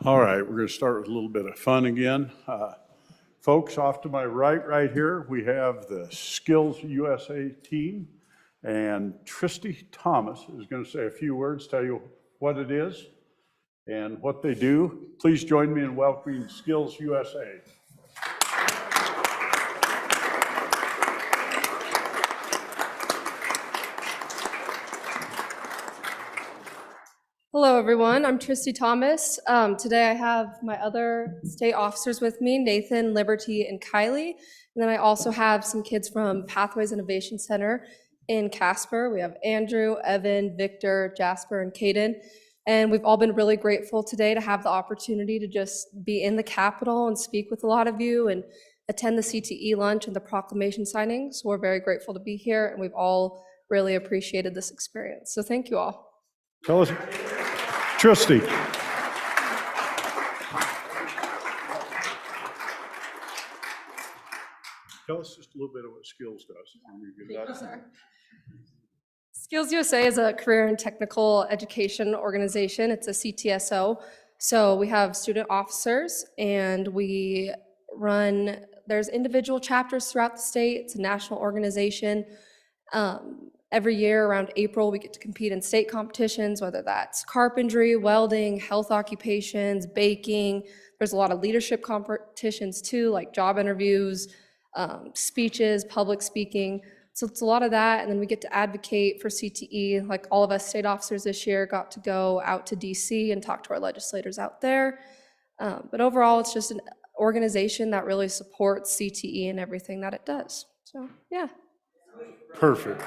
All right, we're going to start with a little bit of fun again. Folks, off to my right here, we have the SkillsUSA team, and Tristy Thomas is going to say a few words, tell you what it is and what they do. Please join me in welcoming SkillsUSA. Hello, everyone. I'm Tristy Thomas. Today I have my other state officers with me, Nathan, Liberty, and Kylie. And then I also have some kids from Pathways Innovation Center in Casper. We have Andrew, Evan, Victor, Jasper, and Caden. And we've all been really grateful today to have the opportunity to just be in the Capitol and speak with a lot of you and attend the CTE lunch and the proclamation signing. So we're very grateful to be here, and we've all really appreciated this experience. So thank you all. Tell us, Tristy. Tell us just a little bit of what Skills does. SkillsUSA is a career and technical education organization. It's a CTSO. So we have student officers, and there's individual chapters throughout the state. It's a national organization. Every year around April, we get to compete in state competitions, whether that's carpentry, welding, health occupations, baking. There's a lot of leadership competitions too, like job interviews, speeches, public speaking. So it's a lot of that. And then we get to advocate for CTE. Like all of us state officers this year got to go out to DC and talk to our legislators out there. But overall, it's just an organization that really supports CTE and everything that it does. So, yeah. Perfect.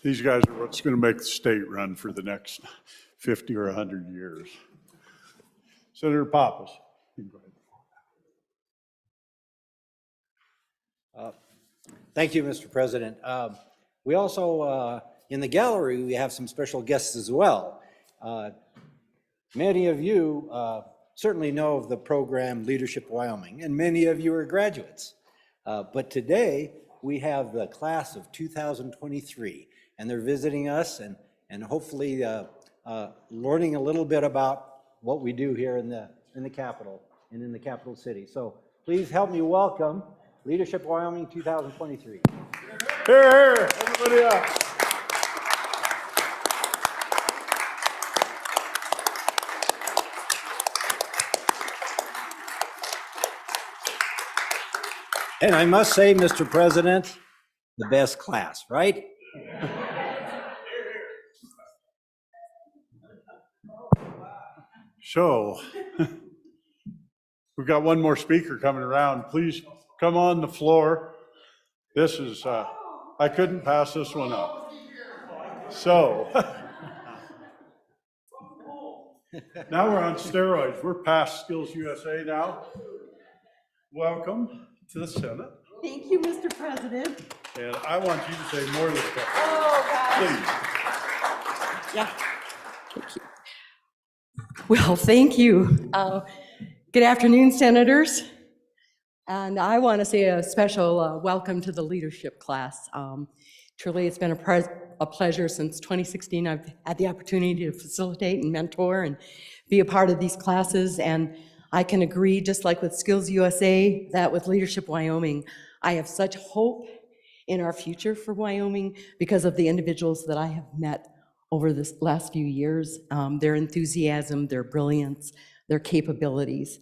These guys are what's going to make the state run for the next 50 or 100 years. Senator Pappas. Thank you, Mr. President. We also, in the gallery, we have some special guests as well. Many of you certainly know of the program Leadership Wyoming, and many of you are graduates. But today, we have the class of 2023, and they're visiting us and hopefully learning a little bit about what we do here in the Capitol and in the capital city. So please help me welcome Leadership Wyoming 2023. Here, everybody up. And I must say, Mr. President, the best class, right? So, we've got one more speaker coming around. Please come on the floor. This is, I couldn't pass this one up. So, now we're on steroids. We're past SkillsUSA now. Welcome to the Senate. Thank you, Mr. President. And I want you to say more than that. Oh, gosh. Please. Yeah. Thank you. Well, thank you. Good afternoon, Senators. And I want to say a special welcome to the leadership class. Truly, it's been a pleasure since 2016. I've had the opportunity to facilitate and mentor and be a part of these classes. And I can agree, just like with SkillsUSA, that with Leadership Wyoming, I have such hope in our future for Wyoming because of the individuals that I have met over this last few years, their enthusiasm, their brilliance, their capabilities.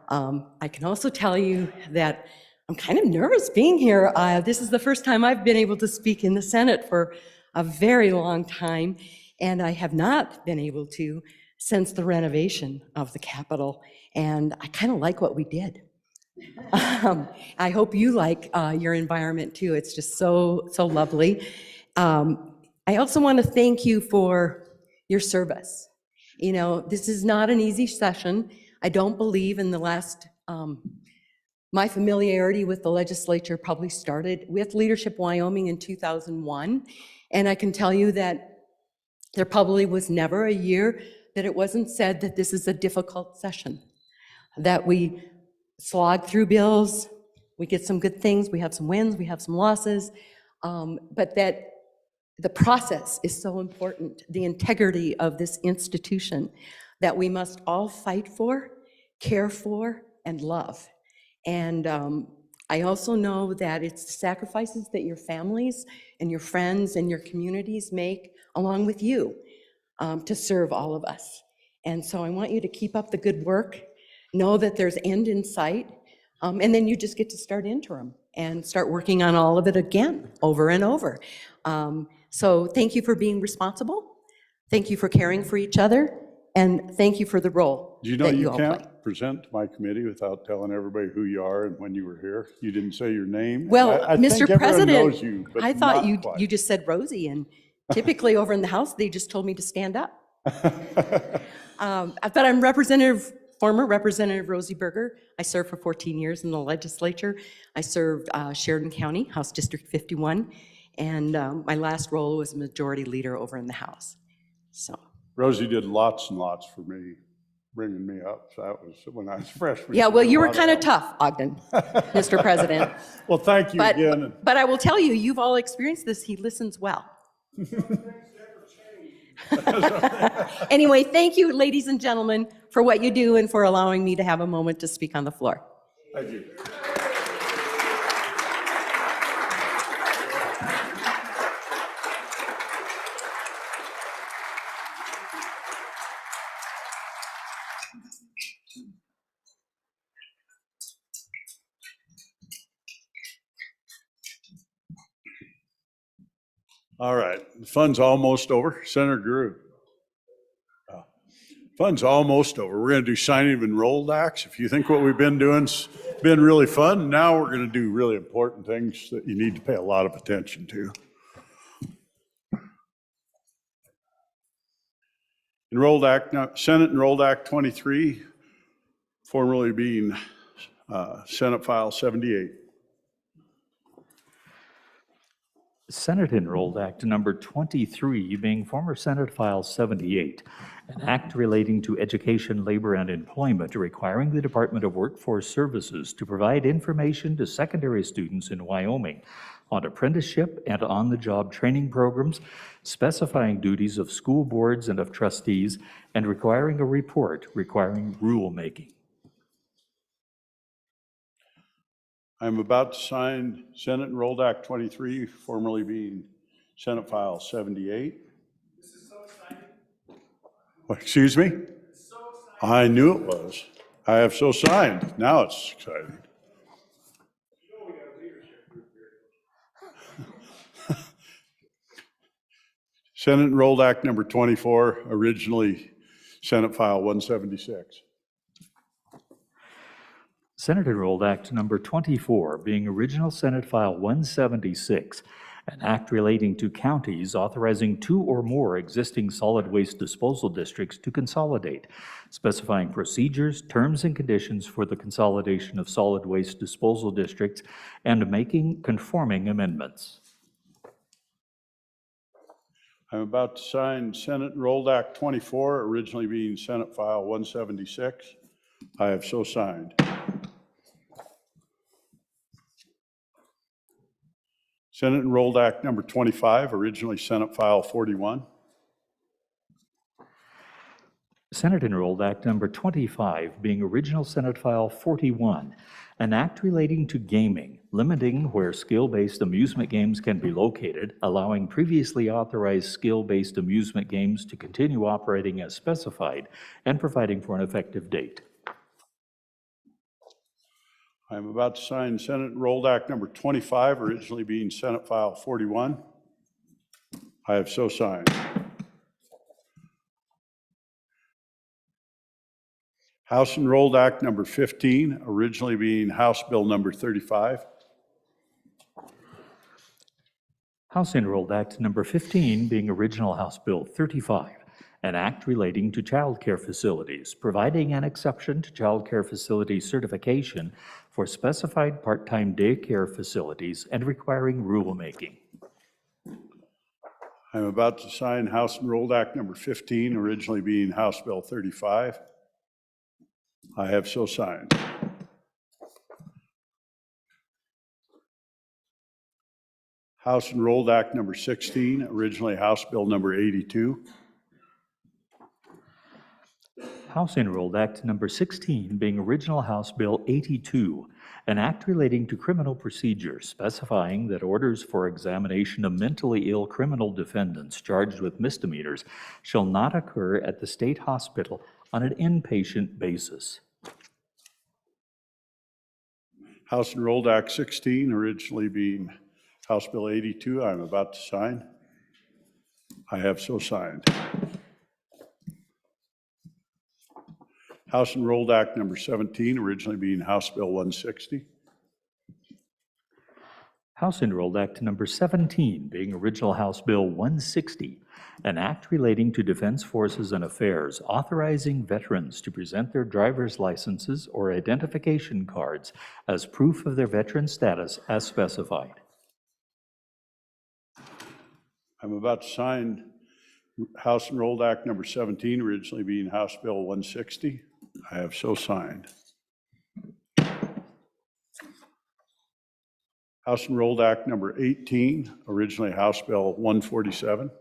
I can also tell you that I'm kind of nervous being here. This is the first time I've been able to speak in the Senate for a very long time, and I have not been able to since the renovation of the Capitol, and I kind of like what we did. I hope you like your environment too. It's just so lovely. I also want to thank you for your service. You know, this is not an easy session. I don't believe in the last, my familiarity with the legislature probably started with Leadership Wyoming in 2001. And I can tell you that there probably was never a year that it wasn't said that this is a difficult session. that we slog through bills, we get some good things, we have some wins, we have some losses, but that the process is so important, the integrity of this institution that we must all fight for, care for, and love. And I also know that it's the sacrifices that your families and your friends and your communities make along with you to serve all of us. And so I want you to keep up the good work, know that there's end in sight, and then you just get to start interim and start working on all of it again, over and over. So thank you for being responsible, thank you for caring for each other, and thank you for the role Do you know that you you all play. can't present to my committee without telling everybody who you are and when you were here? You didn't say your name. Well, I Mr. think everyone President, knows you, but I thought not you quite. you just said Rosie, and typically over in the House, they just told me to stand up. But I'm former Representative Rosie Berger. I served for 14 years in the legislature. I served Sheridan County, House District 51, and my last role was Majority Leader over in the House. So, Rosie did lots and lots for me, bringing me up. So that was when I was freshman. yeah, well, She did you a were lot of kind of help. tough, Ogden, Mr. President. Well, thank you again. But I will tell you, you've all experienced this. He listens well. Anyway, thank you, ladies and gentlemen, for what you do and for allowing me to have a moment to speak on the floor. Thank you. All right, the fun's almost over. Senator Drew. Fun's almost over. We're going to do signing of enrolled acts. If you think what we've been doing's been really fun, now we're going to do really important things that you need to pay a lot of attention to. Enrolled Act, Senate Enrolled Act 23, formerly being Senate File 78. Senate Enrolled Act number 23, being former Senate File 78, an act relating to education, labor, and employment requiring the Department of Workforce Services to provide information to secondary students in Wyoming on apprenticeship and on-the-job training programs, specifying duties of school boards and of trustees, and requiring a report requiring rulemaking. I'm about to sign Senate Enrolled Act 23, formerly being Senate File 78. This is so exciting. Excuse me? It's so exciting. I knew it was. I have so signed. Now it's exciting. You know we got a leadership group here. Senate Enrolled Act number 24, originally Senate File 176. Senate Enrolled Act number 24, being original Senate File 176, an act relating to counties authorizing 2 or more existing solid waste disposal districts to consolidate, specifying procedures, terms, and conditions for the consolidation of solid waste disposal districts, and making conforming amendments. I'm about to sign Senate Enrolled Act 24, originally being Senate File 176. I have so signed. Senate Enrolled Act number 25, originally Senate File 41. Senate Enrolled Act number 25, being original Senate File 41, an act relating to gaming, limiting where skill-based amusement games can be located, allowing previously authorized skill-based amusement games to continue operating as specified, and providing for an effective date. I'm about to sign Senate Enrolled Act number 25, originally being Senate File 41. I have so signed. House Enrolled Act number 15, originally being House Bill number 35. House Enrolled Act number 15, being original House Bill 35, an act relating to child care facilities, providing an exception to child care facility certification for specified part-time daycare facilities and requiring rulemaking. I'm about to sign House Enrolled Act number 15, originally being House Bill 35. I have so signed. House Enrolled Act number 16, originally House Bill number 82. House Enrolled Act Number 16 being original House Bill 82, an act relating to criminal procedure specifying that orders for examination of mentally ill criminal defendants charged with misdemeanors shall not occur at the state hospital on an inpatient basis. House Enrolled Act 16, originally being House Bill 82, I'm about to sign. I have so signed. House Enrolled Act number 17, originally being House Bill 160. House Enrolled Act Number 17 being original House Bill 160, an act relating to Defense Forces and Affairs authorizing veterans to present their driver's licenses or identification cards as proof of their veteran status as specified. I'm about to sign House Enrolled Act number 17, originally being House Bill 160. I have so signed. House Enrolled Act number 18, originally House Bill 147.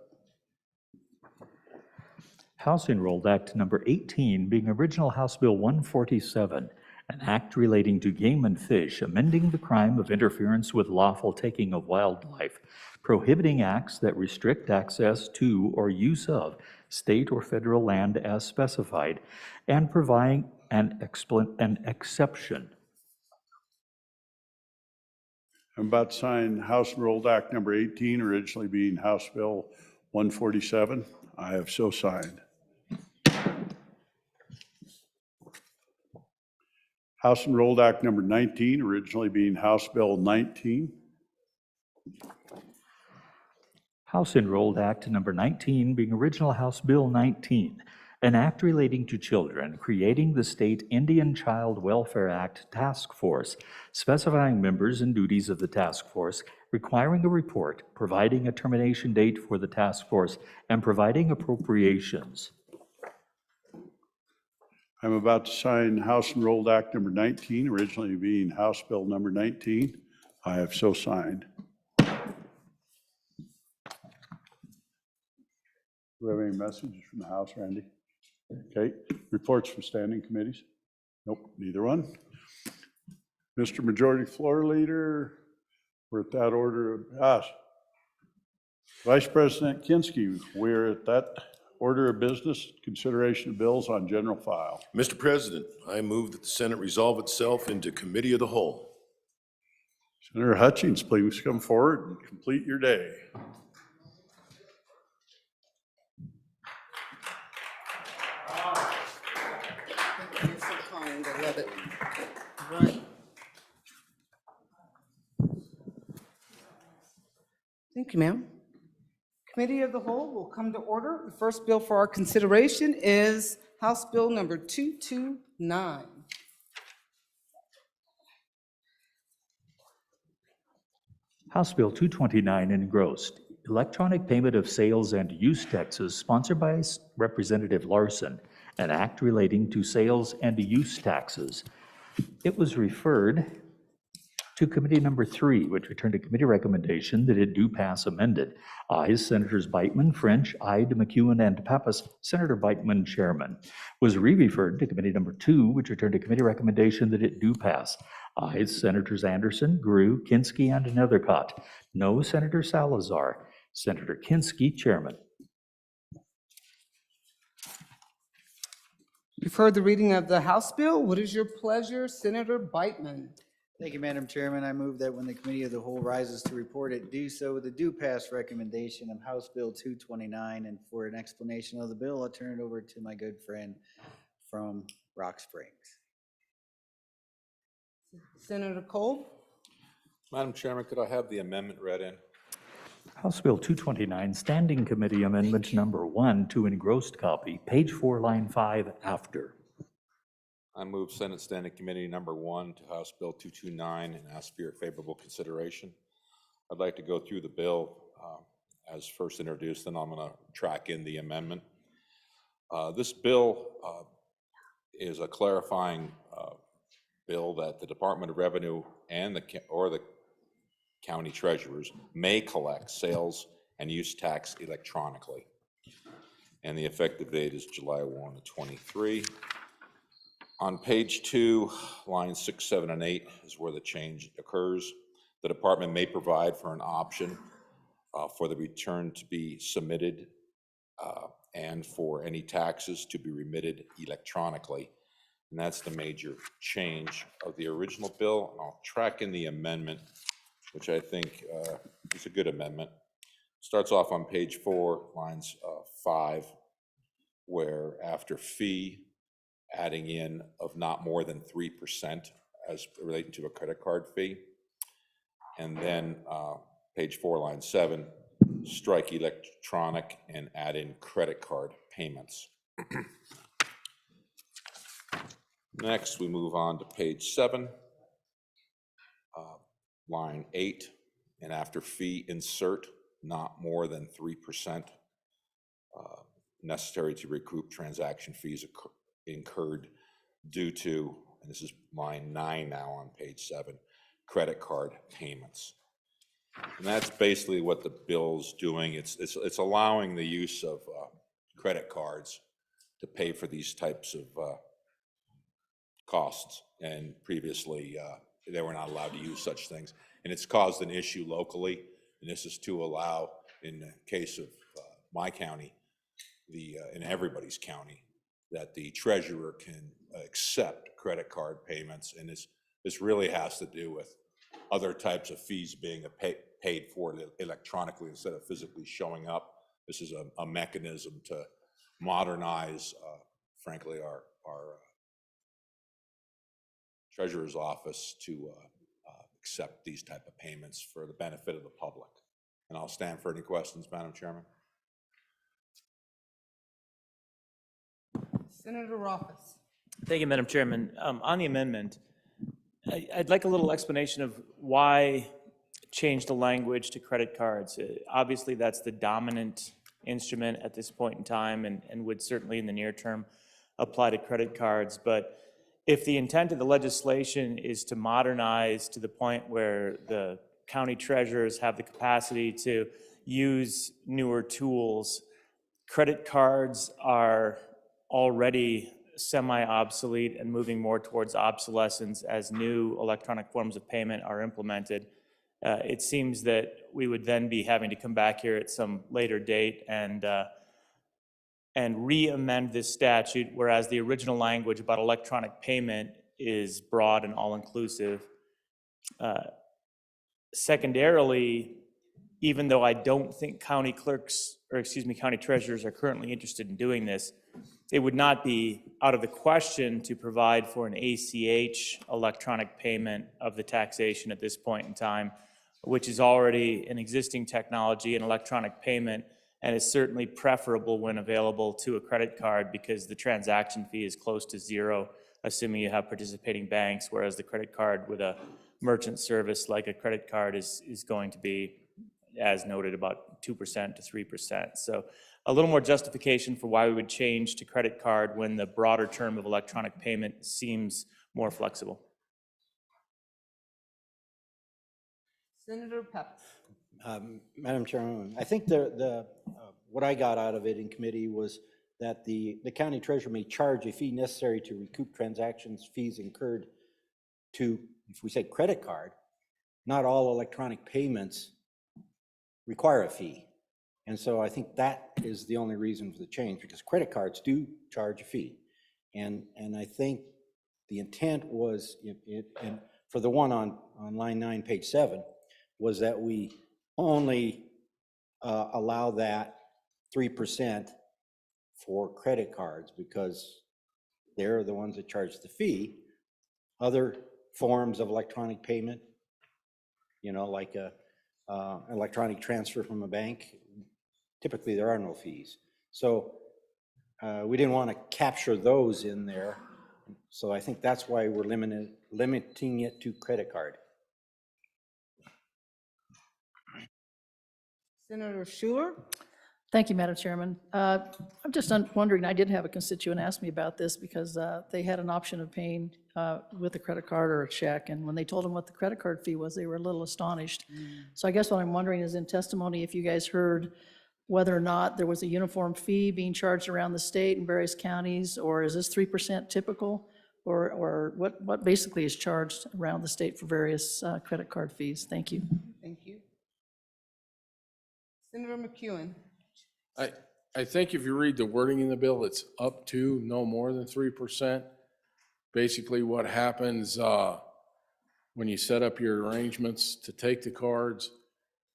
House Enrolled Act Number 18 being original House Bill 147, an act relating to game and fish, amending the crime of interference with lawful taking of wildlife, prohibiting acts that restrict access to or use of state or federal land as specified, and providing an exception. I'm about to sign House Enrolled Act number 18, originally being House Bill 147. I have so signed. House Enrolled Act number 19, originally being House Bill 19. House Enrolled Act Number 19 being original House Bill 19, an act relating to children, creating the State Indian Child Welfare Act Task Force, specifying members and duties of the task force, requiring a report, providing a termination date for the task force, and providing appropriations. I'm about to sign House Enrolled Act number 19, originally being House Bill number 19. I have so signed. Do we have any messages from the House, Randy? Okay, reports from standing committees? Nope, neither one. Mr. Majority Floor Leader, we're at that order of, Vice President Kinski, we're at that order of business, consideration of bills on general file. Mr. President, I move that the Senate resolve itself into committee of the whole. Senator Hutchings, please come forward and complete your day. You're so kind, I love it. Right. Thank you, ma'am. Committee of the Whole will come to order. The first bill for our consideration is House Bill number 229. House Bill 229 engrossed, electronic payment of sales and use taxes, sponsored by Representative Larson, an act relating to sales and use taxes. It was referred to Committee Number 3, which returned a committee recommendation that it do pass amended. Ayes, Senators Beitman, French, Ide, McEwen, and Pappas. Senator Beitman, Chairman. Was re-referred to Committee Number 2, which returned a committee recommendation that it do pass. Ayes, Senators Anderson, Grew, Kinski, and Nethercott. No, Senator Salazar. Senator Kinski, Chairman. You've heard the reading of the House bill. What is your pleasure, Senator Beitman? Thank you, Madam Chairman. I move that when the Committee of the Whole rises to report it, do so with the due pass recommendation of House Bill 229. And for an explanation of the bill, I'll turn it over to my good friend from Rock Springs. Senator Cole? Madam Chairman, could I have the amendment read in? House Bill 229, Standing Committee Amendment Number 1 to engrossed copy, page 4, line 5, after. I move Senate Standing Committee Number 1 to House Bill 229 and ask for your favorable consideration. I'd like to go through the bill as first introduced, then I'm going to track in the amendment. This bill is a clarifying bill that the Department of Revenue and the county treasurers may collect sales and use tax electronically. And the effective date is July 1 of 23. On page 2, lines 6, 7, and 8 is where the change occurs. The department may provide for an option for the return to be submitted and for any taxes to be remitted electronically. And that's the major change of the original bill. I'll track in the amendment, which I think is a good amendment. Starts off on page 4, lines 5, where after fee, adding in of not more than 3% as relating to a credit card fee. And then page 4, line 7, strike electronic and add in credit card payments. Next, we move on to page 7, line 8, and after fee, insert not more than 3% necessary to recoup transaction fees incurred due to, and this is line 9 now on page 7, credit card payments. And that's basically what the bill's doing. It's allowing the use of credit cards to pay for these types of costs. And previously, they were not allowed to use such things. And it's caused an issue locally. And this is to allow, in the case of my county, in everybody's county, that the treasurer can accept credit card payments. And this really has to do with other types of fees being paid for electronically instead of physically showing up. This is a mechanism to modernize, frankly, our treasurer's office to accept these type of payments for the benefit of the public. And I'll stand for any questions, Madam Chairman. Senator Rothfuss. Thank you, Madam Chairman. On the amendment, I'd like a little explanation of why change the language to credit cards. Obviously, that's the dominant instrument at this point in time and would certainly in the near term apply to credit cards. But if the intent of the legislation is to modernize to the point where the county treasurers have the capacity to use newer tools, credit cards are already semi-obsolete and moving more towards obsolescence as new electronic forms of payment are implemented. It seems that we would then be having to come back here at some later date and re-amend this statute, whereas the original language about electronic payment is broad and all-inclusive. Secondarily, even though I don't think county clerks, or excuse me, county treasurers are currently interested in doing this, it would not be out of the question to provide for an ACH electronic payment of the taxation at this point in time, which is already an existing technology and electronic payment, and is certainly preferable when available to a credit card because the transaction fee is close to zero, assuming you have participating banks, whereas the credit card with a merchant service like a credit card is going to be, as noted, about 2% to 3%. So a little more justification for why we would change to credit card when the broader term of electronic payment seems more flexible. Senator Pepps. Madam Chairman, I think what I got out of it in committee was that the county treasurer may charge a fee necessary to recoup transactions fees incurred to, if we say credit card, not all electronic payments require a fee. And so I think that is the only reason for the change, because credit cards do charge a fee. And I think the intent was, and for the one on line 9, page 7, was that we only allow that 3% for credit cards because they're the ones that charge the fee. Other forms of electronic payment, like a electronic transfer from a bank, typically there are no fees. So we didn't want to capture those in there. So I think that's why we're limiting it to credit card. Senator Schuler. Thank you, Madam Chairman. I'm just wondering, I did have a constituent ask me about this because they had an option of paying with a credit card or a check, and when they told them what the credit card fee was, they were a little astonished. So I guess what I'm wondering is in testimony, if you guys heard whether or not there was a uniform fee being charged around the state in various counties, or is this 3% typical? Or what basically is charged around the state for various credit card fees? Thank you. Thank you. Senator McEwen. I think if you read the wording in the bill, it's up to no more than 3%. Basically, what happens when you set up your arrangements to take the cards,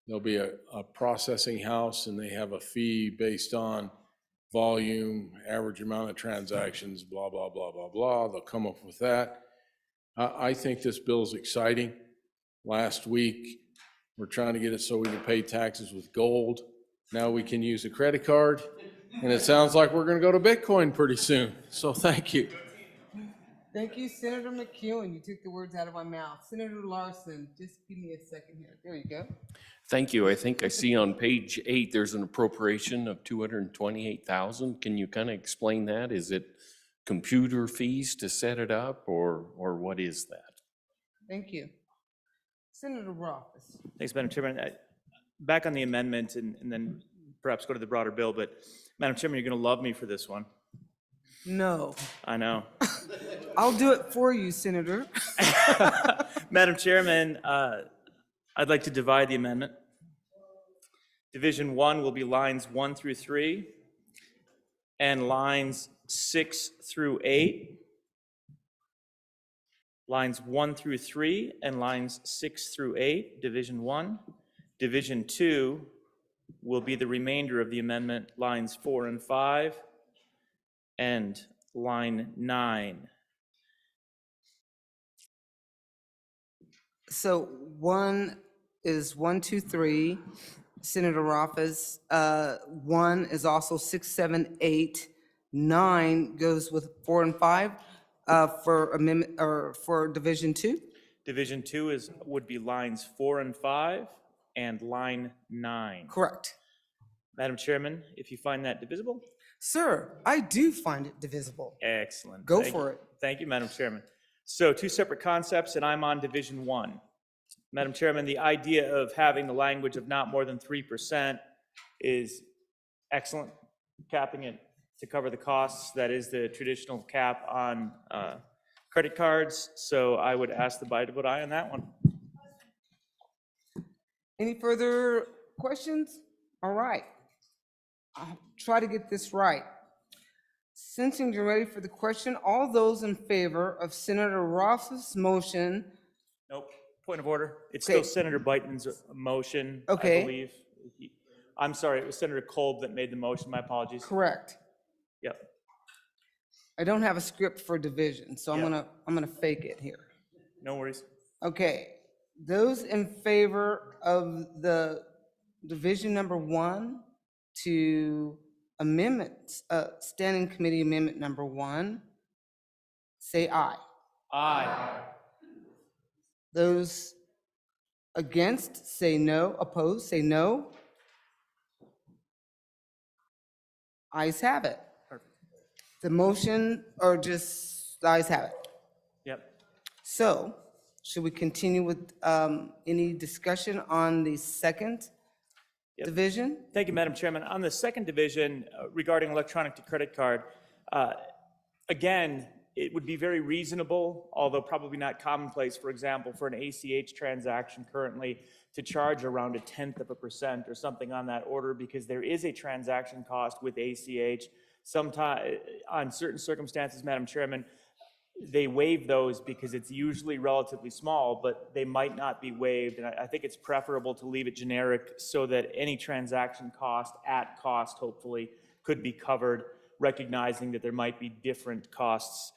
there'll be a processing house, and they have a fee based on volume, average amount of transactions, blah, blah, blah, blah, blah. They'll come up with that. I think this bill is exciting. Last week, we're trying to get it so we can pay taxes with gold. Now we can use a credit card, and it sounds like we're going to go to Bitcoin pretty soon. So thank you. Thank you, Senator McEwen. You took the words out of my mouth. Senator Larson, just give me a second here. There you go. Thank you. I think I see on page 8, there's an appropriation of $228,000. Can you kind of explain that? Is it computer fees to set it up, or what is that? Thank you. Senator Rothfuss. Thanks, Madam Chairman. Back on the amendment and then perhaps go to the broader bill, but Madam Chairman, you're going to love me for this one. No. I know. I'll do it for you, Senator. Madam Chairman, I'd like to divide the amendment. Division 1 will be lines 1 through 3 and lines 6 through 8. Lines 1 through 3 and lines 6 through 8, Division 1. Division 2 will be the remainder of the amendment, lines 4 and 5, and line 9. So 1 is 1, 2, 3, Senator Rothfuss. 1 is also 6, 7, 8. 9 goes with 4 and 5 for amendment or for Division 2. Division 2 would be lines 4 and 5 and line 9. Correct. Madam Chairman, if you find that divisible? Sir, I do find it divisible. Excellent. Go Thank for you. it. Thank you, Madam Chairman. So 2 separate concepts, and I'm on Division 1. Madam Chairman, the idea of having the language of not more than 3% is excellent, capping it to cover the costs. That is the traditional cap on credit cards. So I would ask the body to vote aye on that one. Any further questions? All right. I'll try to get this right. Sensing you're ready for the question, all those in favor of Senator Rothfuss' motion. Nope. Point of order. It's Okay. still Senator Biteman's motion, Okay. I believe. I'm sorry, it was Senator Kolb that made the motion. My apologies. Correct. Yep. I don't have a script for division, so I'm gonna fake it here. No worries. Okay. Those in favor of the division number 1 to amendments, Standing Committee Amendment number 1, say aye. Aye. Those against, say no. Opposed, say no. Ayes have it. Perfect. The motion, or just the ayes have it. Yep. So, should we continue with any discussion on the second division? Thank you, Madam Chairman. On the second division regarding electronic to credit card, again, it would be very reasonable, although probably not commonplace, for example, for an ACH transaction currently to charge around 0.1% or something on that order, because there is a transaction cost with ACH. Sometimes, on certain circumstances, Madam Chairman, they waive those because it's usually relatively small, but they might not be waived. And I think it's preferable to leave it generic so that any transaction cost, at cost hopefully, could be covered, recognizing that there might be different costs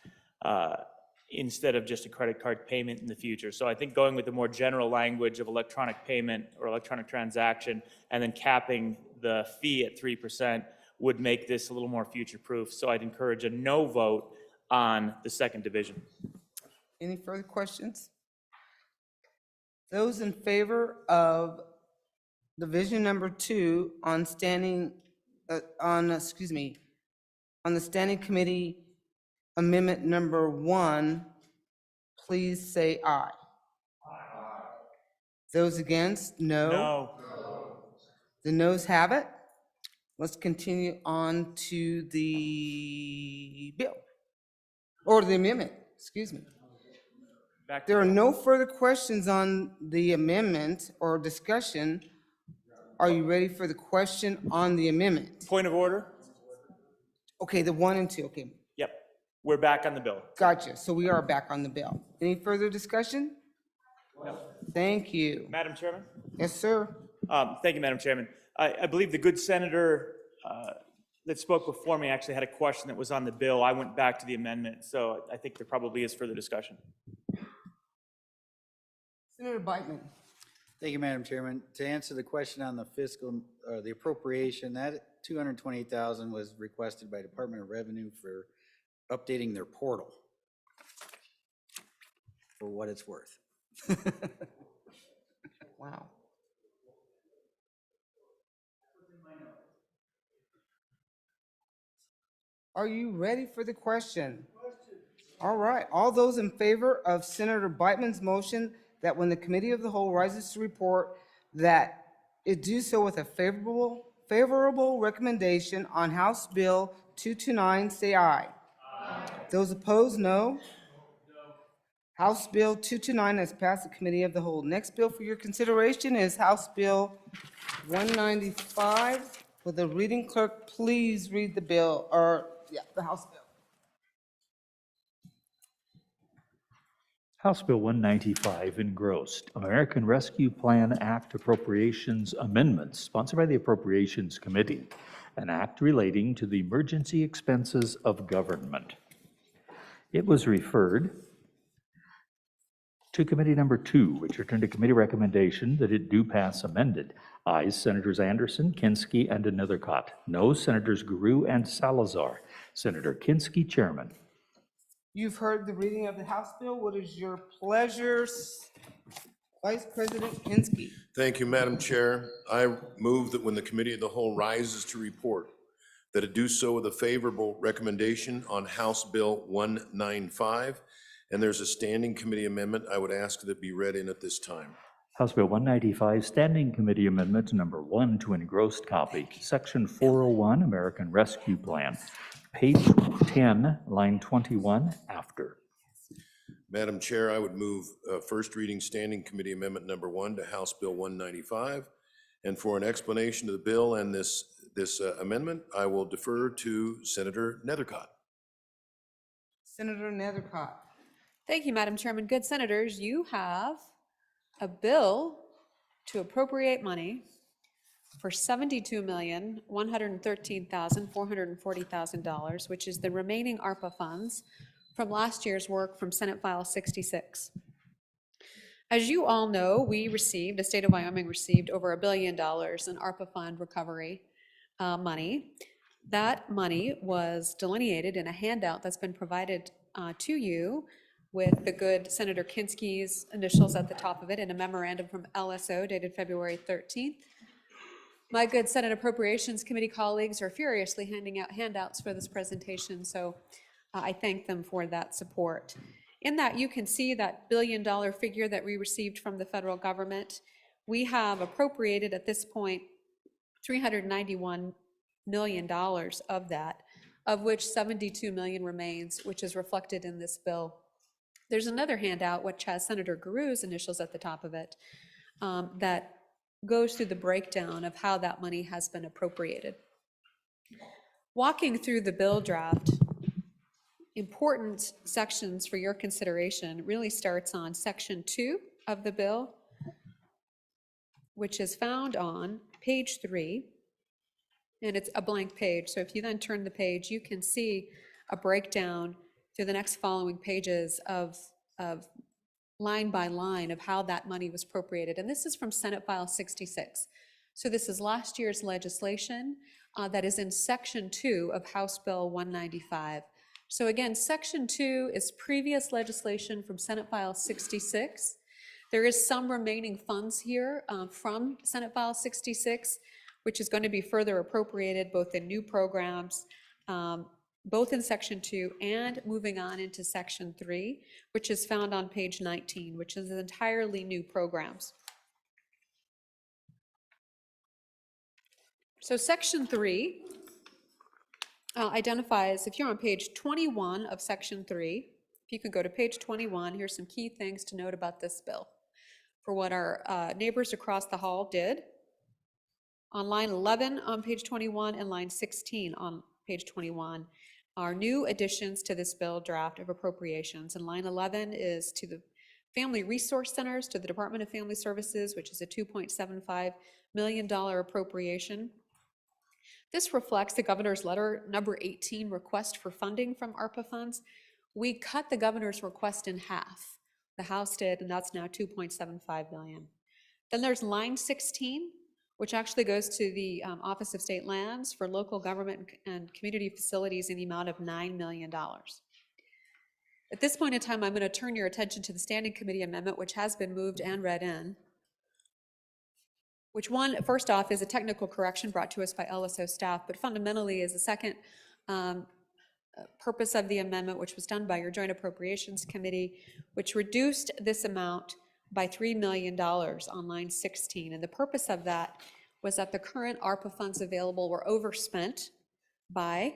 instead of just a credit card payment in the future. So I think going with the more general language of electronic payment or electronic transaction and then capping the fee at 3% would make this a little more future-proof. So I'd encourage a no vote on the second division. Any further questions? Those in favor of division number 2 on Standing excuse me, on the standing committee amendment number 1, please say aye. Those against, no. No. The noes have it. Let's continue on to the bill, or the amendment, excuse me. Back to There are bill. no further questions on the amendment or discussion. Are you ready for the question on the amendment? Point of order? Okay, the 1 and 2, okay. Yep. We're back on the bill. Gotcha, so we are back on the bill. Any further discussion? Thank you. Madam Chairman? Yes, sir. Thank you, Madam Chairman. I believe the good senator that spoke before me actually had a question that was on the bill. I went back to the amendment, so I think there probably is further discussion. Senator Beitman. Thank you, Madam Chairman. To answer the question on the fiscal, or the appropriation, that 228,000 was requested by Department of Revenue for updating their portal, for what it's worth. Wow. Are you ready for the question? All right, all those in favor of Senator Beitman's motion that when the committee of the whole rises to report that it do so with a favorable recommendation on House Bill 229, say aye. Those opposed, no. House Bill 229 has passed the committee of the whole. Next bill for your consideration is House Bill 195. Will the reading clerk please read the bill, or, yeah, the House bill? House Bill 195 engrossed, American Rescue Plan Act Appropriations Amendments, sponsored by the Appropriations Committee, an act relating to the emergency expenses of government. It was referred to Committee Number 2, which returned a committee recommendation that it do pass amended. Ayes Senators Anderson, Kinski, and Nethercott. No Senators Guru and Salazar. Senator Kinski, Chairman. You've heard the reading of the House bill. What is your pleasure, Vice President Kinski? Thank you, Madam Chair. I move that when the Committee of the Whole rises to report, that it do so with a favorable recommendation on House Bill 195, and there's a standing committee amendment I would ask that it be read in at this time. House Bill 195, Standing Committee Amendment Number 1 to engrossed copy, Section 401, American Rescue Plan, page 10, line 21, after. Madam Chair, I would move first reading Standing Committee Amendment Number 1 to House Bill 195. And for an explanation of the bill and this amendment, I will defer to Senator Nethercott. Senator Nethercott. Thank you, Madam Chairman. Good senators, you have a bill to appropriate money for $72,113,440,000, which is the remaining ARPA funds from last year's work from Senate File 66. As you all know, the state of Wyoming received over $1 billion in ARPA fund recovery money. That money was delineated in a handout that's been provided to you with the good Senator Kinski's initials at the top of it and a memorandum from LSO dated February 13th. My good Senate Appropriations Committee colleagues are furiously handing out handouts for this presentation, so I thank them for that support. In that, you can see that $1 billion figure that we received from the federal government. We have appropriated at this point $391 million of that, of which $72 million remains, which is reflected in this bill. There's another handout, which has Senator Guru's initials at the top of it, that goes through the breakdown of how that money has been appropriated. Walking through the bill draft, important sections for your consideration really starts on Section 2 of the bill, which is found on page 3, and it's a blank page. So if you then turn the page, you can see a breakdown through the next following pages of line by line of how that money was appropriated. And this is from Senate File 66. So this is last year's legislation that is in Section 2 of House Bill 195. So again, Section 2 is previous legislation from Senate File 66. There is some remaining funds here from Senate File 66. which is going to be further appropriated both in new programs, both in Section 2 and moving on into Section 3, which is found on page 19, which is entirely new programs. So Section 3 identifies, if you're on page 21 of Section 3, if you could go to page 21, here's some key things to note about this bill. For what our neighbors across the hall did, on line 11 on page 21 and line 16 on page 21 are new additions to this bill draft of appropriations. And line 11 is to the Family Resource Centers, to the Department of Family Services, which is a $2.75 million appropriation. This reflects the governor's letter number 18, request for funding from ARPA funds. We cut the governor's request in half. The House did, and that's now $2.75 million. Then there's line 16, which actually goes to the Office of State Lands for local government and community facilities in the amount of $9 million. At this point in time, I'm going to turn your attention to the Standing Committee amendment, which has been moved and read in. Which one, first off, is a technical correction brought to us by LSO staff, but fundamentally is the second purpose of the amendment, which was done by your Joint Appropriations Committee, which reduced this amount by $3 million on line 16. And the purpose of that was that the current ARPA funds available were overspent by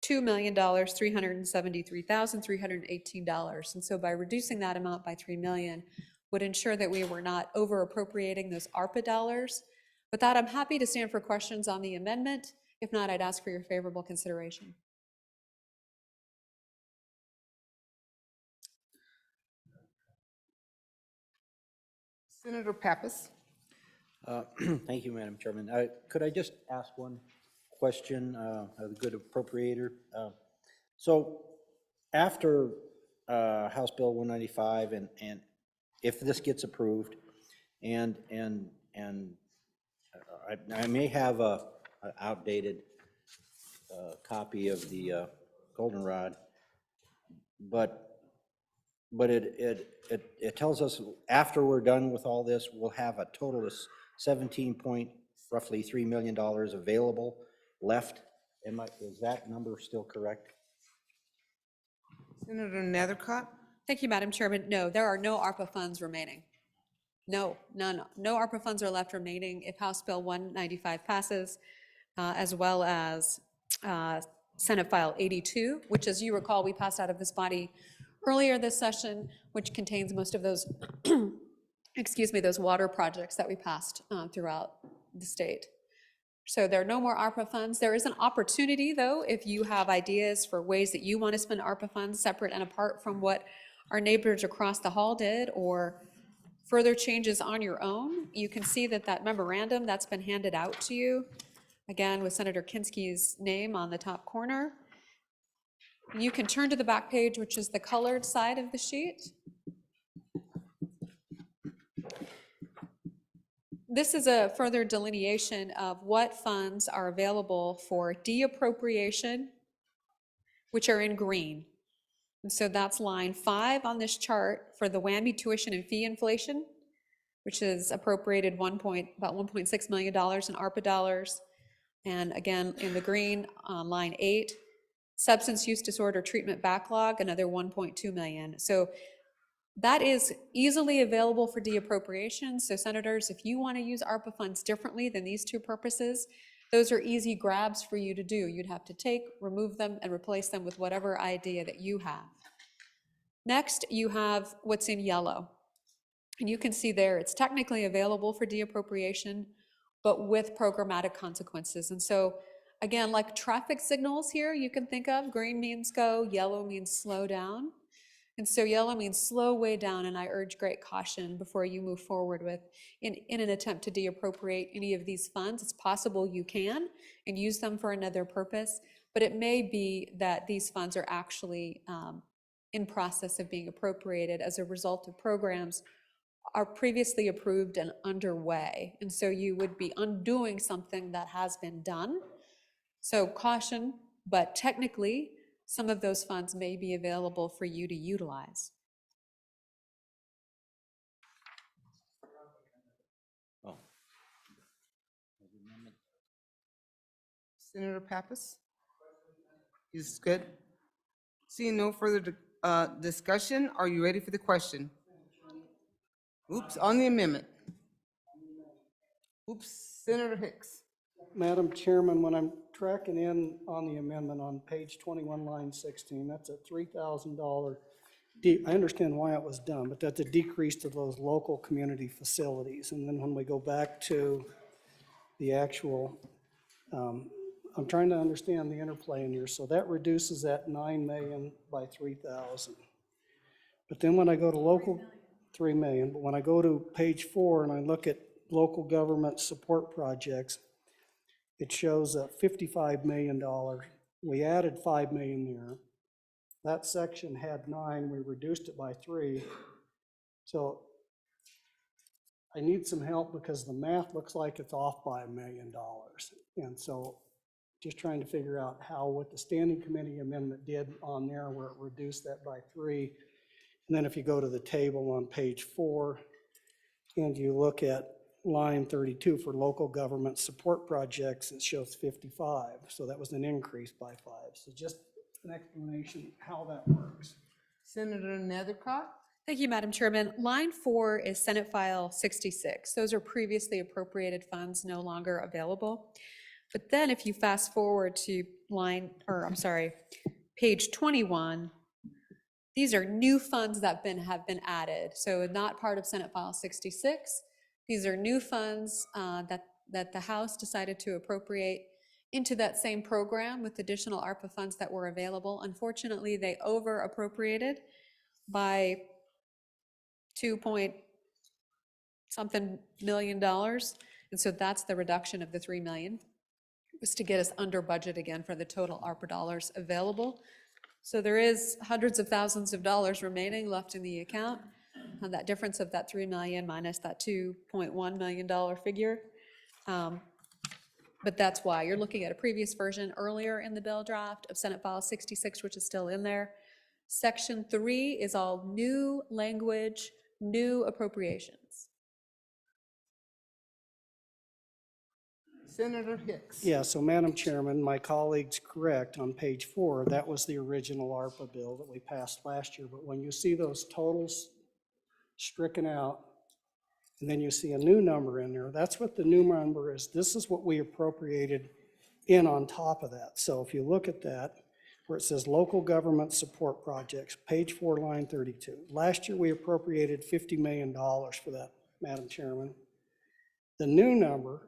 $2,373,318. And so by reducing that amount by $3 million, would ensure that we were not over appropriating those ARPA dollars. With that, I'm happy to stand for questions on the amendment. If not, I'd ask for your favorable consideration. Senator Pappas. Thank you, Madam Chairman. Could I just ask one question of the good appropriator? So after House Bill 195 and if this gets approved, and I may have an outdated copy of the goldenrod, but it tells us after we're done with all this, we'll have a total of roughly $3 million available left. Is that number still correct? Senator Nethercott. Thank you, Madam Chairman. No, there are no ARPA funds remaining. No, none. No ARPA funds are left remaining if House Bill 195 passes, as well as Senate File 82, which, as you recall, we passed out of this body earlier this session, which contains most of those, excuse me, those water projects that we passed throughout the state. So there are no more ARPA funds. There is an opportunity, though, if you have ideas for ways that you want to spend ARPA funds separate and apart from what our neighbors across the hall did, or further changes on your own. You can see that that memorandum that's been handed out to you, again with Senator Kinski's name on the top corner. You can turn to the back page, which is the colored side of the sheet. This is a further delineation of what funds are available for deappropriation, which are in green. And so that's line 5 on this chart for the WWAMI tuition and fee inflation, which is appropriated about $1.6 million in ARPA dollars. And again, in the green on line 8, substance use disorder treatment backlog, another $1.2 million. So that is easily available for deappropriation. So senators, if you want to use ARPA funds differently than these two purposes, those are easy grabs for you to do. You'd have to take, remove them, and replace them with whatever idea that you have. Next, you have what's in yellow. And you can see there, it's technically available for deappropriation, but with programmatic consequences. And so, again, like traffic signals here, you can think of, green means go, yellow means slow down. And so yellow means slow way down, and I urge great caution before you move forward with in an attempt to deappropriate any of these funds. It's possible you can and use them for another purpose, but it may be that these funds are actually in process of being appropriated as a result of programs are previously approved and underway. And so you would be undoing something that has been done. So caution, but technically, some of those funds may be available for you to utilize. Oh. Senator Pappas? He's good. Seeing no further discussion, are you ready for the question? Oops, on the amendment. Oops, Senator Hicks. Madam Chairman, when I'm tracking in on the amendment on page 21, line 16, that's a $3,000. I understand why it was done, but that's a decrease to those local community facilities. And then when we go back to the actual, I'm trying to understand the interplay in here. So that reduces that 9 million by 3,000. But then when I go to local, 3 million, but when I go to page 4 and I look at local government support projects, it shows $55 million. We added 5 million there. That section had 9, we reduced it by 3. So I need some help because the math looks like it's off by $1 million. And so just trying to figure out what the standing committee amendment did on there where it reduced that by 3. And then if you go to the table on page 4 and you look at line 32 for local government support projects, it shows 55. So that was an increase by 5. So just an explanation how that works. Senator Nethercott? Thank you, Madam Chairman. Line 4 is Senate File 66. Those are previously appropriated funds no longer available. But then if you fast forward to page 21, these are new funds that have been added. So not part of Senate File 66. These are new funds that the House decided to appropriate into that same program with additional ARPA funds that were available. Unfortunately, they over appropriated by $2-something million. And so that's the reduction of the 3 million, was to get us under budget again for the total ARPA dollars available. So there is hundreds of thousands of dollars remaining left in the account. And that difference of that 3 million minus that $2.1 million figure. But that's why you're looking at a previous version earlier in the bill draft of Senate File 66, which is still in there. Section 3 is all new language, new appropriations. Senator Hicks. Yeah, so Madam Chairman, my colleague's correct. On page 4, that was the original ARPA bill that we passed last year. But when you see those totals stricken out, and then you see a new number in there, that's what the new number is. This is what we appropriated in on top of that. So if you look at that, where it says local government support projects, page 4, line 32. Last year, we appropriated $50 million for that, Madam Chairman. The new number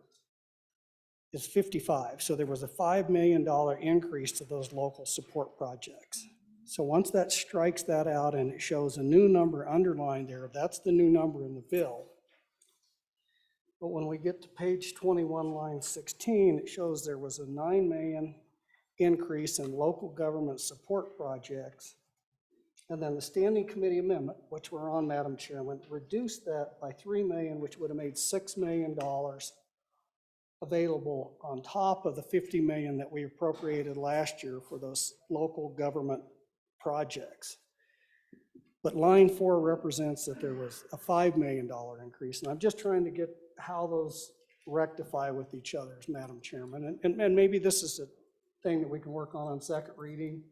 is 55. So there was a $5 million increase to those local support projects. So once that strikes that out and it shows a new number underlined there, that's the new number in the bill. But when we get to page 21, line 16, it shows there was a 9 million increase in local government support projects. And then the standing committee amendment, which we're on, Madam Chairman, reduced that by 3 million, which would have made $6 million available on top of the 50 million that we appropriated last year for those local government projects. But line 4 represents that there was a $5 million increase. And I'm just trying to get how those rectify with each other, Madam Chairman. And maybe this is a thing that we can work on second reading.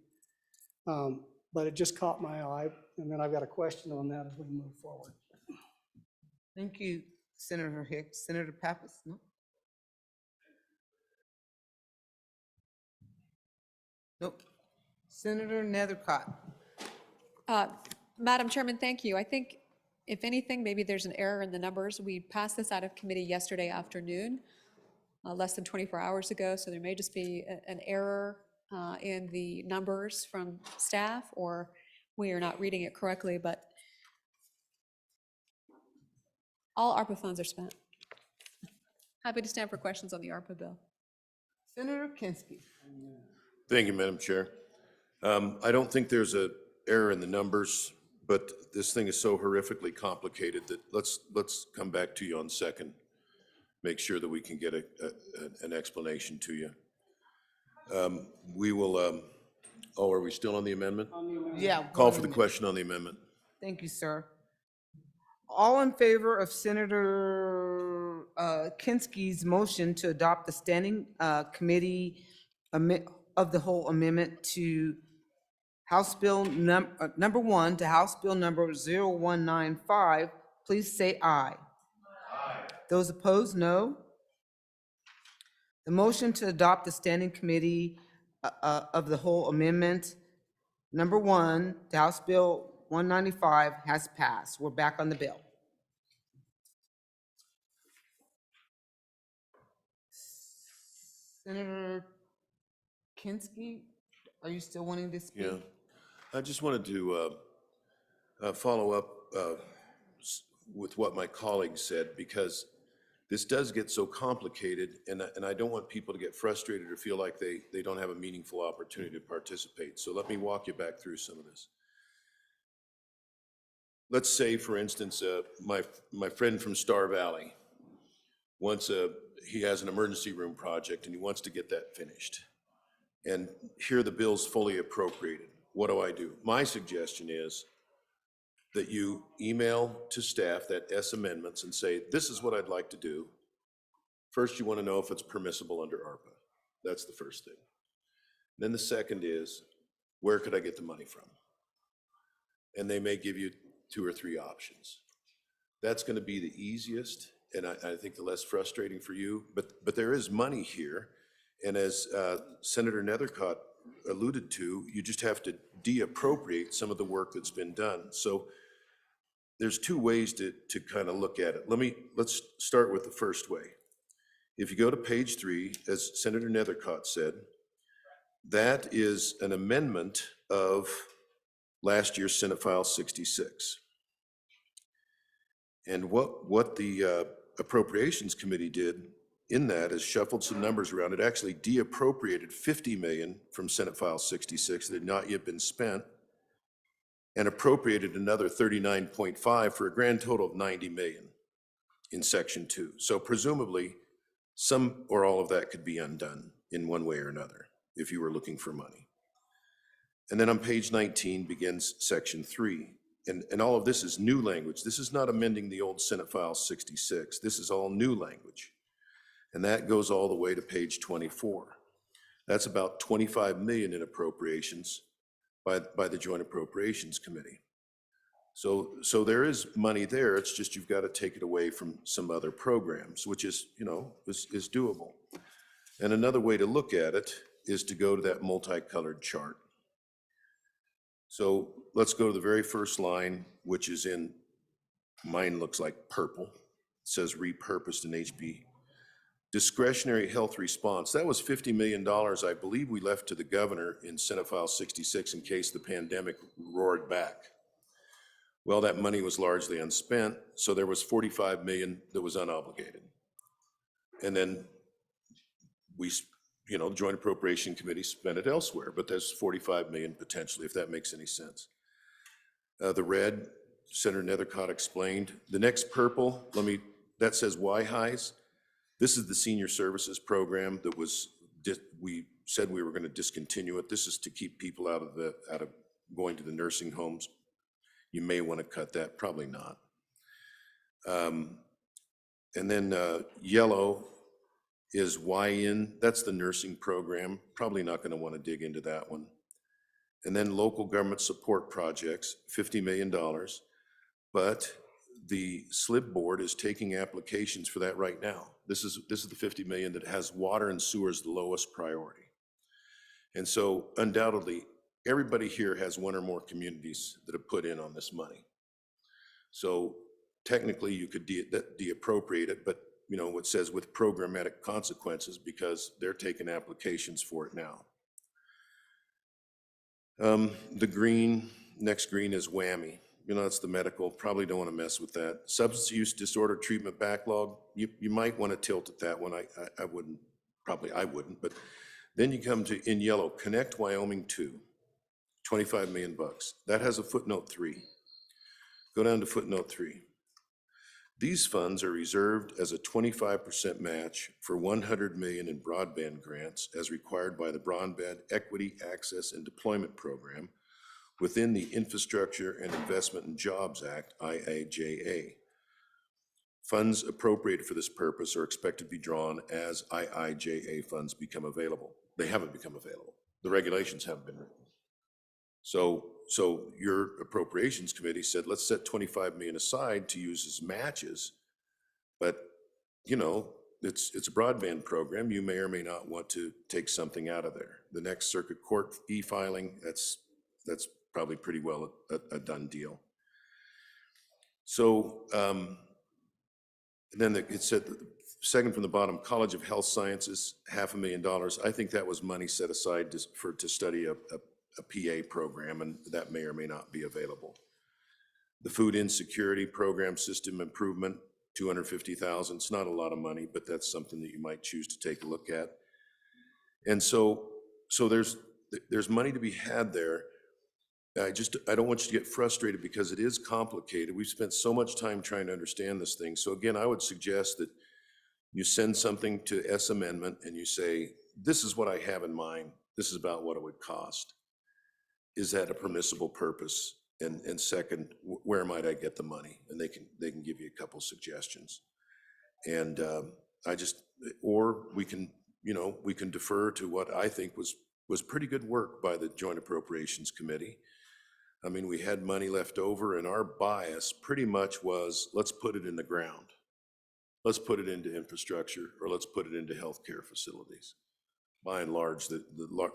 But it just caught my eye. And then I've got a question on that as we move forward. Thank you, Senator Hicks. Senator Pappas? No? Nope. Senator Nethercott? Madam Chairman, thank you. I think, if anything, maybe there's an error in the numbers. We passed this out of committee yesterday afternoon, less than 24 hours ago, so there may just be an error in the numbers from staff, or we are not reading it correctly, but all ARPA funds are spent. Happy to stand for questions on the ARPA bill. Senator Kinski? Thank you, Madam Chair. I don't think there's an error in the numbers, but this thing is so horrifically complicated that let's come back to you on second. Make sure that we can get an explanation to you. We will, are we still on the amendment? Yeah. Call for the question on the amendment. Thank you, sir. All in favor of Senator Kinski's motion to adopt the standing committee of the whole amendment to House Bill number 1 to House Bill number 0195, please say aye. Aye. Those opposed, no. The motion to adopt the Standing Committee of the whole amendment number 1 to House Bill 195 has passed. We're back on the bill. Senator Kinski, are you still wanting to speak? Yeah, I just wanted to follow up with what my colleague said, because this does get so complicated, and I don't want people to get frustrated or feel like they don't have a meaningful opportunity to participate. So let me walk you back through some of this. Let's say, for instance, my friend from Star Valley he has an emergency room project and he wants to get that finished. And here the bill's fully appropriated. What do? My suggestion is that you email to staff that S amendments and say, this is what I'd like to do. First, you want to know if it's permissible under ARPA. That's the first thing. Then the second is, where could I get the money from? And they may give you 2 or 3 options. That's going to be the easiest, and I think the less frustrating for you, but there is money here. And as Senator Nethercott alluded to, you just have to de-appropriate some of the work that's been done. So there's 2 ways to kind of look at it. Let's start with the first way. If you go to page 3, as Senator Nethercott said, that is an amendment of last year's Senate File 66. And what the Appropriations Committee did in that is shuffled some numbers around. It actually de-appropriated $50 million from Senate File 66 that had not yet been spent, and appropriated another 39.5 for a grand total of 90 million in Section 2. So presumably, some or all of that could be undone in one way or another if you were looking for money. And then on page 19 begins Section 3. And all of this is new language. This is not amending the old Senate File 66. This is all new language. And that goes all the way to page 24. That's about 25 million in appropriations by the Joint Appropriations Committee. So there is money there. It's just you've got to take it away from some other programs, which is doable. And another way to look at it is to go to that multicolored chart. So let's go to the very first line, which is in, mine looks like purple. It says repurposed in HB. Discretionary health response. That was $50 million, I believe we left to the governor in Senate File 66 in case the pandemic roared back. Well, that money was largely unspent, so there was 45 million that was unobligated. And then the Joint Appropriation Committee spent it elsewhere, but there's 45 million potentially, if that makes any sense. The red, Senator Nethercott explained. The next purple, that says Y-Highs. This is the senior services program that we said we were going to discontinue it. This is to keep people out of going to the nursing homes. You may want to cut that, probably not. And then yellow is YN, that's the nursing program. Probably not going to want to dig into that one. And then local government support projects, $50 million. But the SLIB board is taking applications for that right now. This is the 50 million that has water and sewer as the lowest priority. And so undoubtedly, everybody here has one or more communities that have put in on this money. So technically you could de-appropriate it, but it says with programmatic consequences because they're taking applications for it now. The green, next green is whammy. It's the medical, probably don't want to mess with that. Substance use disorder treatment backlog, you might want to tilt at that one. I wouldn't, I wouldn't, but then you come to, in yellow, Connect Wyoming 2, 25 million bucks. That has a footnote 3. Go down to footnote 3. These funds are reserved as a 25% match for 100 million in broadband grants as required by the Broadband Equity, Access, and Deployment Program within the Infrastructure and Investment and Jobs Act, IIJA. Funds appropriated for this purpose are expected to be drawn as IIJA funds become available. They haven't become available. The regulations haven't been written. So your appropriations committee said, let's set 25 million aside to use as matches. But, you know, it's a broadband program. You may or may not want to take something out of there. The next circuit court e-filing, that's probably pretty well a done deal. So, and then it said, second from the bottom, College of Health Sciences, $500,000. I think that was money set aside to study a PA program, and that may or may not be available. The Food Insecurity Program System Improvement, $250,000. It's not a lot of money, but that's something that you might choose to take a look at. And so there's money to be had there. I don't want you to get frustrated because it is complicated. We've spent so much time trying to understand this thing. So again, I would suggest that you send something to S amendment and you say, this is what I have in mind. This is about what it would cost. Is that a permissible purpose? And second, where might I get the money? And they can give you a couple suggestions. And or we can defer to what I think was pretty good work by the Joint Appropriations Committee. I mean, we had money left over, and our bias pretty much was, let's put it in the ground. Let's put it into infrastructure, or let's put it into healthcare facilities. By and large, the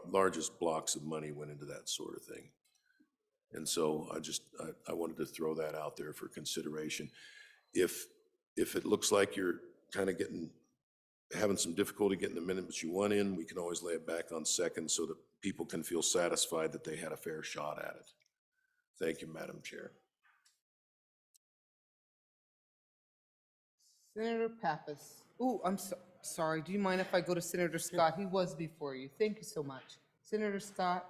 largest blocks of money went into that sort of thing. And so I wanted to throw that out there for consideration. If it looks like you're kind of having some difficulty getting the minutes you want in, we can always lay it back on second so that people can feel satisfied that they had a fair shot at it. Thank you, Madam Chair. Senator Pappas. Oh, I'm sorry. Do you mind if I go to Senator Scott? He was before you. Thank you so much. Senator Scott.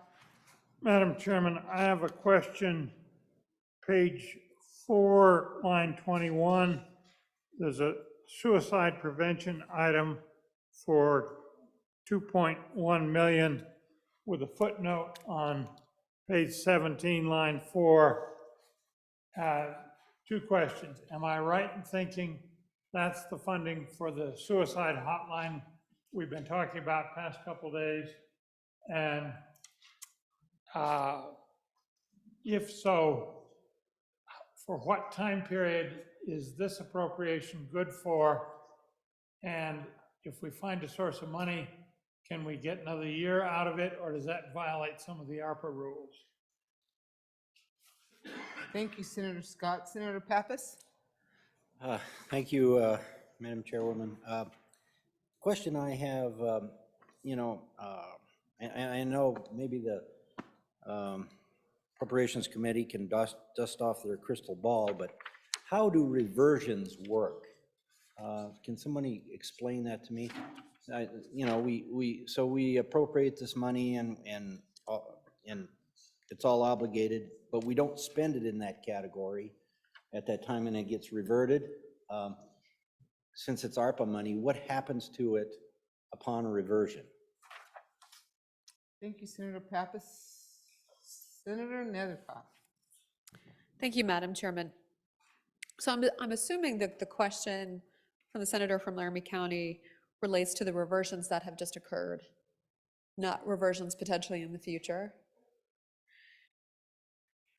Madam Chairman, I have a question. Page 4, line 21. There's a suicide prevention item for 2.1 million with a footnote on page 17, line 4. Two questions. Am I right in thinking that's the funding for the suicide hotline we've been talking about past couple days? And if so, for what time period is this appropriation good for? And if we find a source of money, can we get another year out of it, or does that violate some of the ARPA rules? Thank you, Senator Scott. Senator Pappas? Thank you, Madam Chairwoman. Question I have, I know maybe the Appropriations Committee can dust off their crystal ball, but how do reversions work? Can somebody explain that to me? We appropriate this money and it's all obligated, but we don't spend it in that category at that time and it gets reverted. Since it's ARPA money, what happens to it upon a reversion? Thank you, Senator Pappas. Senator Nethercott. Thank you, Madam Chairman. So I'm assuming that the question from the senator from Laramie County relates to the reversions that have just occurred, not reversions potentially in the future.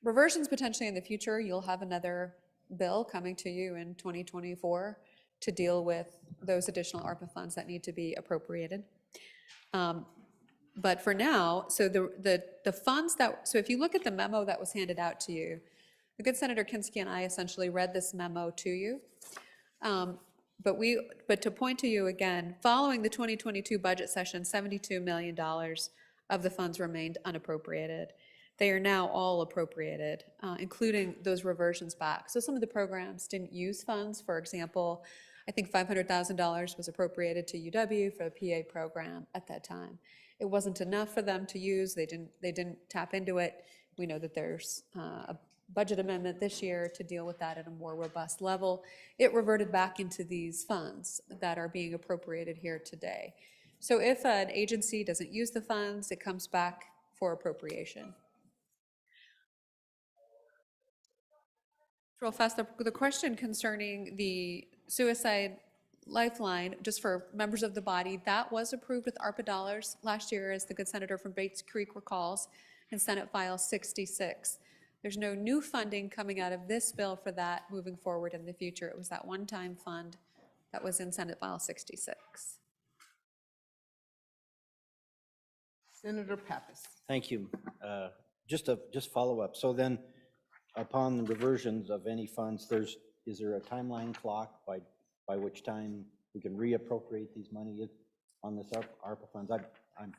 Reversions potentially in the future, you'll have another bill coming to you in 2024 to deal with those additional ARPA funds that need to be appropriated. But for now, so the funds so if you look at the memo that was handed out to you, the good Senator Kinski and I essentially read this memo to you. But to point to you again, following the 2022 budget session, $72 million of the funds remained unappropriated. They are now all appropriated, including those reversions back. So some of the programs didn't use funds. For example, I think $500,000 was appropriated to UW for the PA program at that time. It wasn't enough for them to use. They didn't tap into it. We know that there's a budget amendment this year to deal with that at a more robust level. It reverted back into these funds that are being appropriated here today. So if an agency doesn't use the funds, it comes back for appropriation. Real fast, the question concerning the suicide Lifeline, just for members of the body, that was approved with ARPA dollars last year, as the good senator from Bates Creek recalls, in Senate File 66. There's no new funding coming out of this bill for that moving forward in the future. It was that one-time fund that was in Senate File 66. Senator Pappas. Thank you. Just follow up. So then, upon the reversions of any funds, is there a timeline clock by which time we can reappropriate these money on this ARPA funds? I'm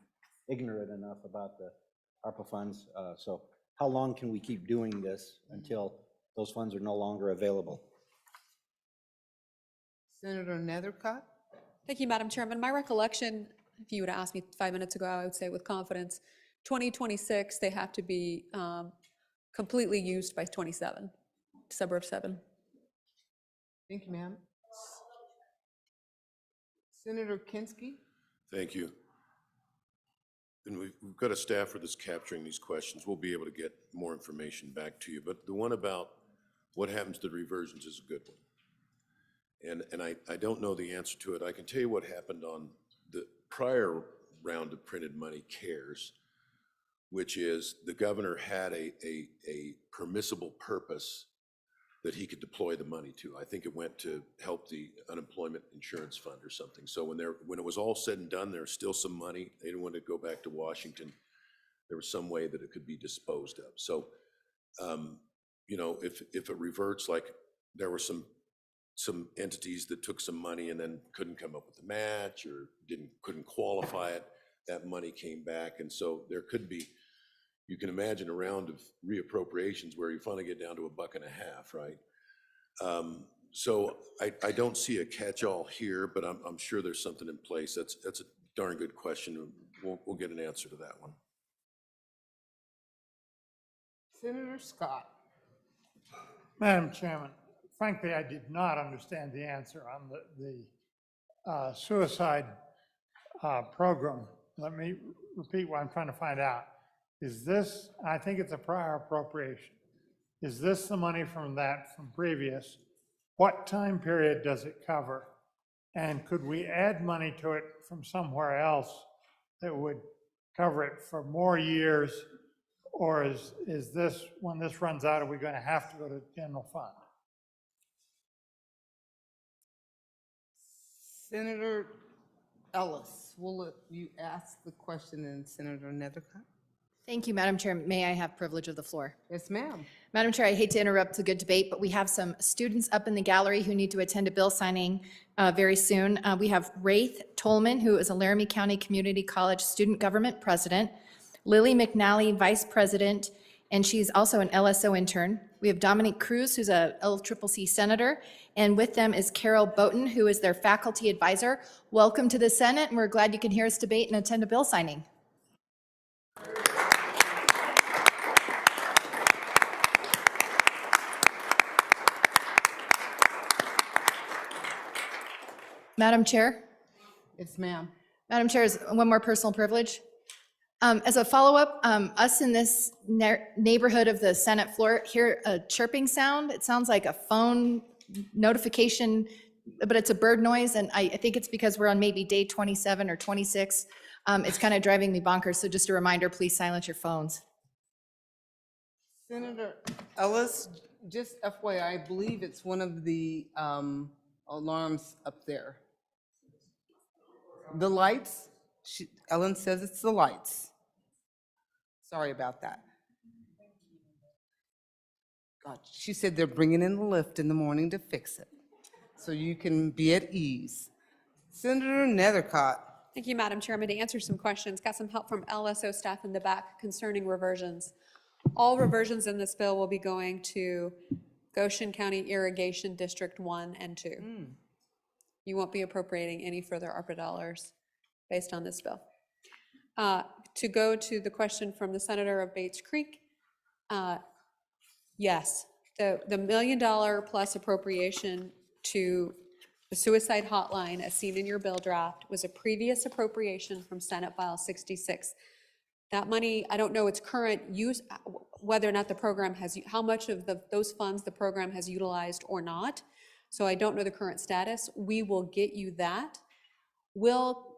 ignorant enough about the ARPA funds, so how long can we keep doing this until those funds are no longer available? Senator Nethercott. Thank you, Madam Chairman. My recollection, if you would have asked me 5 minutes ago, I would say with confidence, 2026, they have to be completely used by 27, December of 7. Thank you, ma'am. Senator Kinski. Thank you. And we've got a staffer that's capturing these questions. We'll be able to get more information back to you. But the one about what happens to reversions is a good one. And I don't know the answer to it. I can tell you what happened on the prior round of printed money CARES, which is the governor had a permissible purpose that he could deploy the money to. I think it went to help the unemployment insurance fund or something. So when it was all said and done, there was still some money. They didn't want to go back to Washington. There was some way that it could be disposed of. So, you know, if it reverts, like there were some entities that took some money and then couldn't come up with a match or couldn't qualify it, that money came back. And so there could be, you can imagine a round of reappropriations where you finally get down to $1.50, right? So I don't see a catch-all here, but I'm sure there's something in place. That's a darn good question. We'll get an answer to that one. Senator Scott. Madam Chairman, frankly, I did not understand the answer on the suicide program. Let me repeat what I'm trying to find out. Is this, I think it's a prior appropriation. Is this the money from previous? What time period does it cover? And could we add money to it from somewhere else that would cover it for more years? Or is this, when this runs out, are we going to have to go to general fund? Senator Ellis, we'll let you ask the question, and Senator Nethercott. Thank you, Madam Chair. May I have privilege of the floor? Yes, ma'am. Madam Chair, I hate to interrupt the good debate, but we have some students up in the gallery who need to attend a bill signing very soon. We have Wraith Tolman, who is a Laramie County Community College Student Government President, Lily McNally, Vice President, and she's also an LSO intern. We have Dominique Cruz, who's a LCCC Senator, and with them is Carol Boughton, who is their faculty advisor. Welcome to the Senate, and we're glad you can hear us debate and attend a bill signing. Madam Chair? Yes, ma'am. Madam Chair, is one more personal privilege. As a follow-up, us in this neighborhood of the Senate floor hear a chirping sound. It sounds like a phone notification, but it's a bird noise, and I think it's because we're on maybe day 27 or 26. It's kind of driving me bonkers, so just a reminder, please silence your phones. Senator Ellis, just FYI, I believe it's one of the alarms up there. The lights, Ellen says it's the lights. Sorry about that. God, she said they're bringing in the lift in the morning to fix it, so you can be at ease. Senator Nethercott. Thank you, Madam Chairman. To answer some questions, got some help from LSO staff in the back concerning reversions. All reversions in this bill will be going to Goshen County Irrigation District 1 and 2. You won't be appropriating any further ARPA dollars based on this bill. To go to the question from the Senator of Bates Creek, yes, the $1 million plus appropriation to the suicide hotline as seen in your bill draft was a previous appropriation from Senate File 66. That money, I don't know its current use, whether or not the program has, how much of those funds the program has utilized or not. So I don't know the current status. We will get you that. Will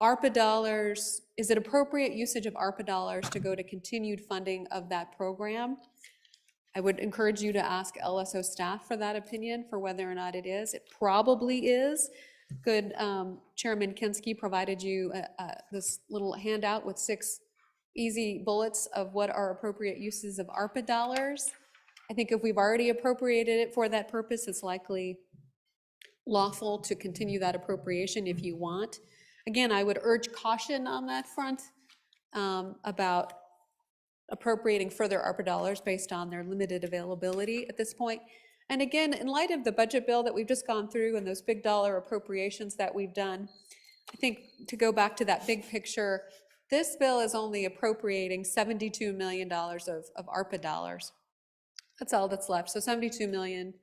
ARPA dollars, is it appropriate usage of ARPA dollars to go to continued funding of that program? I would encourage you to ask LSO staff for that opinion, for whether or not it is. It probably is. Good, Chairman Kinski provided you this little handout with 6 easy bullets of what are appropriate uses of ARPA dollars. I think if we've already appropriated it for that purpose, it's likely lawful to continue that appropriation if you want. Again, I would urge caution on that front about appropriating further ARPA dollars based on their limited availability at this point. And again, in light of the budget bill that we've just gone through and those big dollar appropriations that we've done, I think to go back to that big picture, this bill is only appropriating $72 million of ARPA dollars. That's all that's left. So 72 million.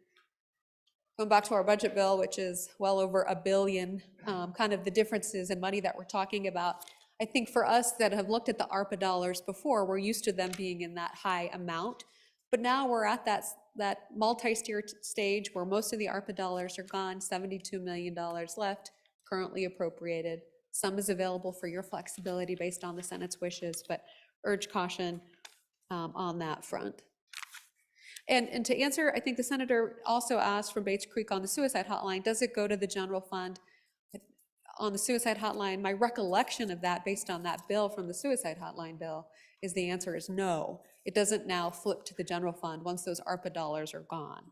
Going back to our budget bill, which is well over $1 billion, kind of the differences in money that we're talking about. I think for us that have looked at the ARPA dollars before, we're used to them being in that high amount. But now we're at that multi-tier stage where most of the ARPA dollars are gone, $72 million left, currently appropriated. Some is available for your flexibility based on the Senate's wishes, but urge caution on that front. And to answer, I think the Senator also asked from Bates Creek on the suicide hotline, does it go to the general fund? On the suicide hotline, my recollection of that based on that bill from the suicide hotline bill is the answer is no. It doesn't now flip to the general fund once those ARPA dollars are gone.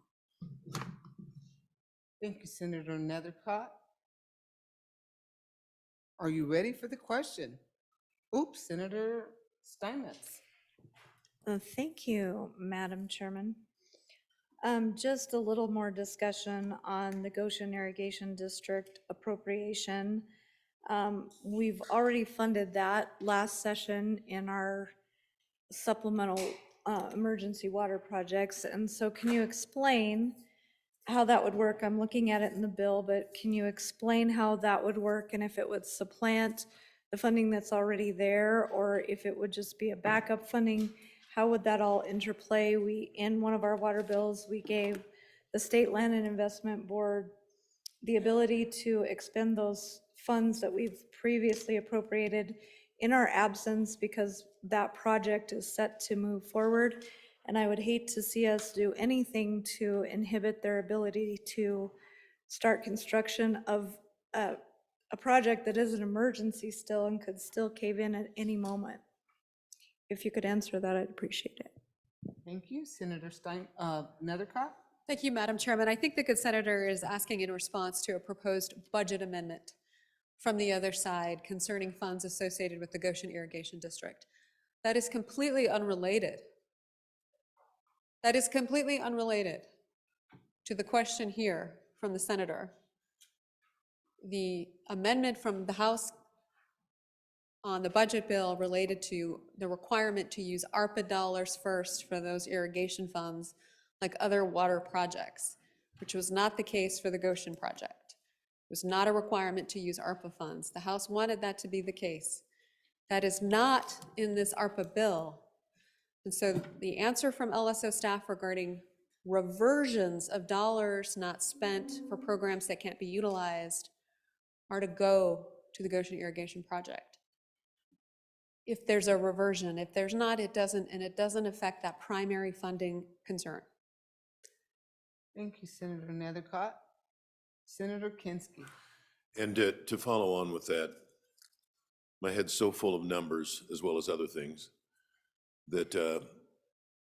Thank you, Senator Nethercott. Are you ready for the question? Oops, Senator Steinmetz. Thank you, Madam Chairman. Just a little more discussion on the Goshen Irrigation District appropriation. We've already funded that last session in our supplemental emergency water projects. And so can you explain how that would work? I'm looking at it in the bill, but can you explain how that would work and if it would supplant the funding that's already there, or if it would just be a backup funding? How would that all interplay? In one of our water bills, we gave the State Land and Investment Board the ability to expend those funds that we've previously appropriated in our absence because that project is set to move forward. And I would hate to see us do anything to inhibit their ability to start construction of a project that is an emergency still and could still cave in at any moment. If you could answer that, I'd appreciate it. Thank you, Senator Nethercott. Thank you, Madam Chairman. I think the good senator is asking in response to a proposed budget amendment from the other side concerning funds associated with the Goshen Irrigation District. That is completely unrelated. That is completely unrelated to the question here from the senator. The amendment from the House on the budget bill related to the requirement to use ARPA dollars first for those irrigation funds like other water projects, which was not the case for the Goshen project. It was not a requirement to use ARPA funds. The House wanted that to be the case. That is not in this ARPA bill. And so the answer from LSO staff regarding reversions of dollars not spent for programs that can't be utilized are to go to the Goshen Irrigation Project. If there's a reversion, if there's not, it doesn't, and it doesn't affect that primary funding concern. Thank you, Senator Nethercott. Senator Kinski. And to follow on with that, my head's so full of numbers as well as other things that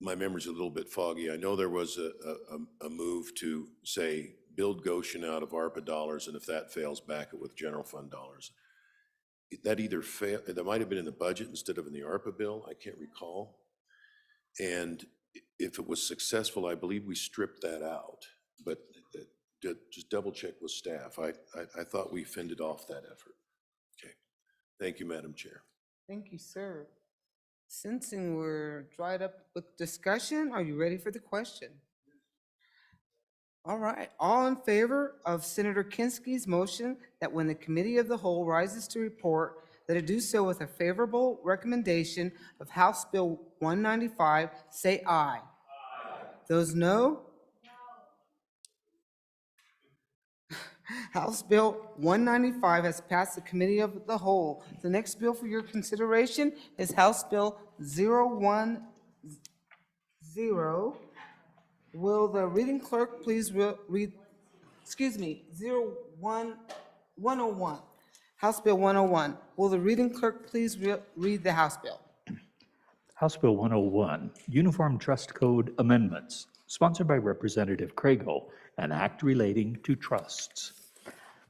my memory's a little bit foggy. I know there was a move to say build Goshen out of ARPA dollars, and if that fails, back it with general fund dollars. That either failed, that might have been in the budget instead of in the ARPA bill, I can't recall. And if it was successful, I believe we stripped that out, but just double check with staff. I thought we fended off that effort. Okay, thank you, Madam Chair. Thank you, sir. Sensing we're dried up with discussion, are you ready for the question? All right, all in favor of Senator Kinski's motion that when the Committee of the Whole rises to report, that it do so with a favorable recommendation of House Bill 195, say aye. Those no? House Bill 195 has passed the Committee of the Whole. The next bill for your consideration is House Bill 010. Will the reading clerk please read, excuse me, 101. House Bill 101. Will the reading clerk please read the House Bill? House Bill 101, Uniform Trust Code Amendments, sponsored by Representative Craigle, an act relating to trusts.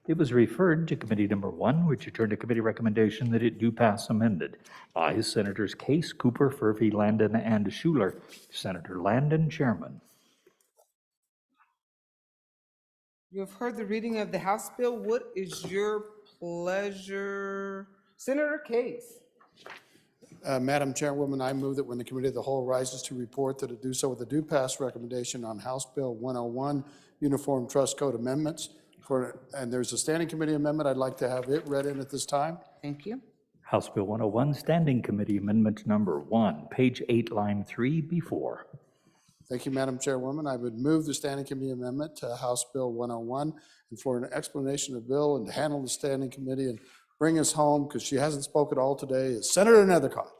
It was referred to Committee Number 1, which returned a committee recommendation that it do pass amended. Ayes Senators Case, Cooper, Furphy, Landon, and Schuler. Senator Landon, Chairman. You have heard the reading of the House Bill. What is your pleasure? Senator Case. Madam Chairwoman, I move that when the Committee of the Whole rises to report, that it do so with a due pass recommendation on House Bill 101, Uniform Trust Code Amendments. And there's a standing committee amendment. I'd like to have it read in at this time. Thank you. House Bill 101, Standing Committee Amendment Number 1, page 8, line 3, B4. Thank you, Madam Chairwoman. I would move the standing committee amendment to House Bill 101, and for an explanation of the bill and to handle the standing committee and bring us home, because she hasn't spoken all today, is Senator Nethercott.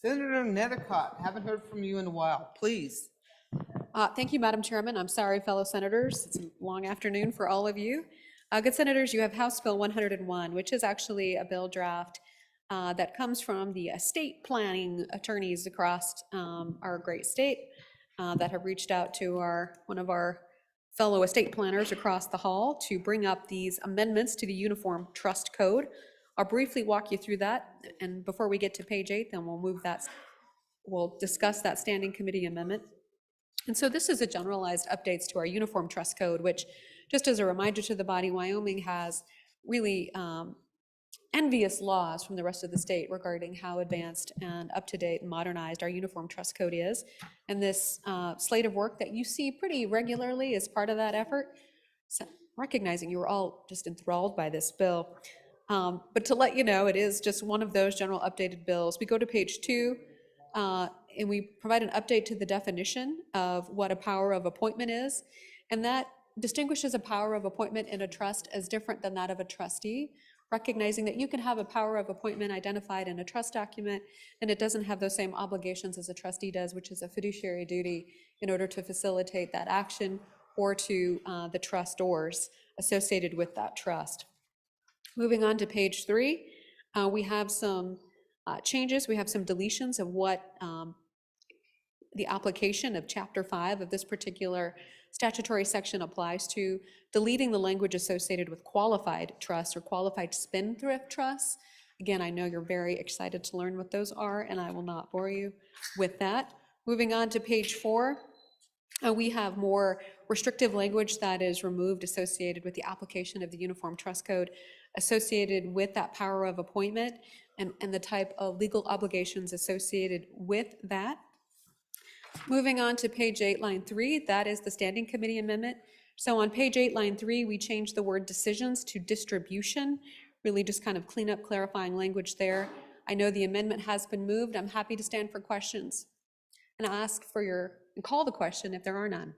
Senator Nethercott, haven't heard from you in a while. Please. Thank you, Madam Chairman. I'm sorry, fellow senators. It's a long afternoon for all of you. Good senators, you have House Bill 101, which is actually a bill draft that comes from the estate planning attorneys across our great state that have reached out to one of our fellow estate planners across the hall to bring up these amendments to the Uniform Trust Code. I'll briefly walk you through that, and before we get to page 8, then we'll discuss that standing committee amendment. And so this is a generalized updates to our Uniform Trust Code, which, just as a reminder to the body, Wyoming has really envious laws from the rest of the state regarding how advanced and up-to-date and modernized our Uniform Trust Code is. And this slate of work that you see pretty regularly is part of that effort. So recognizing you were all just enthralled by this bill. But to let you know, it is just one of those general updated bills. We go to page 2, and we provide an update to the definition of what a power of appointment is. And that distinguishes a power of appointment in a trust as different than that of a trustee, recognizing that you can have a power of appointment identified in a trust document, and it doesn't have those same obligations as a trustee does, which is a fiduciary duty in order to facilitate that action or to the trustors associated with that trust. Moving on to page 3, we have some changes. We have some deletions of what the application of Chapter 5 of this particular statutory section applies to, deleting the language associated with qualified trusts or qualified spendthrift trusts. Again, I know you're very excited to learn what those are, and I will not bore you with that. Moving on to page 4, we have more restrictive language that is removed associated with the application of the Uniform Trust Code associated with that power of appointment and the type of legal obligations associated with that. Moving on to page 8, line 3, that is the standing committee amendment. So on page 8, line 3, we changed the word decisions to distribution, really just kind of clean up clarifying language there. I know the amendment has been moved. I'm happy to stand for questions and and call the question if there are none.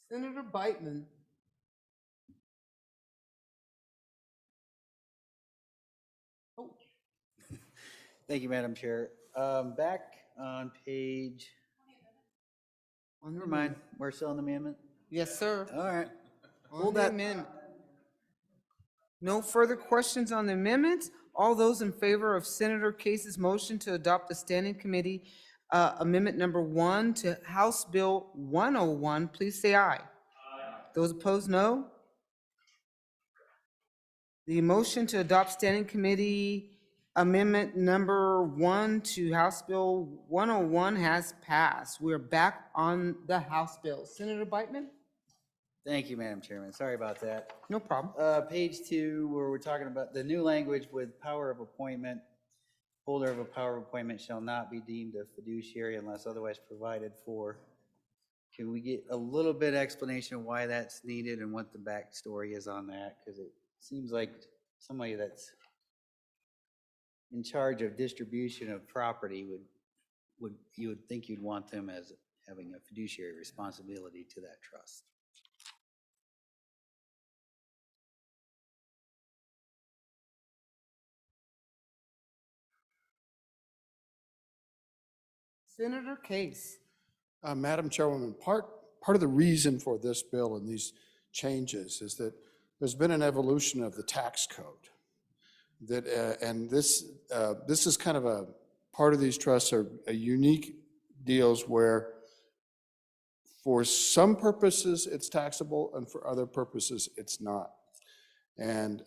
Senator Beitman. Thank you, Madam Chair. Back on page, never mind, we're still on the amendment? Yes, sir. All right. Hold that amendment. No further questions on the amendments. All those in favor of Senator Case's motion to adopt the standing committee amendment number 1 to House Bill 101, please say aye. Aye. Those opposed, no. The motion to adopt standing committee amendment number 1 to House Bill 101 has passed. We're back on the House bill. Senator Beitman? Thank you, Madam Chairman. Sorry about that. No problem. Page 2, where we're talking about the new language with power of appointment. Holder of a power of appointment shall not be deemed a fiduciary unless otherwise provided for. Can we get a little bit of explanation of why that's needed and what the backstory is on that? Because it seems like somebody that's in charge of distribution of property you would think you'd want them as having a fiduciary responsibility to that trust. Senator Case. Madam Chairwoman, part of the reason for this bill and these changes is that there's been an evolution of the tax code. That and this is kind of a part of these trusts are a unique deals where for some purposes it's taxable and for other purposes it's not. And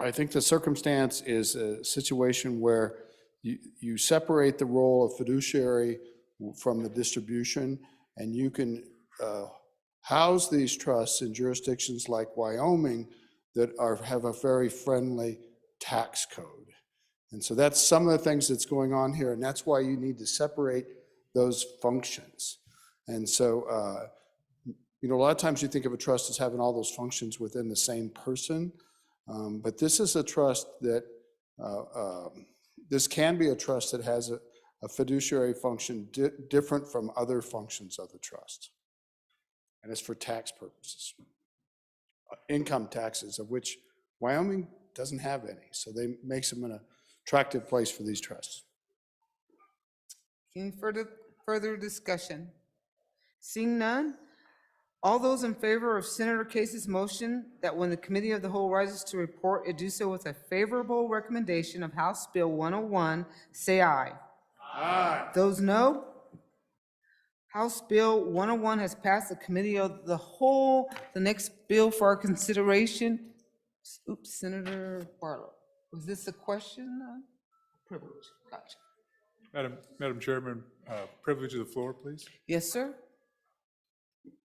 I think the circumstance is a situation where you separate the role of fiduciary from the distribution, and you can house these trusts in jurisdictions like Wyoming that have a very friendly tax code. And so that's some of the things that's going on here, and that's why you need to separate those functions. And so, you know, a lot of times you think of a trust as having all those functions within the same person, but this is a trust that, this can be a trust that has a fiduciary function different from other functions of the trust. And it's for tax purposes. Income taxes, of which Wyoming doesn't have any, so they makes them an attractive place for these trusts. Any further discussion? Seeing none, all those in favor of Senator Case's motion that when the Committee of the Whole rises to report, it do so with a favorable recommendation of House Bill 101, say aye. Aye. Those no? House Bill 101 has passed the Committee of the Whole. The next bill for our consideration, oops, Senator Barlow. Was this a question? Privilege, gotcha. Madam Chairman, privilege of the floor, please. Yes, sir.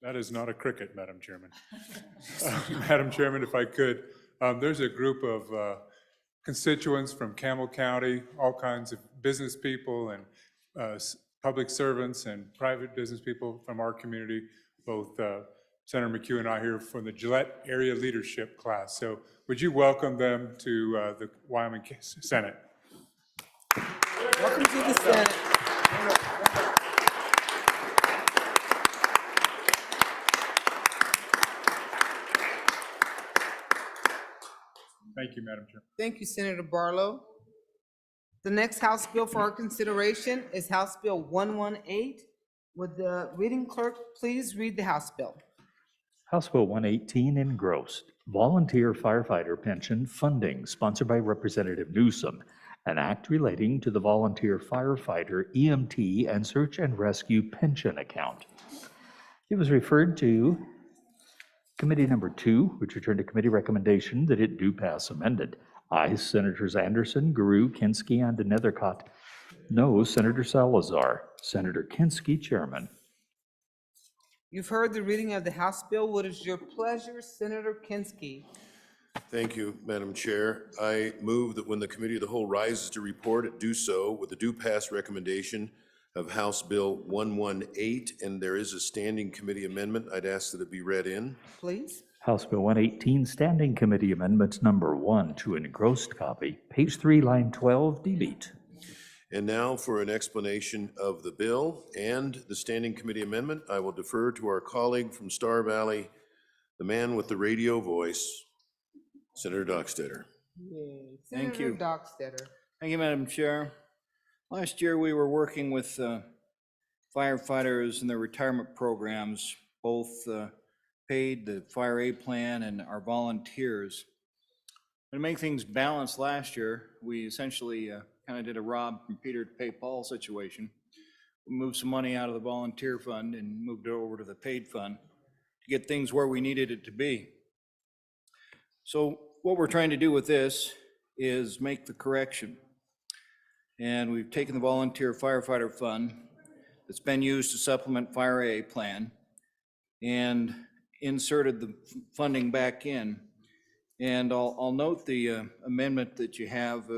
That is not a cricket, Madam Chairman. Madam Chairman, if I could, there's a group of constituents from Campbell County, all kinds of business people and public servants and private business people from our community, both Senator McHugh and I here from the Gillette area leadership class. So would you welcome them to the Wyoming Senate? Welcome to the Senate. Thank you, Madam Chair. Thank you, Senator Barlow. The next House bill for our consideration is House Bill 118. Would the reading clerk please read the House bill? House Bill 118 engrossed, volunteer firefighter pension funding, sponsored by Representative Newsom, an act relating to the volunteer firefighter EMT and search and rescue pension account. It was referred to Committee number 2, which returned to committee recommendation that it do pass amended. Aye, Senators Anderson, Guru, Kinski, and Nethercott. No, Senator Salazar. Senator Kinski, Chairman. You've heard the reading of the House bill. What is your pleasure, Senator Kinski? Thank you, Madam Chair. I move that when the Committee of the Whole rises to report, it do so with the due pass recommendation of House Bill 118, and there is a standing committee amendment. I'd ask that it be read in. Please. House Bill 118, Standing Committee Amendments Number 1 to engrossed copy, page 3, line 12, delete. And now for an explanation of the bill and the standing committee amendment, I will defer to our colleague from Star Valley, the man with the radio voice, Senator Dockstader. Yay. Thank Senator you. Dockstader. Thank you, Madam Chair. Last year, we were working with firefighters and their retirement programs, both paid, the Fire A plan, and our volunteers. To make things balanced last year, we essentially kind of did a rob from Peter to pay Paul situation. We moved some money out of the volunteer fund and moved it over to the paid fund to get things where we needed it to be. So what we're trying to do with this is make the correction. And we've taken the volunteer firefighter fund that's been used to supplement Fire A plan and inserted the funding back in. And I'll note the amendment that you have,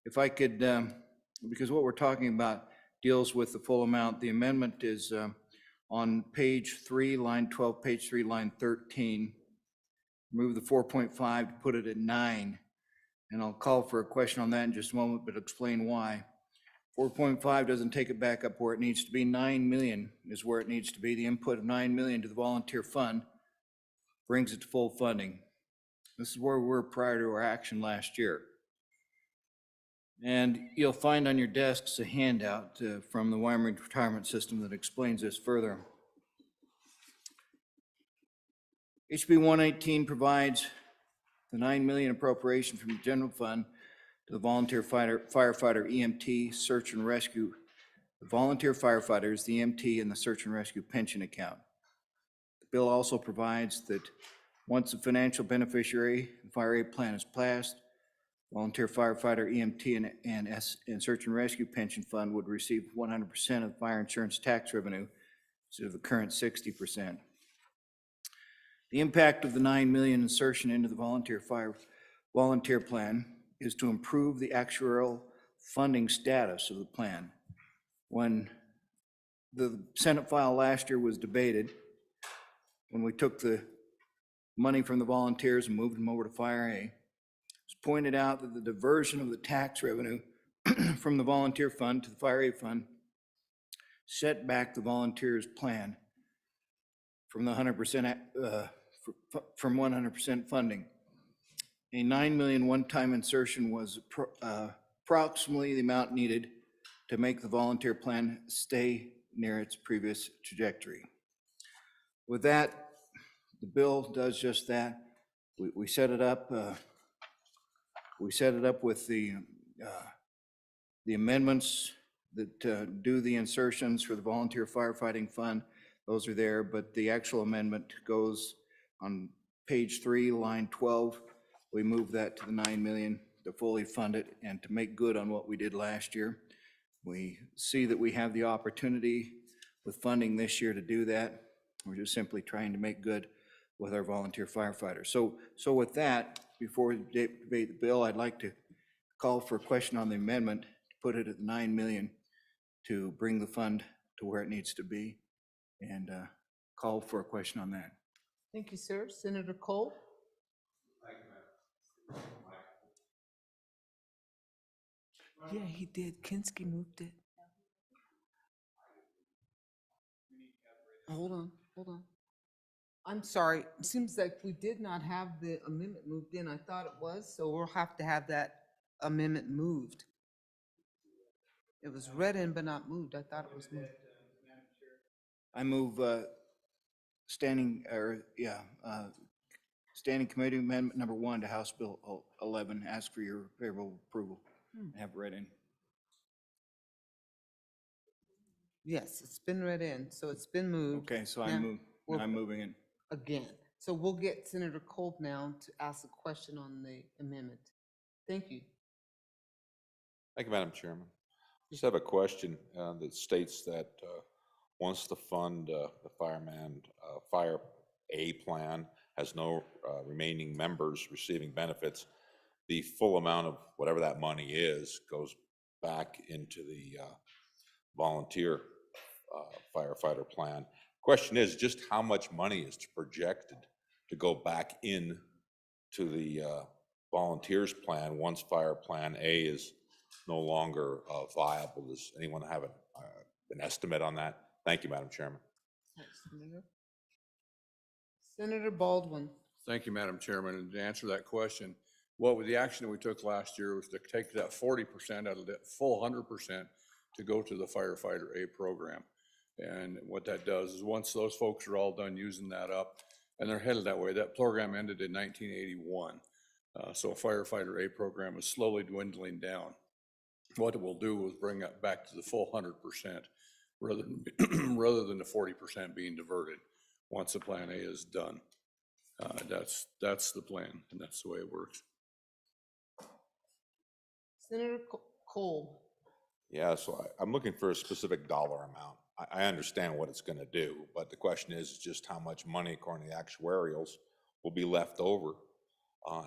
if I could, because what we're talking about deals with the full amount. The amendment is on page 3, line 12, page 3, line 13. Move the 4.5 to put it at 9. And I'll call for a question on that in just a moment, but explain why. 4.5 doesn't take it back up where it needs to be. 9 million is where it needs to be. The input of 9 million to the volunteer fund brings it to full funding. This is where we were prior to our action last year. And you'll find on your desks a handout from the Wyoming retirement system that explains this further. HB 118 provides the $9 million appropriation from the general fund to the volunteer firefighter EMT search and rescue. The volunteer firefighters, the EMT, and the search and rescue pension account. The bill also provides that once the financial beneficiary and fire aid plan is passed, volunteer firefighter EMT and search and rescue pension fund would receive 100% of fire insurance tax revenue instead of the current 60%. The impact of the $9 million insertion into the volunteer plan is to improve the actuarial funding status of the plan. When the Senate file last year was debated, when we took the money from the volunteers and moved them over to Fire A, it was pointed out that the diversion of the tax revenue from the volunteer fund to the Fire A fund set back the volunteers' plan from the 100% funding. A $9 million one-time insertion was approximately the amount needed to make the volunteer plan stay near its previous trajectory. With that, the bill does just that. We set it up. We set it up with the amendments that do the insertions for the volunteer firefighting fund. Those are there, but the actual amendment goes on page 3, line 12. We move that to the $9 million to fully fund it and to make good on what we did last year. We see that we have the opportunity with funding this year to do that. We're just simply trying to make good with our volunteer firefighters. So with that, before we debate the bill, I'd like to call for a question on the amendment to put it at $9 million to bring the fund to where it needs to be, and call for a question on that. Thank you, sir. Senator Cole? Yeah, he did. Kinski moved it. Hold on. I'm sorry. It seems like we did not have the amendment moved in. I thought it was, so we'll have to have that amendment moved. It was read in but not moved. I thought it was moved. I move standing committee amendment number 1 to House Bill 11. Ask for your favorable approval. Have it read in. Yes, it's been read in, so it's been moved. Okay, so Now, I'm moving it. again. So we'll get Senator Cole now to ask a question on the amendment. Thank you. Thank you, Madam Chairman. Just have a question that states that once the fund, the Fire A plan has no remaining members receiving benefits, the full amount of whatever that money is goes back into the volunteer firefighter plan. Question is just how much money is projected to go back in to the volunteers plan once Fire Plan A is no longer viable? Does anyone have an estimate on that? Thank you, Madam Chairman. Senator Baldwin. Thank you, Madam Chairman. And to answer that question, what the action that we took last year was to take that 40% out of that full 100% to go to the firefighter A program. And what that does is once those folks are all done using that up, and they're headed that way, that program ended in 1981. So firefighter A program is slowly dwindling down. What it will do is bring it back to the full 100% rather than the 40% being diverted once the Plan A is done. That's the plan, and that's the way it works. Senator Cole. Yeah, so I'm looking for a specific dollar amount. I understand what it's going to do, but the question is just how much money, according to the actuarials, will be left over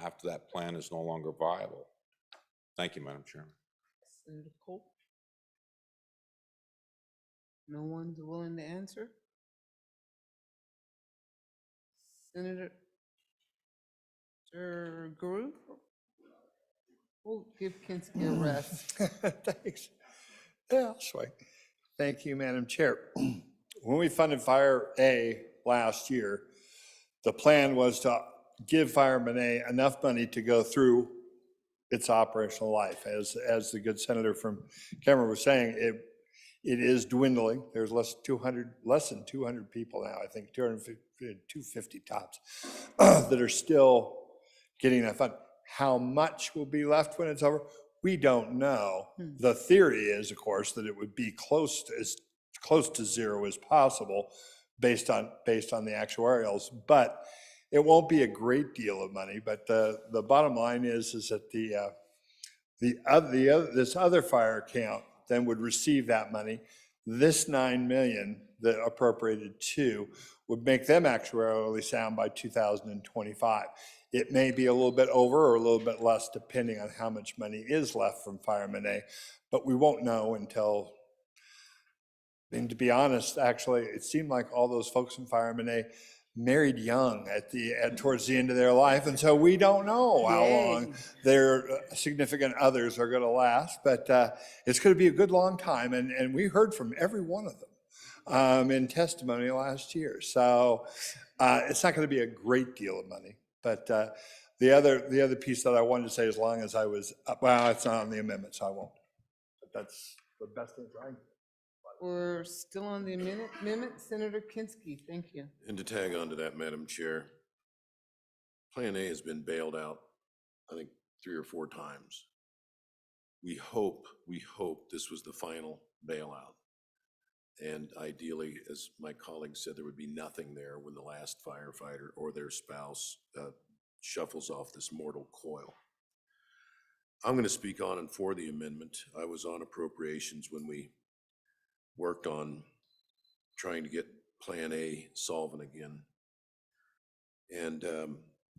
after that plan is no longer viable. Thank you, Madam Chairman. Senator Cole. No one's willing to answer? Senator Guru? We'll give Kinski a rest. Thanks. Yeah, sweet. Thank you, Madam Chair. When we funded Fire A last year, the plan was to give Fireman A enough money to go through its operational life. As the good senator from Cameron was saying, it is dwindling. There's less than 200 people now, I think 250 tops, that are still getting that fund. How much will be left when it's over? We don't know. The theory is, of course, that it would be as close to zero as possible based on the actuarials, but it won't be a great deal of money. But the bottom line is that this other fire account then would receive that money. This 9 million that appropriated to would make them actuarially sound by 2025. It may be a little bit over or a little bit less depending on how much money is left from Fireman A, but we won't know until, and to be honest, actually, it seemed like all those folks in Fireman A married young towards the end of their life, and so we don't know how long their significant others are going to last, but it's going to be a good long time, and we heard from every one of them in testimony last year. So it's not going to be a great deal of money, but the other piece that I wanted to say, as long as I was, well, it's not on the amendment, so I won't. But that's the best thing I can. We're still on the amendment. Senator Kinski, thank you. And to tag on to that, Madam Chair, Plan A has been bailed out, I think, 3 or 4 times. We hope this was the final bailout. And ideally, as my colleague said, there would be nothing there when the last firefighter or their spouse shuffles off this mortal coil. I'm going to speak on and for the amendment. I was on appropriations when we worked on trying to get Plan A solvent again. And the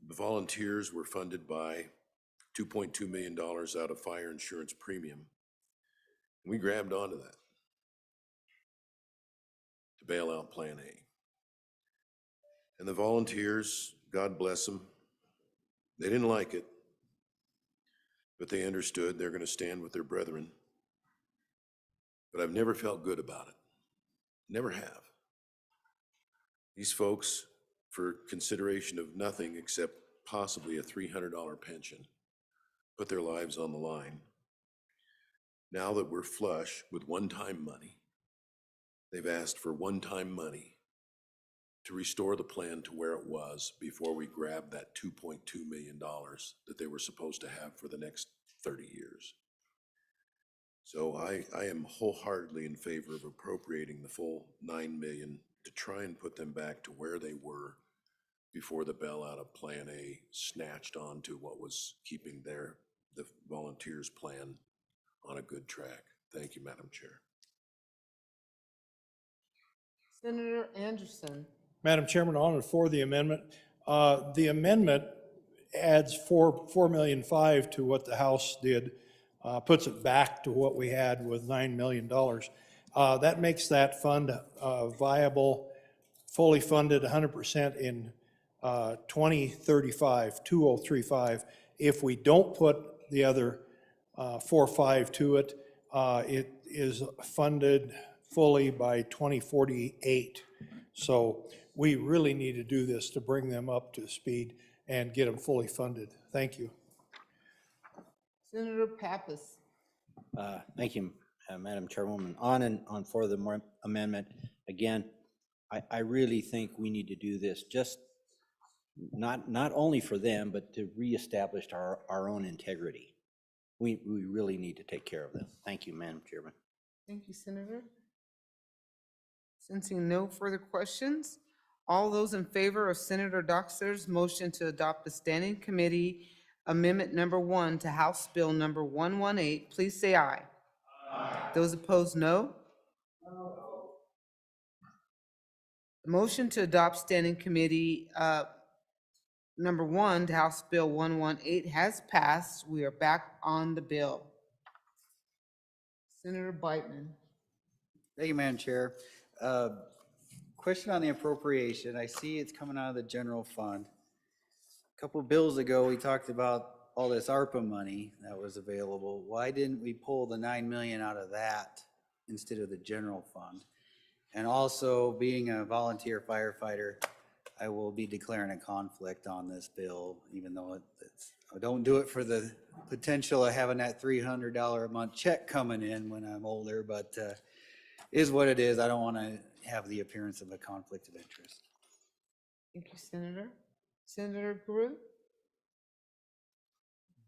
volunteers were funded by $2.2 million out of fire insurance premium. And we grabbed onto that to bail out Plan A. And the volunteers, God bless them, they didn't like it, but they understood they're going to stand with their brethren. But I've never felt good about it. Never have. These folks, for consideration of nothing except possibly a $300 pension, put their lives on the line. Now that we're flush with one-time money, they've asked for one-time money to restore the plan to where it was before we grabbed that $2.2 million that they were supposed to have for the next 30 years. So I am wholeheartedly in favor of appropriating the full 9 million to try and put them back to where they were before the bailout of Plan A snatched onto what was keeping the volunteers plan on a good track. Thank you, Madam Chair. Senator Anderson. Madam Chairman, on and for the amendment. The amendment adds $4.5 million to what the House did, puts it back to what we had with $9 million. That makes that fund viable, fully funded 100% in 2035. If we don't put the other 4.5 to it, it is funded fully by 2048. So we really need to do this to bring them up to speed and get them fully funded. Thank you. Senator Pappas. Thank you, Madam Chairwoman. On and on for the amendment. Again, I really think we need to do this just not only for them, but to reestablish our own integrity. We really need to take care of them. Thank you, Madam Chairman. Thank you, Senator. Sensing no further questions, all those in favor of Senator Doxer's motion to adopt the Standing Committee Amendment number 1 to House Bill number 118, please say aye. Aye. Those opposed, no. The motion to adopt Standing Committee number 1 to House Bill 118 has passed. We are back on the bill. Senator Beitman. Thank you, Madam Chair. Question on the appropriation. I see it's coming out of the general fund. A couple of bills ago, we talked about all this ARPA money that was available. Why didn't we pull the 9 million out of that instead of the general fund? And also, being a volunteer firefighter, I will be declaring a conflict on this bill, even though it's don't do it for the potential of having that $300 a month check coming in when I'm older, but is what it is. I don't want to have the appearance of a conflict of interest. Thank you, Senator. Senator Guru?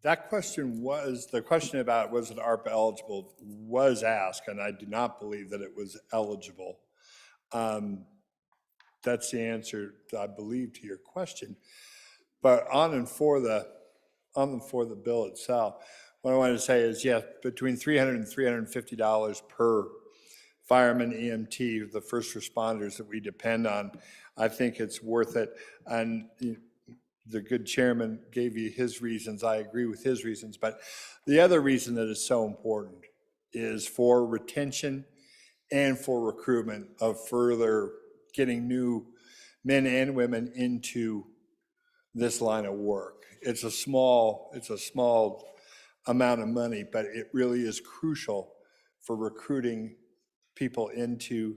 That question was, the question about was it ARPA eligible was asked, and I do not believe that it was eligible. That's the answer, I believe, to your question. But on and for the bill itself, what I wanted to say is, yes, between $300 and $350 per fireman, EMT, the first responders that we depend on, I think it's worth it. And the good chairman gave you his reasons. I agree with his reasons. But the other reason that is so important is for retention and for recruitment of further getting new men and women into this line of work. It's a small amount of money, but it really is crucial for recruiting people into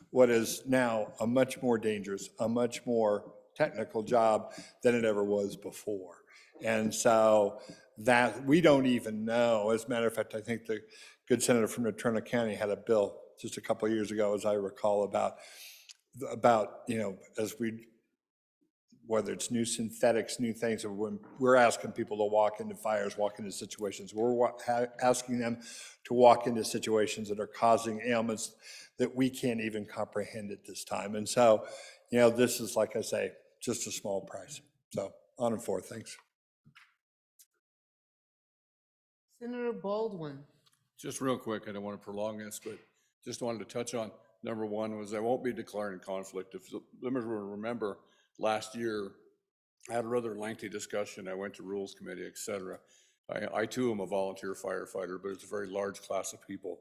what is now a much more dangerous, a much more technical job than it ever was before. And so that we don't even know. As a matter of fact, I think the good senator from Natrona County had a bill just a couple of years ago, as I recall, about as we, whether it's new synthetics, new things, or when we're asking people to walk into fires, walk into situations, we're asking them to walk into situations that are causing ailments that we can't even comprehend at this time. And so, this is, like I say, just a small price. So on and forth, thanks. Senator Baldwin? Just real quick, I don't want to prolong this, but just wanted to touch on, number one was I won't be declaring conflict. If the members will remember, last year, I had a rather lengthy discussion. I went to Rules Committee, et cetera. I too am a volunteer firefighter, but it's a very large class of people.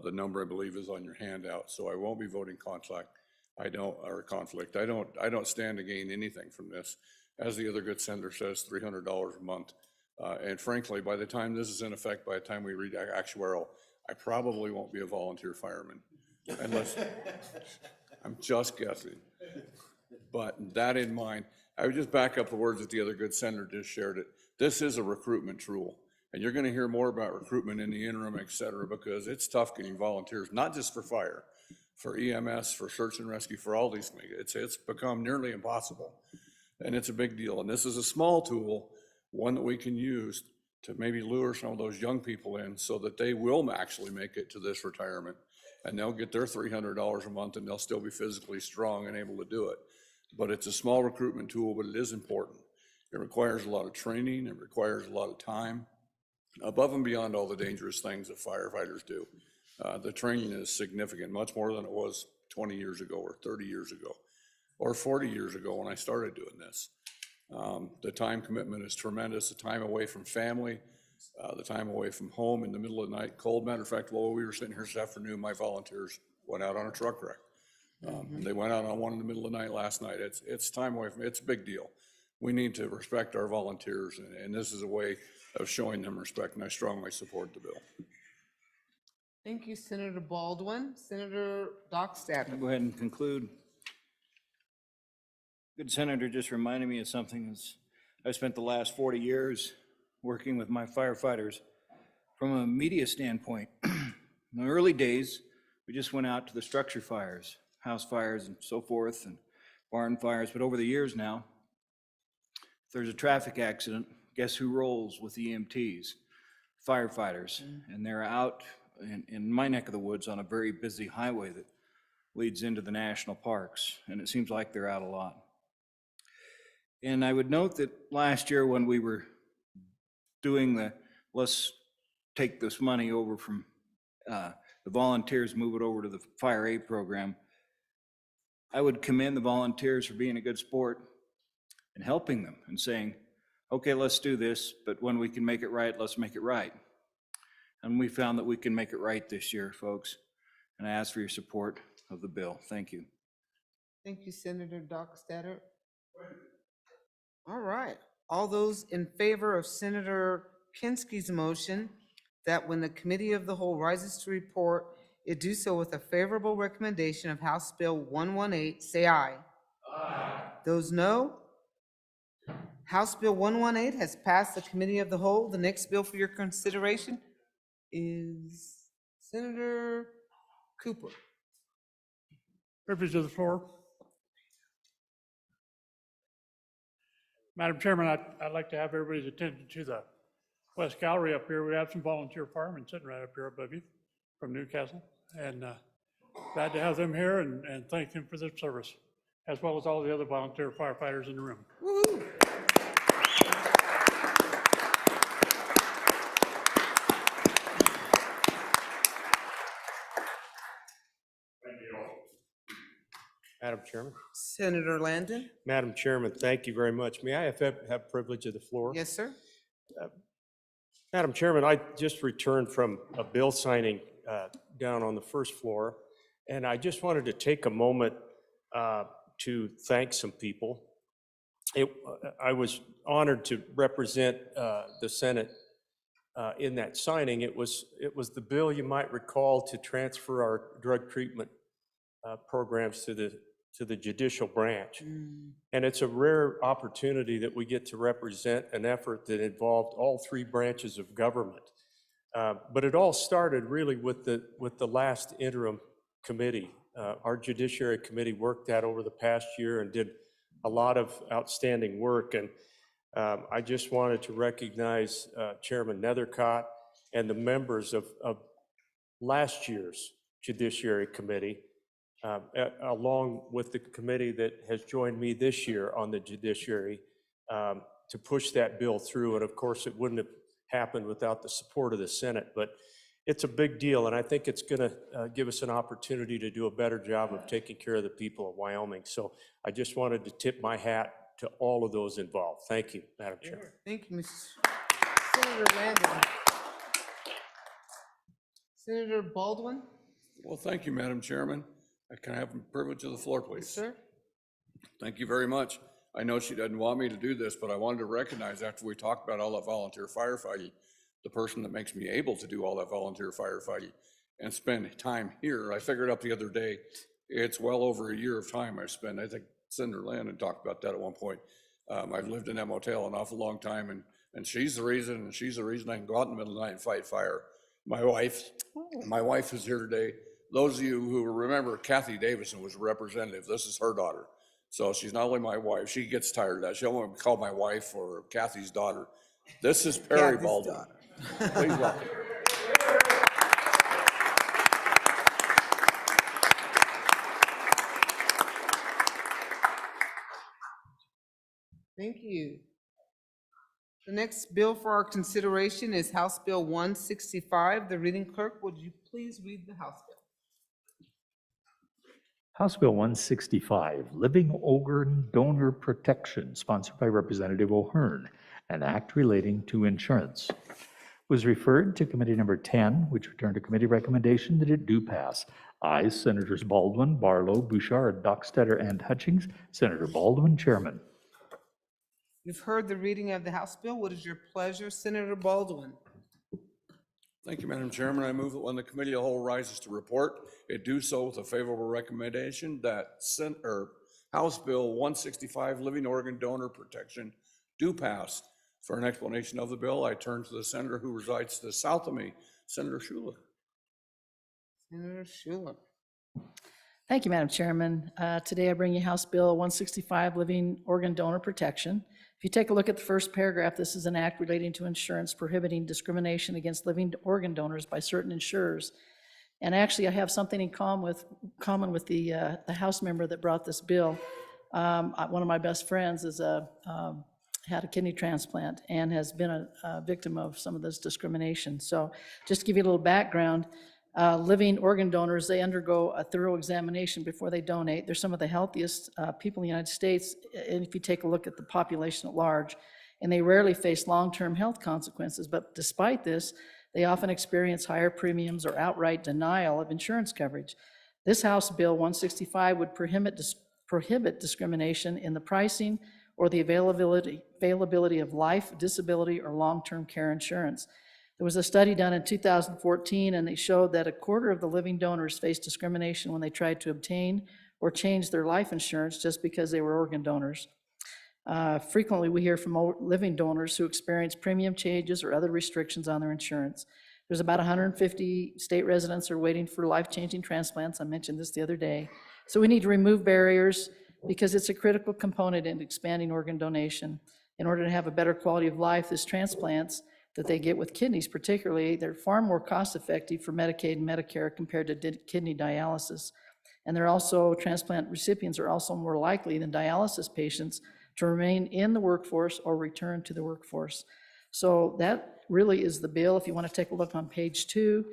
The number, I believe, is on your handout, so I won't be voting conflict. I don't stand to gain anything from this. As the other good senator says, $300 a month. And frankly, by the time this is in effect, by the time we read actuarial, I probably won't be a volunteer fireman, unless, I'm just guessing. But that in mind, I would just back up the words that the other good senator just shared it. This is a recruitment tool, and you're going to hear more about recruitment in the interim, et cetera, because it's tough getting volunteers, not just for fire, for EMS, for search and rescue, for all these things. It's become nearly impossible, and it's a big deal. And this is a small tool, one that we can use to maybe lure some of those young people in so that they will actually make it to this retirement, and they'll get their $300 a month, and they'll still be physically strong and able to do it. But it's a small recruitment tool, but it is important. It requires a lot of training. It requires a lot of time, above and beyond all the dangerous things that firefighters do. The training is significant, much more than it was 20 years ago or 30 years ago or 40 years ago when I started doing this. The time commitment is tremendous, the time away from family, the time away from home in the middle of the night, cold. Matter of fact, while we were sitting here this afternoon, my volunteers went out on a truck wreck. They went out on one in the middle of the night last night. It's time away from, it's a big deal. We need to respect our volunteers, and this is a way of showing them respect, and I strongly support the bill. Thank you, Senator Baldwin. Senator Dockstader? I'll go ahead and conclude. Good senator just reminded me of something. I spent the last 40 years working with my firefighters from a media standpoint. In the early days, we just went out to the structure fires, house fires and so forth, and barn fires. But over the years now, if there's a traffic accident, guess who rolls with the EMTs? Firefighters. And they're out in my neck of the woods on a very busy highway that leads into the national parks. And it seems like they're out a lot. And I would note that last year when we were doing let's take this money over from the volunteers, move it over to the fire aid program, I would commend the volunteers for being a good sport and helping them and saying, okay, let's do this, but when we can make it right, let's make it right. And we found that we can make it right this year, folks. And I ask for your support of the bill. Thank you. Thank you, Senator Dockstader. All right. All those in favor of Senator Pinsky's motion that when the Committee of the Whole rises to report, it do so with a favorable recommendation of House Bill 118, say aye. Aye. Those no? House Bill 118 has passed the Committee of the Whole. The next bill for your consideration is Senator Cooper. Privilege of the floor. Madam Chairman, I'd like to have everybody's attention to the West Gallery up here. We have some volunteer firemen sitting right up here above you from Newcastle. And glad to have them here and thank them for their service, as well as all the other volunteer firefighters in the room. Woo-hoo. Madam Chairman. Senator Landon? Madam Chairman, thank you very much. May I have privilege of the floor? Yes, sir. Madam Chairman, I just returned from a bill signing down on the first floor, and I just wanted to take a moment to thank some people. I was honored to represent the Senate in that signing. It was the bill, you might recall, to transfer our drug treatment programs to the judicial branch. And it's a rare opportunity that we get to represent an effort that involved all three branches of government. But it all started really with the last interim committee. Our Judiciary Committee worked that over the past year and did a lot of outstanding work. And I just wanted to recognize Chairman Nethercott and the members of last year's Judiciary Committee, along with the committee that has joined me this year on the judiciary to push that bill through. And of course, it wouldn't have happened without the support of the Senate, but it's a big deal. And I think it's gonna give us an opportunity to do a better job of taking care of the people of Wyoming. So I just wanted to tip my hat to all of those involved. Thank you, Madam Chair. Thank you, Senator Landon. Senator Baldwin? Well, thank you, Madam Chairman. Can I have the privilege of the floor, please? Yes, sir. Thank you very much. I know she doesn't want me to do this, but I wanted to recognize, after we talked about all that volunteer firefighting, the person that makes me able to do all that volunteer firefighting and spend time here. I figured out the other day, it's well over a year of time I've spent. I think Senator Landon talked about that at one point. I've lived in that motel an awful long time, and she's the reason I can go out in the middle of the night and fight fire. My wife is here today. Those of you who remember, Kathy Davison was a representative. This is her daughter. So she's not only my wife, she gets tired of that. She don't want to be called my wife or Kathy's daughter. This is Perry Kathy's Baldwin. daughter. Please welcome. Thank you. The next bill for our consideration is House Bill 165. The reading clerk, would you please read the House bill? House Bill 165, Living Organ Donor Protection, sponsored by Representative O'Hearn, an act relating to insurance, was referred to Committee Number 10, which returned a committee recommendation that it do pass. Ayes, Senators Baldwin, Barlow, Bouchard, Dockstader, and Hutchings. Senator Baldwin, Chairman. You've heard the reading of the House bill. What is your pleasure, Senator Baldwin? Thank you, Madam Chairman. I move that when the committee of the whole rises to report, it do so with a favorable recommendation that House Bill 165, Living Organ Donor Protection, do pass. For an explanation of the bill, I turn to the senator who resides to the south of me, Senator Schuler. Senator Schuler. Thank you, Madam Chairman. Today I bring you House Bill 165, Living Organ Donor Protection. If you take a look at the first paragraph, this is an act relating to insurance prohibiting discrimination against living organ donors by certain insurers. And actually, I have something in common with the House member that brought this bill. One of my best friends had a kidney transplant and has been a victim of some of this discrimination. So just to give you a little background, living organ donors, they undergo a thorough examination before they donate. They're some of the healthiest people in the United States, and if you take a look at the population at large, and they rarely face long-term health consequences. But despite this, they often experience higher premiums or outright denial of insurance coverage. This House Bill 165 would prohibit discrimination in the pricing or the availability of life, disability, or long-term care insurance. There was a study done in 2014, and they showed that a quarter of the living donors faced discrimination when they tried to obtain or change their life insurance just because they were organ donors. Frequently, we hear from living donors who experience premium changes or other restrictions on their insurance. There's about 150 state residents who are waiting for life-changing transplants. I mentioned this the other day. So we need to remove barriers because it's a critical component in expanding organ donation. In order to have a better quality of life, these transplants that they get with kidneys particularly, they're far more cost-effective for Medicaid and Medicare compared to kidney dialysis. And they're also, transplant recipients are also more likely than dialysis patients to remain in the workforce or return to the workforce. So that really is the bill. If you want to take a look on page 2,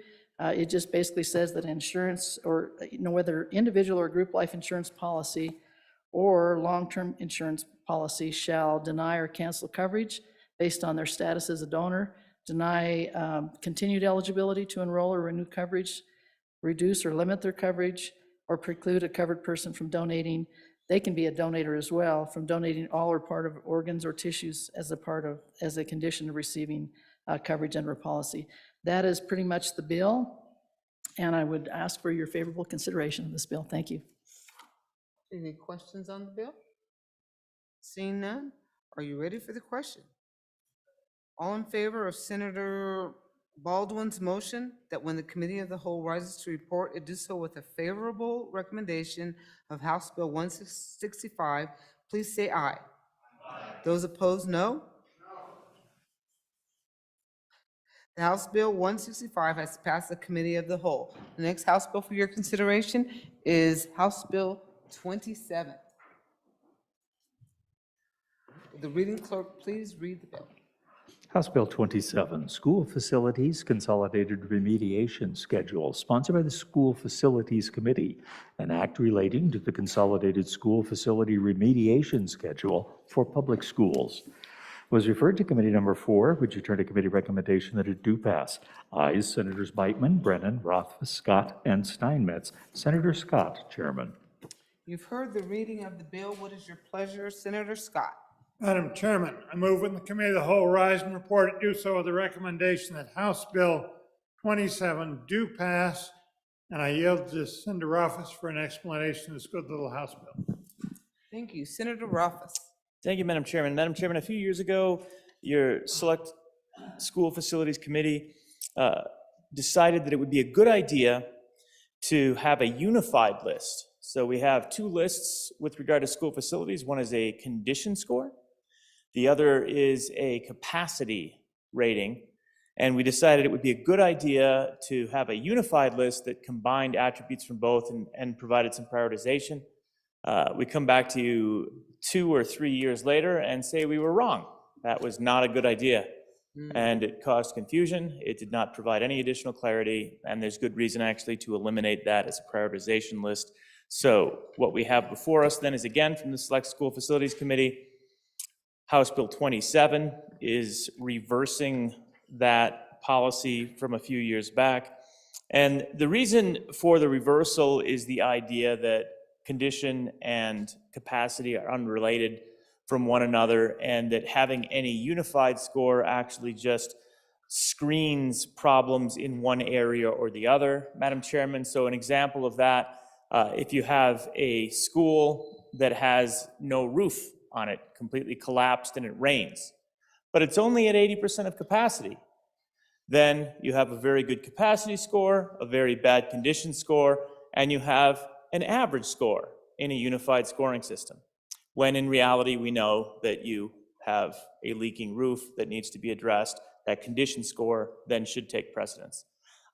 it just basically says that insurance, or whether individual or group life insurance policy or long-term insurance policy shall deny or cancel coverage based on their status as a donor, deny continued eligibility to enroll or renew coverage, reduce or limit their coverage, or preclude a covered person from donating. They can be a donator as well, from donating all or part of organs or tissues as a condition of receiving coverage under a policy. That is pretty much the bill, and I would ask for your favorable consideration of this bill. Thank you. Any questions on the bill? Seeing none, are you ready for the question? All in favor of Senator Baldwin's motion that when the Committee of the Whole rises to report, it do so with a favorable recommendation of House Bill 165, please say aye. Those opposed, no. The House Bill 165 has passed the Committee of the Whole. The next House Bill for your consideration is House Bill 27. Will the reading clerk please read the bill? House Bill 27, School Facilities Consolidated Remediation Schedule, sponsored by the School Facilities Committee, an act relating to the Consolidated School Facility Remediation Schedule for public schools. Was referred to Committee Number 4, which returned a committee recommendation that it do pass. Ayes, Senators Beitman, Brennan, Rothfuss, Scott, and Steinmetz. Senator Scott, Chairman. You've heard the reading of the bill. What is your pleasure, Senator Scott? Madam Chairman, I move when the Committee of the Whole rise and report it do so with the recommendation that House Bill 27 do pass, and I yield to Senator Rothfuss for an explanation of this good little House bill. Thank you. Senator Rothfuss. Thank you, Madam Chairman. Madam Chairman, a few years ago, your Select School Facilities Committee decided that it would be a good idea to have a unified list. So we have two lists with regard to school facilities. One is a condition score. The other is a capacity rating. And we decided it would be a good idea to have a unified list that combined attributes from both and provided some prioritization. We come back to you 2 or 3 years later and say we were wrong. That was not a good idea. And it caused confusion. It did not provide any additional clarity. And there's good reason actually to eliminate that as a prioritization list. So what we have before us then is again from the Select School Facilities Committee. House Bill 27 is reversing that policy from a few years back. And the reason for the reversal is the idea that condition and capacity are unrelated from one another, and that having any unified score actually just screens problems in one area or the other, Madam Chairman. So an example of that, if you have a school that has no roof on it, completely collapsed, and it rains, but it's only at 80% of capacity, then you have a very good capacity score, a very bad condition score, and you have an average score in a unified scoring system. When in reality, we know that you have a leaking roof that needs to be addressed. That condition score then should take precedence.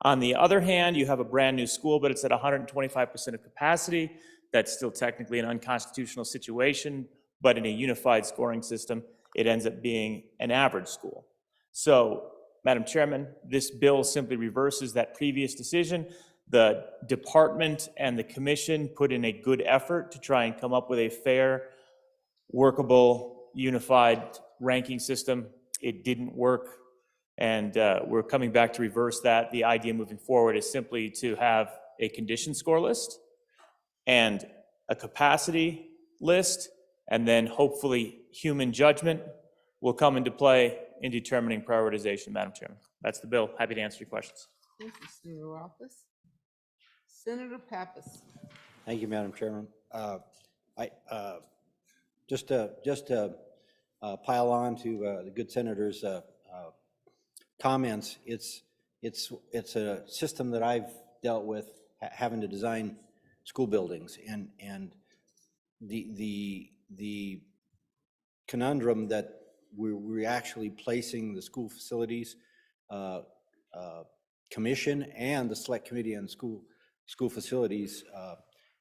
On the other hand, you have a brand new school, but it's at 125% of capacity. That's still technically an unconstitutional situation, but in a unified scoring system, it ends up being an average school. So, Madam Chairman, this bill simply reverses that previous decision. The department and the commission put in a good effort to try and come up with a fair, workable, unified ranking system. It didn't work, and we're coming back to reverse that. The idea moving forward is simply to have a condition score list and a capacity list, and then hopefully human judgment will come into play in determining prioritization, Madam Chairman. That's the bill. Happy to answer your questions. Thank you, Senator Rothfuss. Senator Pappas. Thank you, Madam Chairman. just to pile on to the good senator's comments, it's a system that I've dealt with having to design school buildings, and the conundrum that we're actually placing the school facilities commission and the select committee on school facilities.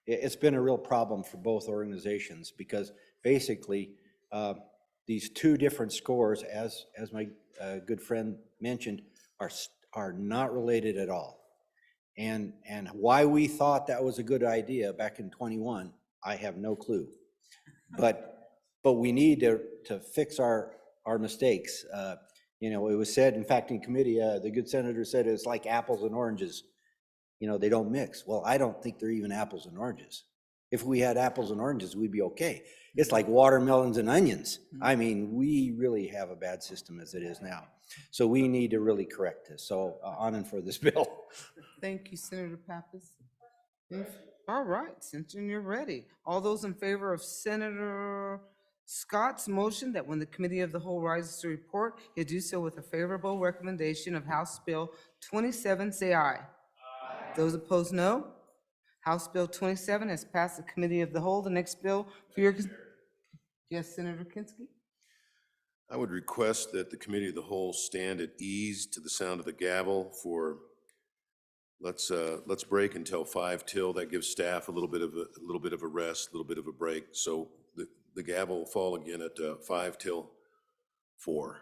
It's been a real problem for both organizations because basically these two different scores, as my good friend mentioned, are not related at all. And why we thought that was a good idea back in 21, I have no clue. But we need to fix our mistakes. You know, it was said, in fact, in committee, the good senator said it's like apples and oranges. You know, they don't mix. Well, I don't think they're even apples and oranges. If we had apples and oranges, we'd be okay. It's like watermelons and onions. I mean, we really have a bad system as it is now. So we need to really correct this. So on and for this bill. Thank you, Senator Pappas. All right, Senator, you're ready. All those in favor of Senator Scott's motion that when the Committee of the Whole rises to report, you do so with a favorable recommendation of House Bill 27, say aye. Those opposed, no. House Bill 27 has passed the Committee of the Whole. The next bill for your, yes, Senator Kinski? I would request that the Committee of the Whole stand at ease to the sound of the gavel for, let's break until 5 till. That gives staff a little bit of a rest, a little bit of a break. So the gavel will fall again at 5 till 4.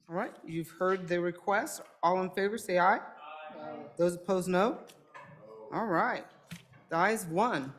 All right, you've heard the request. All in favor, say aye. Those opposed, no. All right, the ayes won.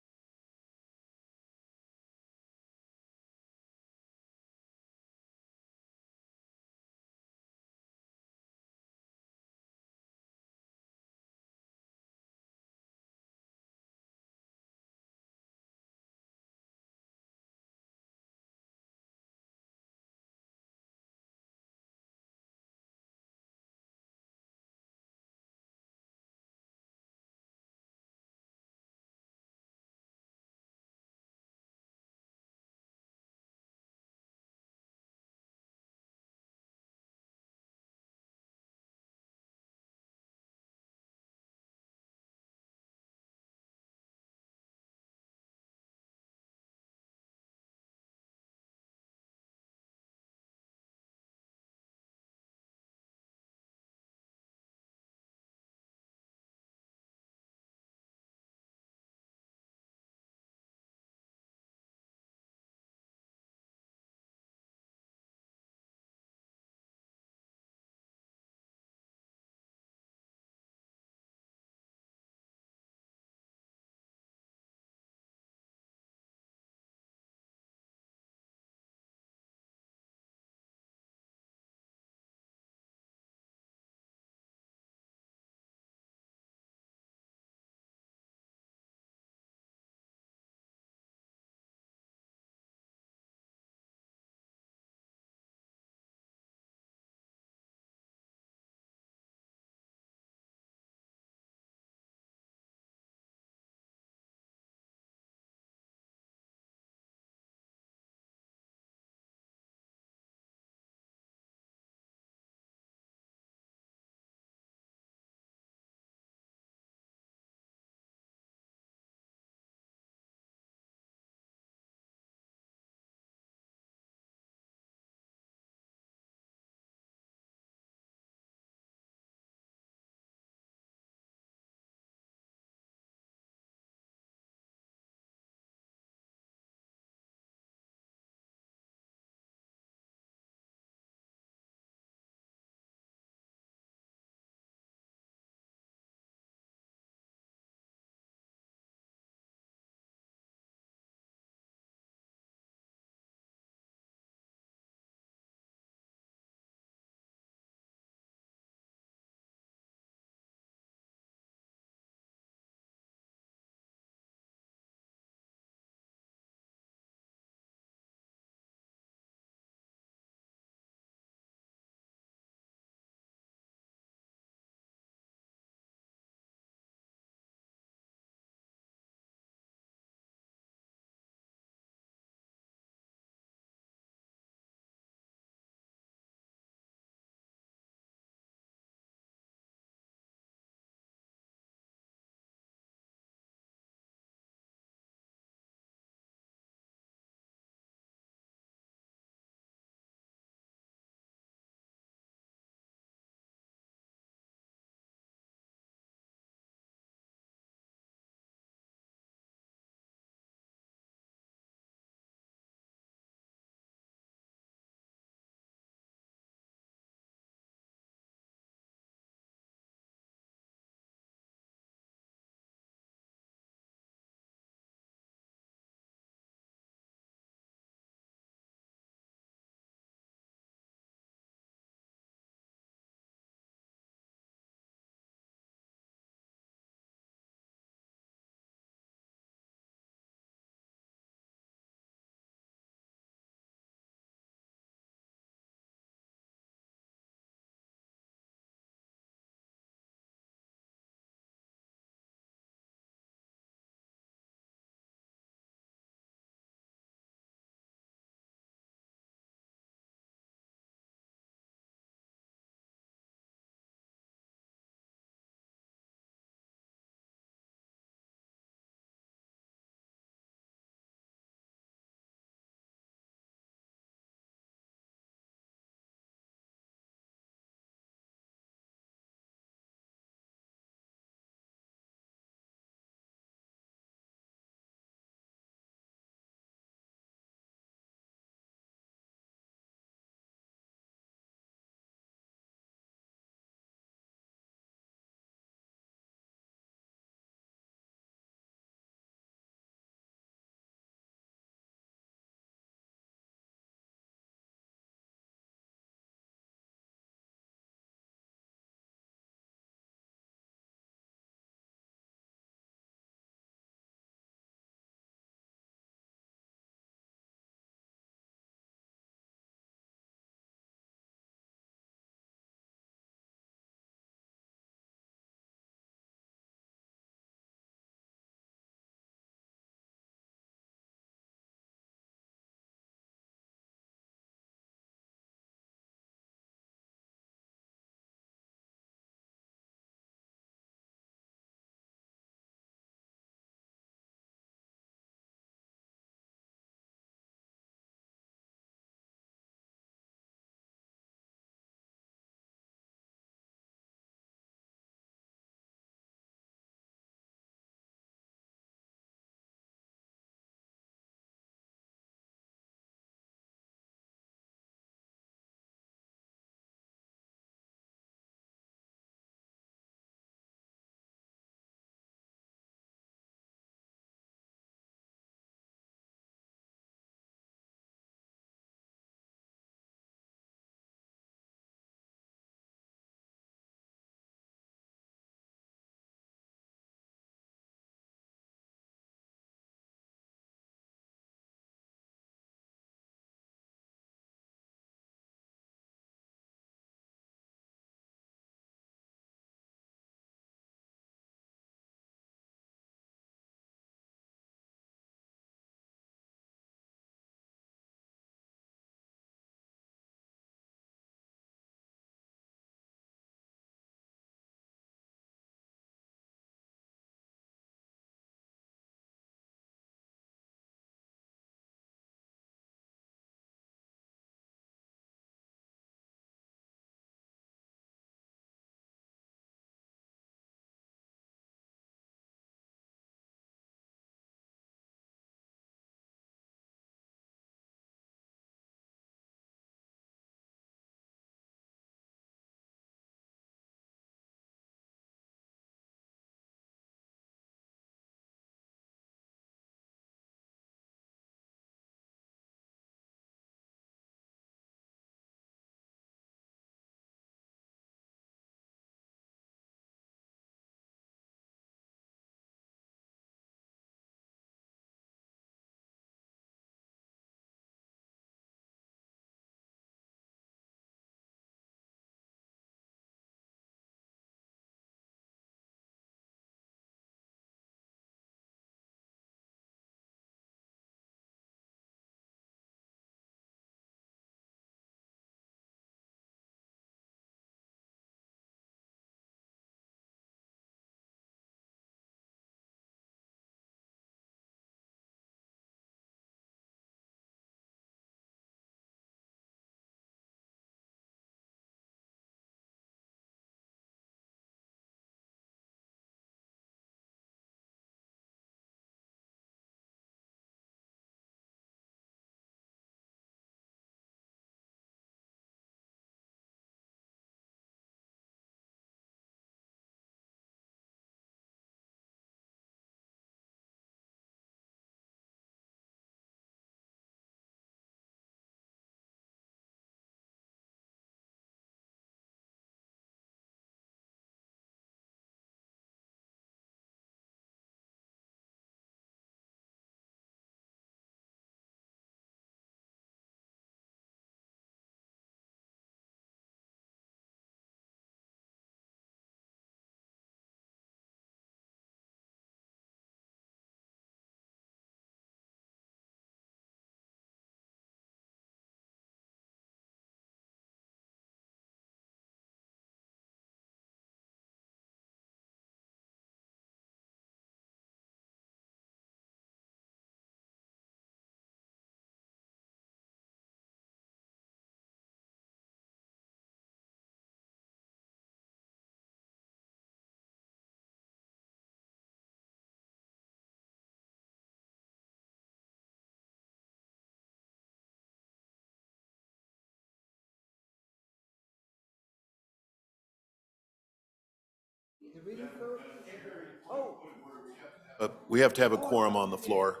We have to have a quorum on the floor.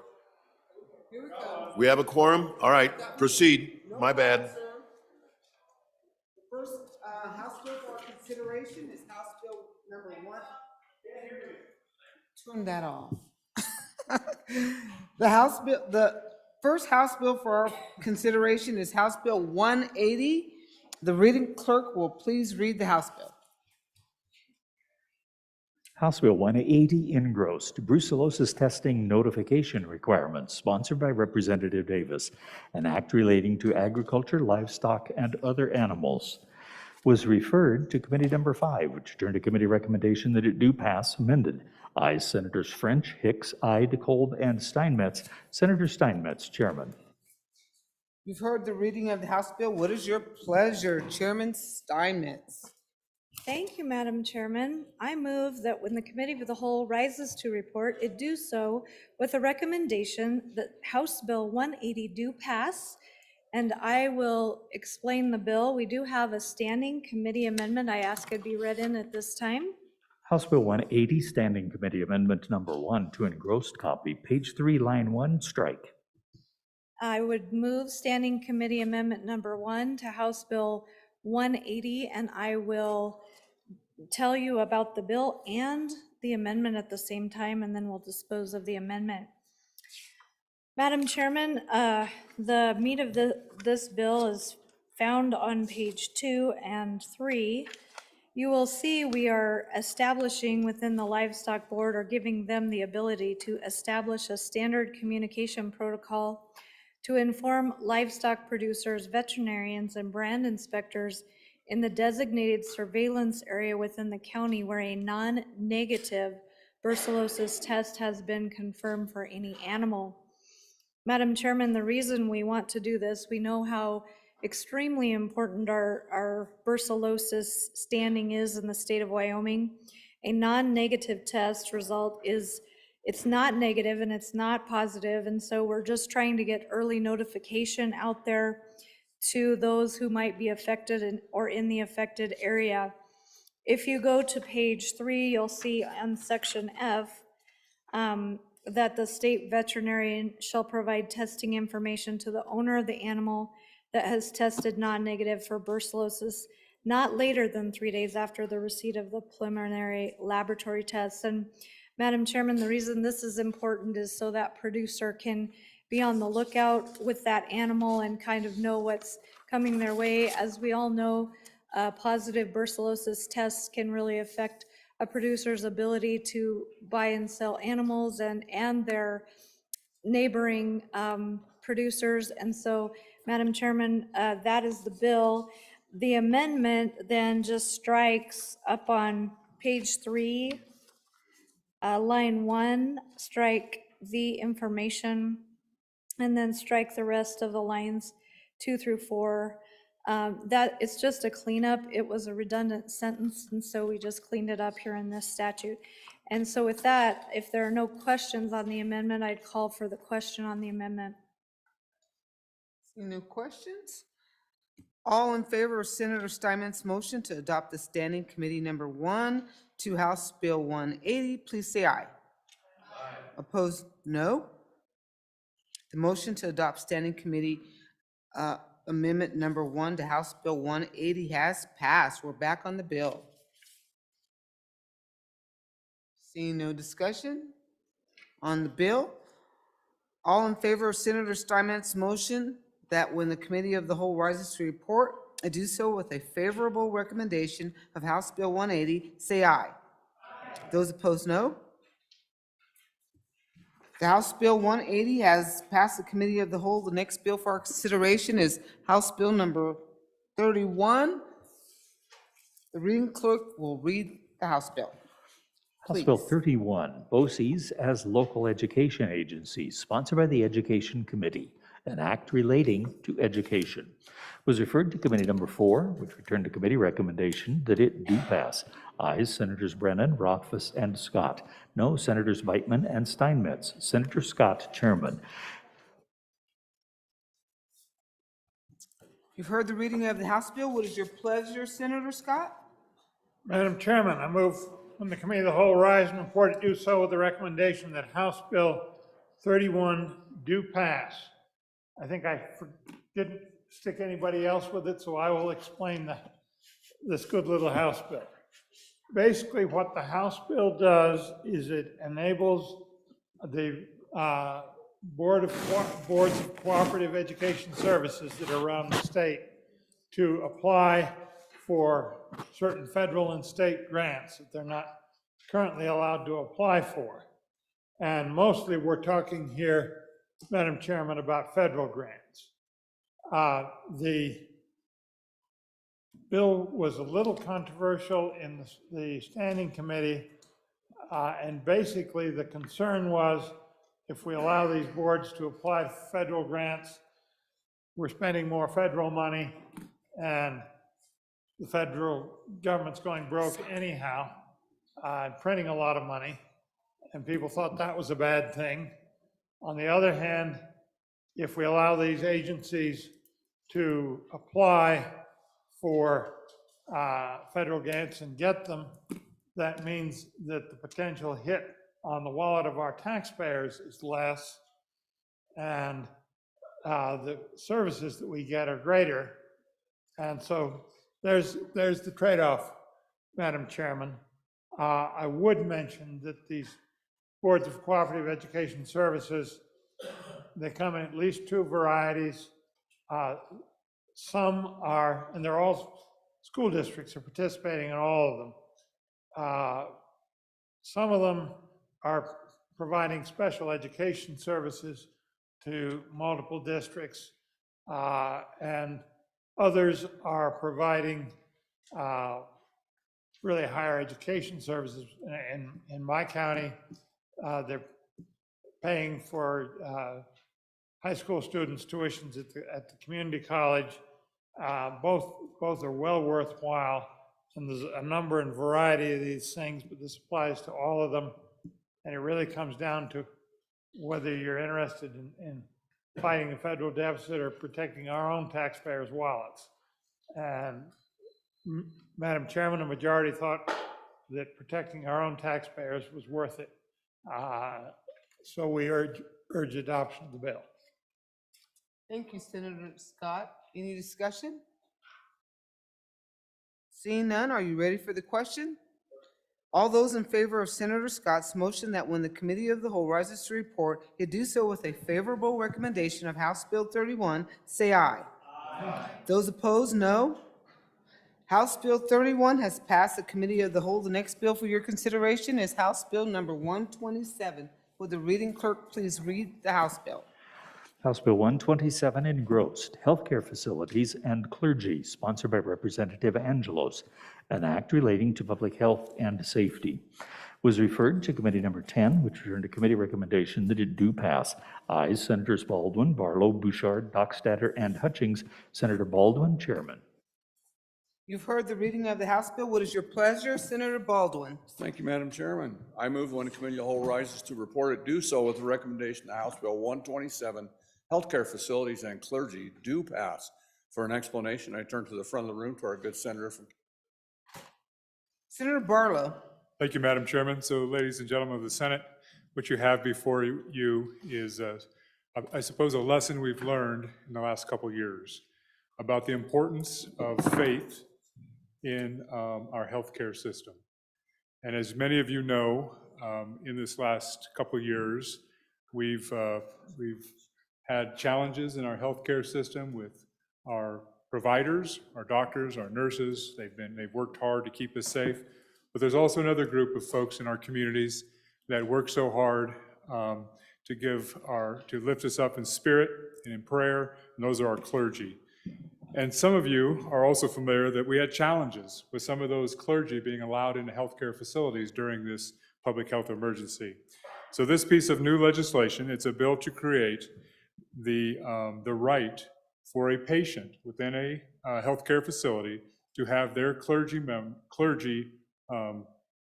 We have a quorum? All right, proceed. My bad. The first House bill for our consideration is House Bill number 1. Turn that off. The first House bill for our consideration is House Bill 180. The reading clerk will please read the House bill. House Bill 180 engrossed, brucellosis testing notification requirements, sponsored by Representative Davis, an act relating to agriculture, livestock, and other animals, was referred to Committee Number 5, which returned to committee recommendation that it do pass amended. Ayes Senators French, Hicks, Ide, Kolb, and Steinmetz. Senator Steinmetz, Chairman. You've heard the reading of the House bill. What is your pleasure, Chairman Steinmetz? Thank you, Madam Chairman. I move that when the Committee of the Whole rises to report, it do so with a recommendation that House Bill 180 do pass, and I will explain the bill. We do have a standing committee amendment I ask it be read in at this time. House Bill 180, Standing Committee Amendment Number 1 to engrossed copy, page 3, line 1, strike. I would move Standing Committee Amendment Number 1 to House Bill 180, and I will tell you about the bill and the amendment at the same time, and then we'll dispose of the amendment. Madam Chairman, the meat of this bill is found on page 2 and 3. You will see we are establishing within the Livestock Board, or giving them the ability to establish a standard communication protocol to inform livestock producers, veterinarians, and brand inspectors in the designated surveillance area within the county where a non-negative brucellosis test has been confirmed for any animal. Madam Chairman, the reason we want to do this, we know how extremely important our brucellosis standing is in the state of Wyoming. A non-negative test result is, it's not negative and it's not positive, and so we're just trying to get early notification out there to those who might be affected or in the affected area. If you go to page 3, you'll see on section F that the state veterinarian shall provide testing information to the owner of the animal that has tested non-negative for brucellosis not later than 3 days after the receipt of the preliminary laboratory tests. And Madam Chairman, the reason this is important is so that producer can be on the lookout with that animal and kind of know what's coming their way. As we all know, positive brucellosis tests can really affect a producer's ability to buy and sell animals and their neighboring producers. And so, Madam Chairman, that is the bill. The amendment then just strikes up on page 3, line 1, strike the information, and then strike the rest of the lines 2 through 4. That it's just a cleanup. It was a redundant sentence, and so we just cleaned it up here in this statute. And so with that, if there are no questions on the amendment, I'd call for the question on the amendment. No questions? All in favor of Senator Steinmetz's motion to adopt the Standing Committee Number 1 to House Bill 180, please say aye. Aye. Opposed, no. The motion to adopt Standing Committee Amendment Number 1 to House Bill 180 has passed. We're back on the bill. Seeing no discussion on the bill, all in favor of Senator Steinmetz's motion that when the Committee of the Whole rises to report, I do so with a favorable recommendation of House Bill 180, say aye. Aye. Those opposed, no. The House Bill 180 has passed the Committee of the Whole. The next bill for our consideration is House Bill number 31. The reading clerk will read the House bill. House Bill 31, BOCES as local education agencies, sponsored by the Education Committee, an act relating to education, was referred to Committee Number 4, which returned to committee recommendation that it do pass. Ayes Senators Brennan, Rothfuss, and Scott. No Senators Weitman and Steinmetz. Senator Scott, Chairman. You've heard the reading of the House bill. What is your pleasure, Senator Scott? Madam Chairman, I move when the Committee of the Whole rise and report it, do so with the recommendation that House Bill 31 do pass. I think I didn't stick anybody else with it, so I will explain this good little House bill. Basically, what the House bill does is it enables the boards of cooperative education services that are around the state to apply for certain federal and state grants that they're not currently allowed to apply for. And mostly we're talking here, Madam Chairman, about federal grants. The bill was a little controversial in the standing committee, and basically the concern was if we allow these boards to apply for federal grants, we're spending more federal money, and the federal government's going broke anyhow, printing a lot of money, and people thought that was a bad thing. On the other hand, if we allow these agencies to apply for federal grants and get them, that means that the potential hit on the wallet of our taxpayers is less, and the services that we get are greater. And so there's the trade-off, Madam Chairman. I would mention that these boards of cooperative education services, they come in at least two varieties. Some are, and they're all, school districts are participating in all of them. Some of them are providing special education services to multiple districts, and others are providing really higher education services. In my county, they're paying for high school students' tuitions at the community college. Both are well worthwhile, and there's a number and variety of these things, but this applies to all of them. And it really comes down to whether you're interested in fighting the federal deficit or protecting our own taxpayers' wallets. And Madam Chairman, the majority thought that protecting our own taxpayers was worth it. So we urge adoption of the bill. Thank you, Senator Scott. Any discussion? Seeing none, are you ready for the question? All those in favor of Senator Scott's motion that when the Committee of the Whole rises to report, it do so with a favorable recommendation of House Bill 31, say aye. Aye. Those opposed, no. House Bill 31 has passed the Committee of the Whole. The next bill for your consideration is House Bill number 127. Would the reading clerk please read the House bill? House Bill 127 engrossed, Healthcare Facilities and Clergy, sponsored by Representative Angelos, an act relating to public health and safety. Was referred to Committee number 10, which returned a committee recommendation that it do pass. Ayes, Senators Baldwin, Barlow, Bouchard, Dockstader, and Hutchings. Senator Baldwin, Chairman. You've heard the reading of the House bill. What is your pleasure, Senator Baldwin? Thank you, Madam Chairman. I move when the Committee of the Whole rises to report it, do so with the recommendation that House Bill 127, Healthcare Facilities and Clergy, do pass. For an explanation, I turn to the front of the room to our good senator from Senator Barlow. Thank you, Madam Chairman. So, ladies and gentlemen of the Senate, what you have before you is, I suppose, a lesson we've learned in the last couple years about the importance of faith in our healthcare system. And as many of you know, in this last couple years, we've had challenges in our healthcare system with our providers, our doctors, our nurses. They've worked hard to keep us safe. But there's also another group of folks in our communities that work so hard to lift us up in spirit and in prayer, and those are our clergy. And some of you are also familiar that we had challenges with some of those clergy being allowed into healthcare facilities during this public health emergency. So this piece of new legislation, it's a bill to create the right for a patient within a healthcare facility to have their clergy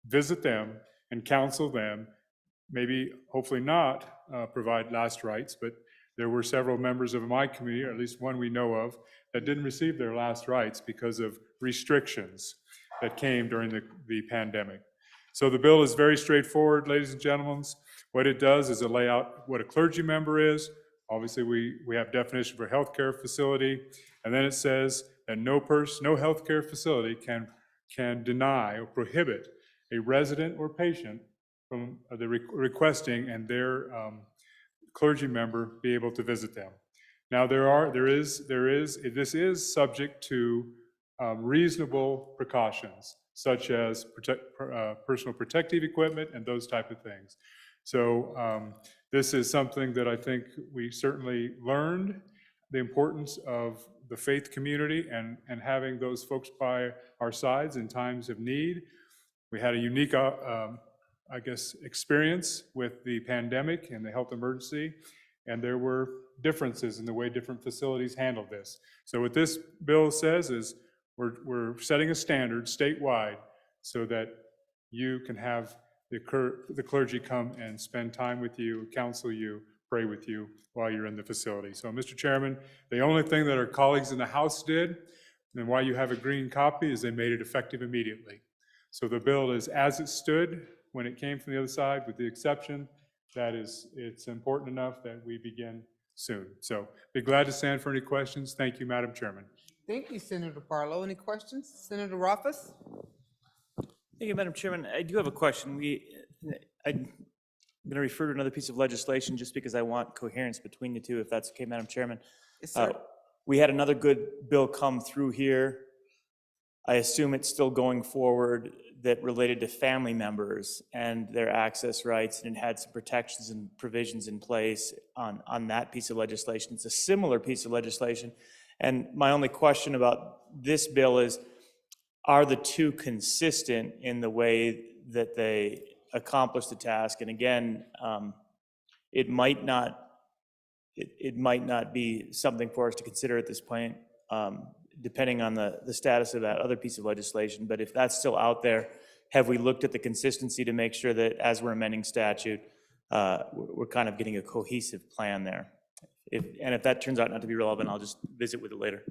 visit them and counsel them, maybe hopefully not provide last rites, but there were several members of my community, or at least one we know of, that didn't receive their last rites because of restrictions that came during the pandemic. So the bill is very straightforward, ladies and gentlemen. What it does is it lay out what a clergy member is. Obviously, we have definition for healthcare facility, and then it says that no healthcare facility can deny or prohibit a resident or patient from the requesting and their clergy member be able to visit them. Now, this is subject to reasonable precautions, such as personal protective equipment and those type of things. So this is something that I think we certainly learned, the importance of the faith community and having those folks by our sides in times of need. We had a unique, I guess, experience with the pandemic and the health emergency, and there were differences in the way different facilities handled this. So what this bill says is we're setting a standard statewide so that you can have the clergy come and spend time with you, counsel you, pray with you while you're in the facility. So, Mr. Chairman, the only thing that our colleagues in the House did, and why you have a green copy, is they made it effective immediately. So the bill is as it stood when it came from the other side, with the exception that it's important enough that we begin soon. So be glad to stand for any questions. Thank you, Madam Chairman. Thank you, Senator Barlow. Any questions? Senator Rothfuss? Thank you, Madam Chairman. I do have a question. I'm going to refer to another piece of legislation just because I want coherence between the two, if that's okay, Madam Chairman. Yes, sir. We had another good bill come through here. I assume it's still going forward, that related to family members and their access rights, and it had some protections and provisions in place on that piece of legislation. It's a similar piece of legislation. And my only question about this bill is, are the two consistent in the way that they accomplish the task? And again, it might not be something for us to consider at this point, depending on the status of that other piece of legislation. But if that's still out there, have we looked at the consistency to make sure that as we're amending statute, we're kind of getting a cohesive plan there? And if that turns out not to be relevant, I'll just visit with it later.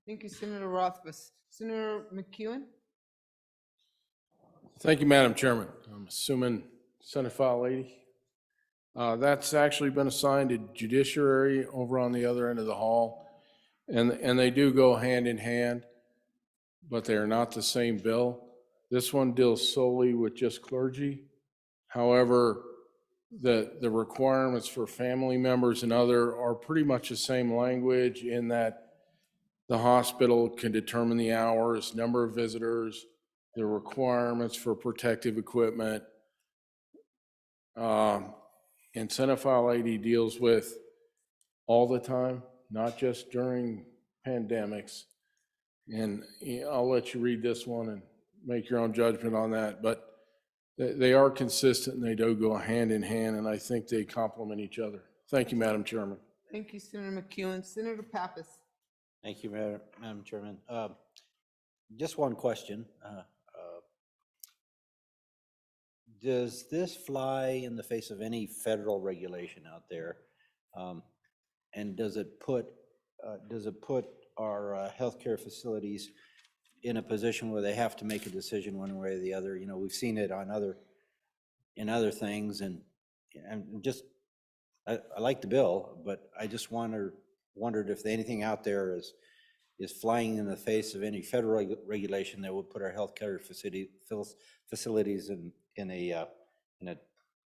Thank you, Senator Rothfuss. Senator McEwen? Thank you, Madam Chairman. I'm assuming Senate File 80. That's actually been assigned to Judiciary over on the other end of the hall. And they do go hand in hand, but they are not the same bill. This one deals solely with just clergy. However, the requirements for family members and other are pretty much the same language, in that the hospital can determine the hours, number of visitors, the requirements for protective equipment. And Senate File 80 deals with all the time, not just during pandemics. And I'll let you read this one and make your own judgment on that. But they are consistent and they do go hand in hand, and I think they complement each other. Thank you, Madam Chairman. Thank you, Senator McEwen. Senator Pappas? Thank you, Madam Chairman. Just one question. Does this fly in the face of any federal regulation out there? And does it put our healthcare facilities in a position where they have to make a decision one way or the other? You know, we've seen it on in other things, and just I like the bill, but I just wondered if anything out there is flying in the face of any federal regulation that would put our healthcare facilities in a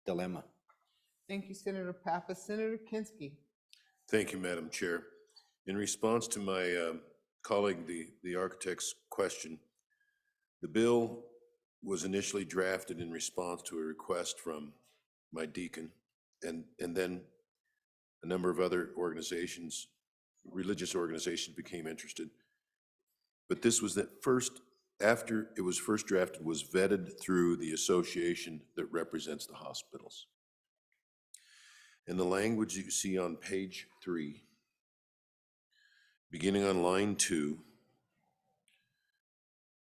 dilemma. Thank you, Senator Pappas. Senator Kinski? Thank you, Madam Chair. In response to my colleague, the architect's question, the bill was initially drafted in response to a request from my deacon, and then a number of other organizations, religious organizations, became interested. But this was after it was first drafted, was vetted through the association that represents the hospitals. And the language that you see on page 3, beginning on line 2,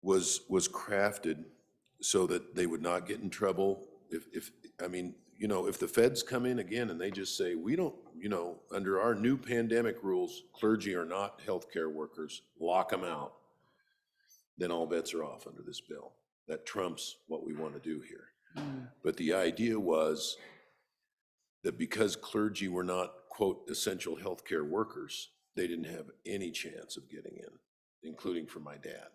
was crafted so that they would not get in trouble. If the feds come in again and they just say, we don't, under our new pandemic rules, clergy are not healthcare workers, lock them out, then all bets are off under this bill. that trumps what we want to do here. But the idea was that because clergy were not, quote, essential healthcare workers, they didn't have any chance of getting in, including for my dad.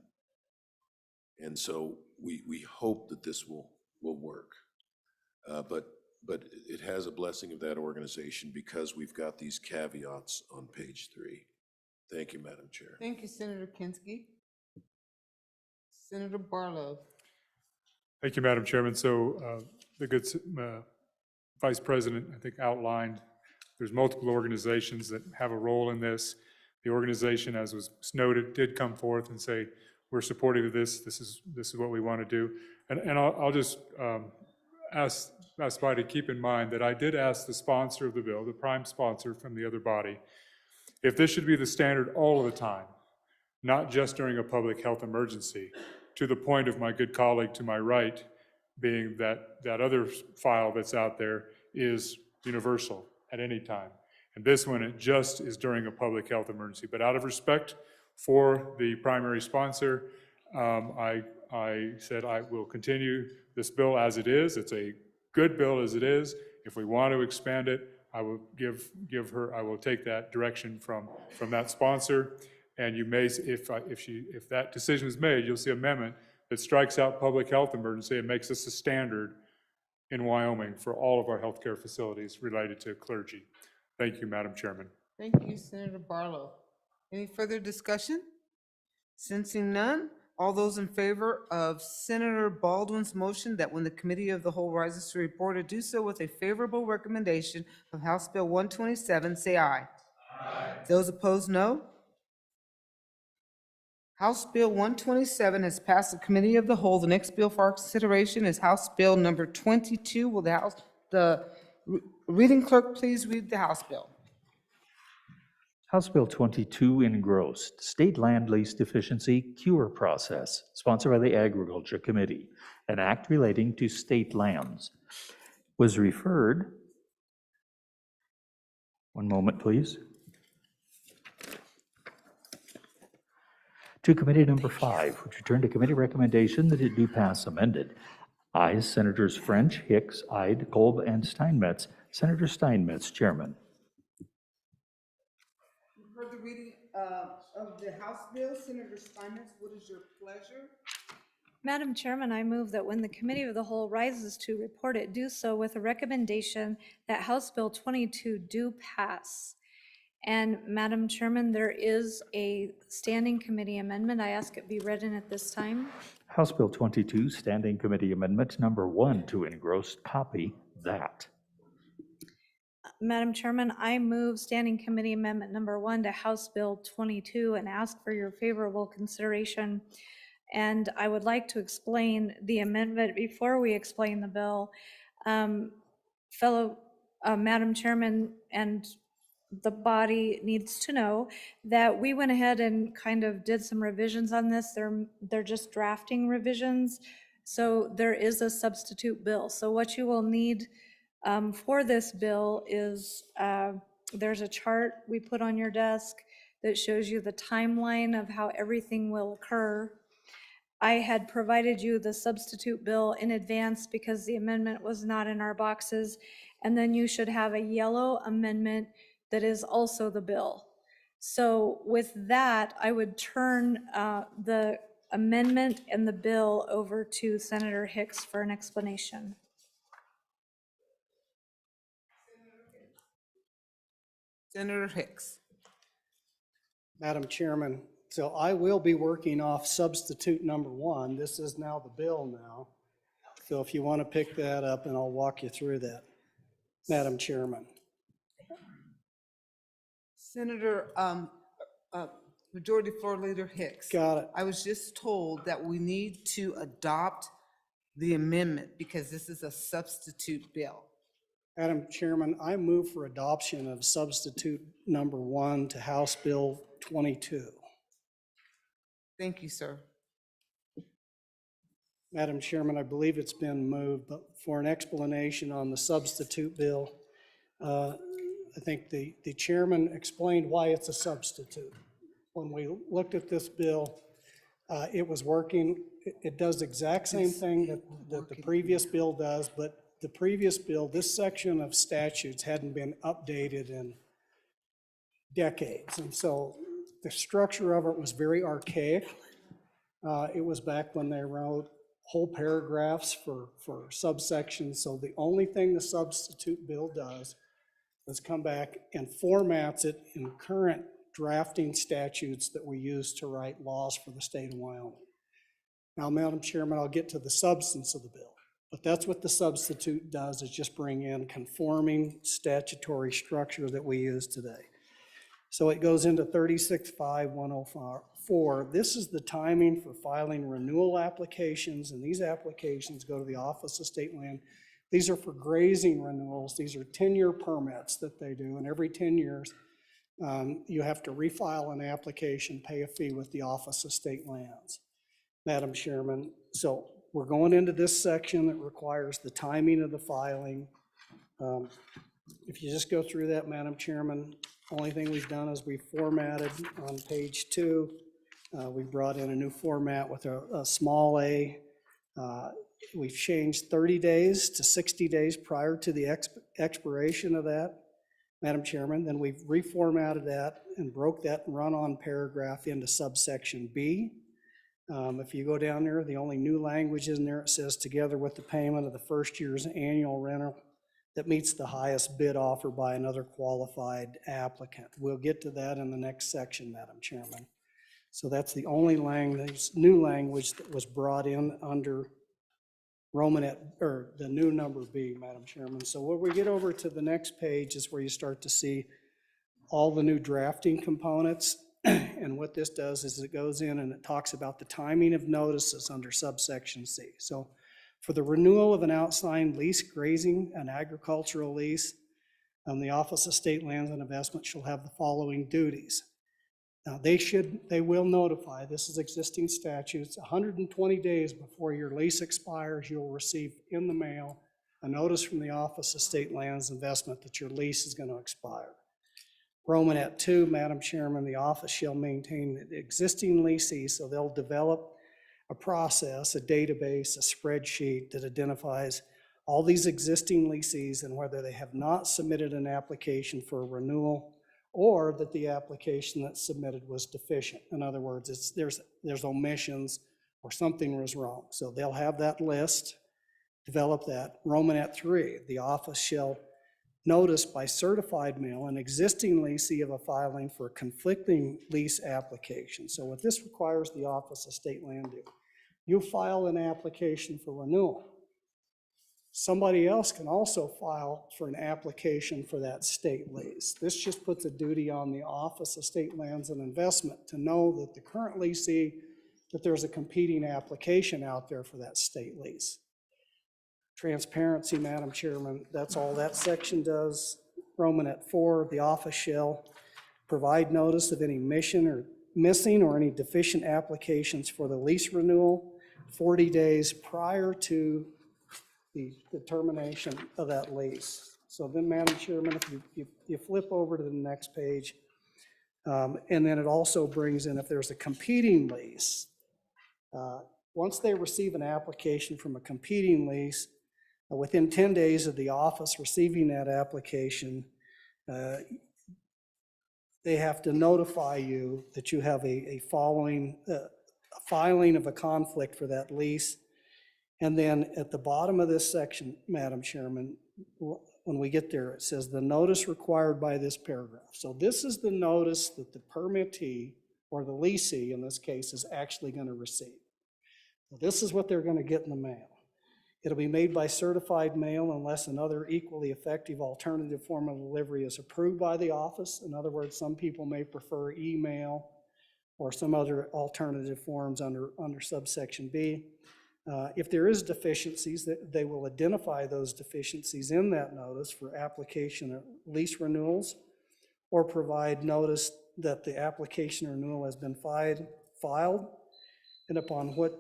And so we hope that this will work. But it has a blessing of that organization because we've got these caveats on page 3. Thank you, Madam Chair. Thank you, Senator Kinski. Senator Barlow. Thank you, Madam Chairman. So the good Vice President, I think, outlined there's multiple organizations that have a role in this. The organization, as was noted, did come forth and say, we're supportive of this. This is what we want to do. And I'll just ask everybody to keep in mind that I did ask the sponsor of the bill, the prime sponsor from the other body, if this should be the standard all of the time, not just during a public health emergency, to the point of my good colleague to my right being that other file that's out there is universal at any time. And this one, it just is during a public health emergency. But out of respect for the primary sponsor, I said I will continue this bill as it is. It's a good bill as it is. If we want to expand it, I will give her, I will take that direction from that sponsor. And you may, if that decision is made, you'll see an amendment that strikes out public health emergency and makes this a standard in Wyoming for all of our healthcare facilities related to clergy. Thank you, Madam Chairman. Thank you, Senator Barlow. Any further discussion? Sensing none, all those in favor of Senator Baldwin's motion that when the Committee of the Whole rises to report it, do so with a favorable recommendation of House Bill 127, say aye. Aye. Those opposed, no. House Bill 127 has passed the Committee of the Whole. The next bill for our consideration is House Bill number 22. Will the reading clerk please read the House bill? House Bill 22 engrossed, State Land Lease Deficiency Cure Process, sponsored by the Agriculture Committee, an act relating to state lands, was referred, one moment please, to Committee Number 5, which returned a committee recommendation that it do pass amended. Ayes Senators French, Hicks, Ide, Kolb, and Steinmetz. Senator Steinmetz, Chairman. You've heard the reading of the House bill. Senator Steinmetz, what is your pleasure? Madam Chairman, I move that when the Committee of the Whole rises to report it, do so with a recommendation that House Bill 22 do pass. And Madam Chairman, there is a standing committee amendment. I ask it be read in at this time. House Bill 22, Standing Committee Amendment Number 1 to engrossed copy that. Madam Chairman, I move Standing Committee Amendment Number 1 to House Bill 22 and ask for your favorable consideration. And I would like to explain the amendment before we explain the bill. Madam Chairman and the body needs to know that we went ahead and kind of did some revisions on this. They're just drafting revisions. So there is a substitute bill. So what you will need for this bill is there's a chart we put on your desk that shows you the timeline of how everything will occur. I had provided you the substitute bill in advance because the amendment was not in our boxes. And then you should have a yellow amendment that is also the bill. So with that, I would turn the amendment and the bill over to Senator Hicks for an explanation. Senator Hicks. Madam Chairman, so I will be working off substitute number 1. This is now the bill now. So if you want to pick that up, and I'll walk you through that, Madam Chairman. Senator Majority Floor Leader Hicks. Got it. I was just told that we need to adopt the amendment because this is a substitute bill. Madam Chairman, I move for adoption of substitute number 1 to House Bill 22. Thank you, sir. Madam Chairman, I believe it's been moved, but for an explanation on the substitute bill, I think the chairman explained why it's a substitute. When we looked at this bill, It was working. It does the exact same thing that the previous bill does, but the previous bill, this section of statutes hadn't been updated in decades. And so the structure of it was very archaic. It was back when they wrote whole paragraphs for subsections. So the only thing the substitute bill does is come back and formats it in current drafting statutes that we use to write laws for the state of Wyoming. Now, Madam Chairman, I'll get to the substance of the bill, but that's what the substitute does, is just bring in conforming statutory structure that we use today. So it goes into 36.5.104. This is the timing for filing renewal applications, and these applications go to the Office of State Land. These are for grazing renewals. These are 10-year permits that they do, and every 10 years, you have to refile an application, pay a fee with the Office of State Lands. Madam Chairman, so we're going into this section that requires the timing of the filing. If you just go through that, Madam Chairman, only thing we've done is we formatted on page 2. We brought in a new format with a small a. We've changed 30 days to 60 days prior to the expiration of that, Madam Chairman. Then we've reformatted that and broke that run-on paragraph into subsection B. If you go down there, the only new language in there, it says together with the payment of the first year's annual rental that meets the highest bid offer by another qualified applicant. We'll get to that in the next section, Madam Chairman. So that's the only language, new language that was brought in under Romanet, or the new number B, Madam Chairman. So when we get over to the next page is where you start to see all the new drafting components. And what this does is it goes in and it talks about the timing of notices under subsection C. So for the renewal of an outsigned lease, grazing, an agricultural lease, the Office of State Lands and Investment shall have the following duties. Now they will notify, this is existing statutes, 120 days before your lease expires, you'll receive in the mail a notice from the Office of State Lands Investment that your lease is going to expire. Romanet 2, Madam Chairman, the office shall maintain the existing leasees, so they'll develop a process, a database, a spreadsheet that identifies all these existing leasees and whether they have not submitted an application for a renewal or that the application that's submitted was deficient. In other words, there's omissions or something was wrong. So they'll have that list, develop that. Romanet 3, the office shall notice by certified mail an existing leasee of a filing for a conflicting lease application. So what this requires the Office of State Land do, you file an application for renewal. Somebody else can also file for an application for that state lease. This just puts a duty on the Office of State Lands and Investment to know that the current leasee, that there's a competing application out there for that state lease. Transparency, Madam Chairman, that's all that section does. Romanet 4, the office shall provide notice of any missing or any deficient applications for the lease renewal 40 days prior to the termination of that lease. So then, Madam Chairman, if you flip over to the next page, and then it also brings in if there's a competing lease, once they receive an application from a competing lease, within 10 days of the office receiving that application, they have to notify you that you have a filing of a conflict for that lease. And then at the bottom of this section, Madam Chairman, when we get there, it says the notice required by this paragraph. So this is the notice that the permittee, or the leasee in this case, is actually going to receive. So this is what they're going to get in the mail. It'll be made by certified mail unless another equally effective alternative form of delivery is approved by the office. In other words, some people may prefer email or some other alternative forms under subsection B. If there is deficiencies, they will identify those deficiencies in that notice for application of lease renewals, or provide notice that the application renewal has been filed and upon which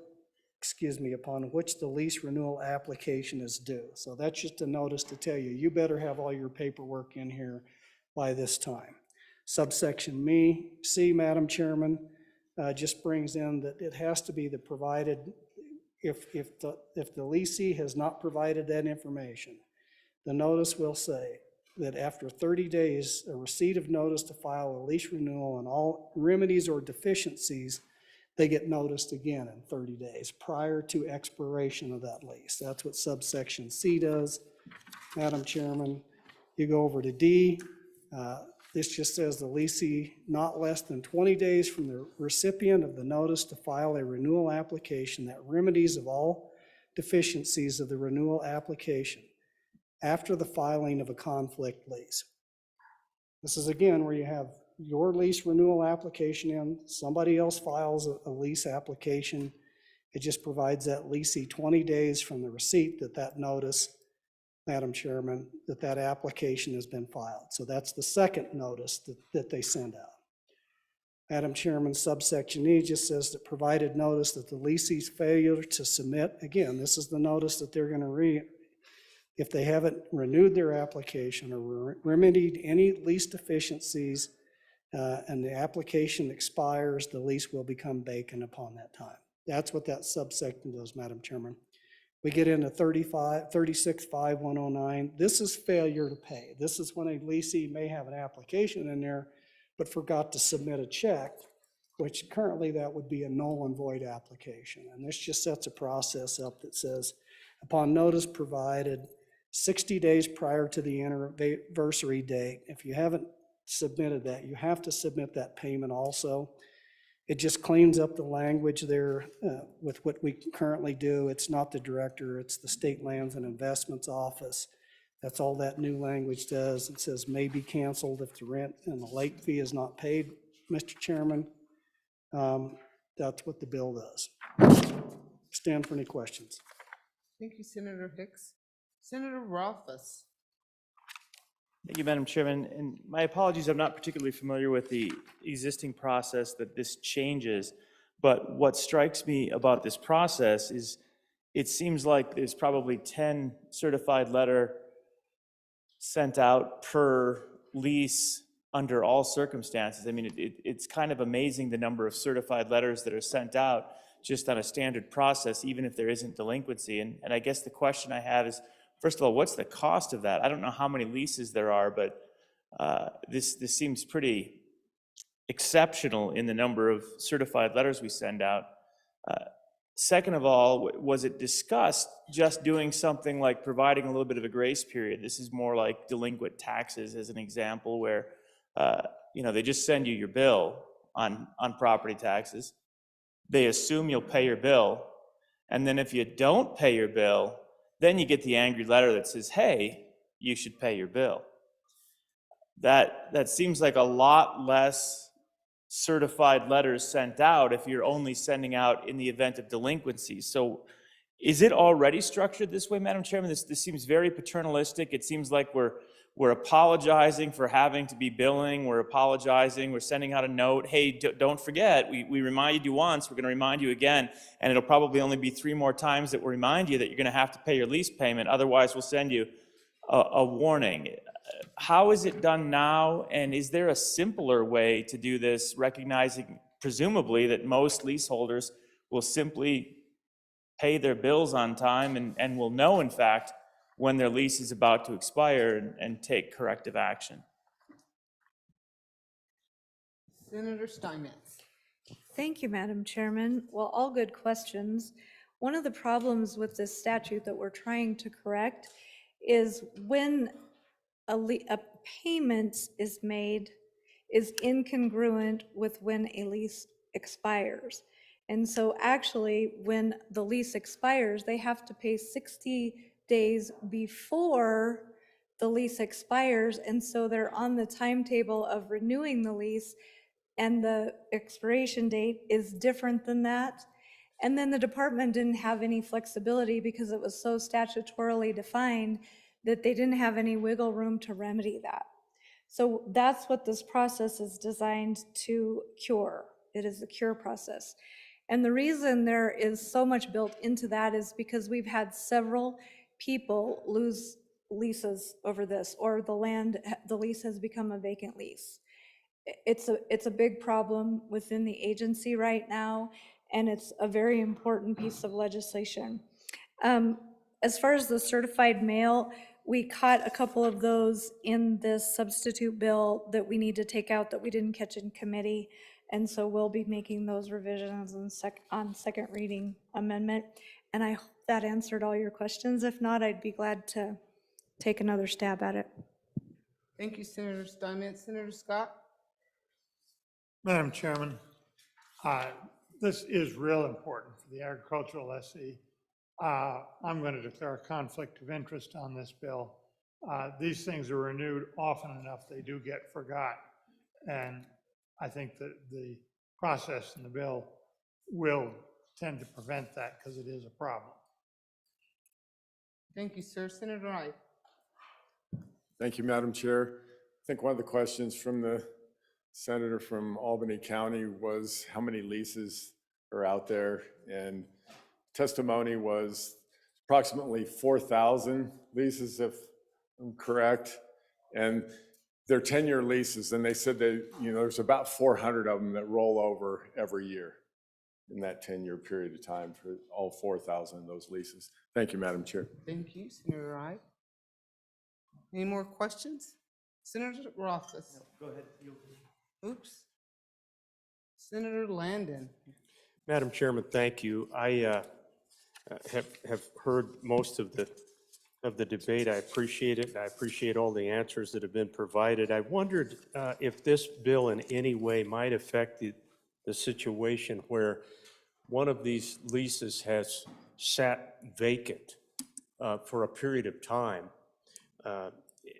the lease renewal application is due. So that's just a notice to tell you, you better have all your paperwork in here by this time. Subsection C, Madam Chairman, just brings in that it has to be the provided, if the leasee has not provided that information, the notice will say that after 30 days, a receipt of notice to file a lease renewal and all remedies or deficiencies, they get noticed again in 30 days prior to expiration of that lease. That's what subsection C does. Madam Chairman, you go over to D. This just says the leasee not less than 20 days from the recipient of the notice to file a renewal application that remedies of all deficiencies of the renewal application after the filing of a conflict lease. This is again where you have your lease renewal application in, somebody else files a lease application. It just provides that leasee 20 days from the receipt that notice, Madam Chairman, that application has been filed. So that's the second notice that they send out. Madam Chairman, subsection E just says that provided notice that the leasee's failure to submit, again, this is the notice that they're going to read. If they haven't renewed their application or remedied any lease deficiencies and the application expires, the lease will become vacant upon that time. That's what that subsection does, Madam Chairman. We get into 36.5.109. This is failure to pay. This is when a leasee may have an application in there, but forgot to submit a check, which currently that would be a null and void application. And this just sets a process up that says, upon notice provided 60 days prior to the anniversary date, if you haven't submitted that, you have to submit that payment also. It just cleans up the language there with what we currently do. It's not the director, it's the State Lands and Investments Office. That's all that new language does. It says may be canceled if the rent and the late fee is not paid, Mr. Chairman. That's what the bill does. Stand for any questions. Thank you, Senator Hicks. Senator Rothfuss. Thank you, Madam Chairman. And my apologies, I'm not particularly familiar with the existing process that this changes. But what strikes me about this process is it seems like there's probably 10 certified letter sent out per lease under all circumstances. I mean, it's kind of amazing the number of certified letters that are sent out just on a standard process, even if there isn't delinquency. And I guess the question I have is, first of all, what's the cost of that? I don't know how many leases there are, but this seems pretty exceptional in the number of certified letters we send out. Second of all, was it discussed just doing something like providing a little bit of a grace period? This is more like delinquent taxes as an example where they just send you your bill on property taxes. They assume you'll pay your bill. And then if you don't pay your bill, then you get the angry letter that says, hey, you should pay your bill. That seems like a lot less certified letters sent out if you're only sending out in the event of delinquency. So is it already structured this way, Madam Chairman? This seems very paternalistic. It seems like we're apologizing for having to be billing. We're apologizing. We're sending out a note. Hey, don't forget, we reminded you once. We're going to remind you again. And it'll probably only be 3 more times that we'll remind you that you're going to have to pay your lease payment. Otherwise, we'll send you a warning. How is it done now? And is there a simpler way to do this, recognizing presumably that most leaseholders will simply pay their bills on time and will know, in fact, when their lease is about to expire and take corrective action? Senator Steinmetz. Thank you, Madam Chairman. Well, all good questions. One of the problems with this statute that we're trying to correct is when a payment is made is incongruent with when a lease expires. And so actually, when the lease expires, they have to pay 60 days before the lease expires. And so they're on the timetable of renewing the lease, and the expiration date is different than that. And then the department didn't have any flexibility because it was so statutorily defined that they didn't have any wiggle room to remedy that. So that's what this process is designed to cure. It is a cure process. And the reason there is so much built into that is because we've had several people lose leases over this, or the lease has become a vacant lease. it's a big problem within the agency right now, and it's a very important piece of legislation. As far as the certified mail, we caught a couple of those in this substitute bill that we need to take out that we didn't catch in committee. And so we'll be making those revisions on second reading amendment. And I hope that answered all your questions. If not, I'd be glad to take another stab at it. Thank you, Senator Steinmetz. Senator Scott? Madam Chairman, this is real important for the agricultural SE. I'm going to declare a conflict of interest on this bill. These things are renewed often enough, they do get forgot. And I think that the process in the bill will tend to prevent that because it is a problem. Thank you, sir. Senator Wright? Thank you, Madam Chair. I think one of the questions from the senator from Albany County was how many leases are out there, and testimony was approximately 4,000 leases, if I'm correct, and they're 10-year leases, and they said that, you know, there's about 400 of them that roll over every year in that 10-year period of time for all 4,000 of those leases. Thank you, Madam Chair. Thank you, Senator Wright. Any more questions? Senator Rothfuss? Go ahead. Oops. Senator Landon? Madam Chairman, thank you. I have heard most of the debate. I appreciate it. I appreciate all the answers that have been provided. I wondered if this bill in any way might affect the situation where one of these leases has sat vacant for a period of time,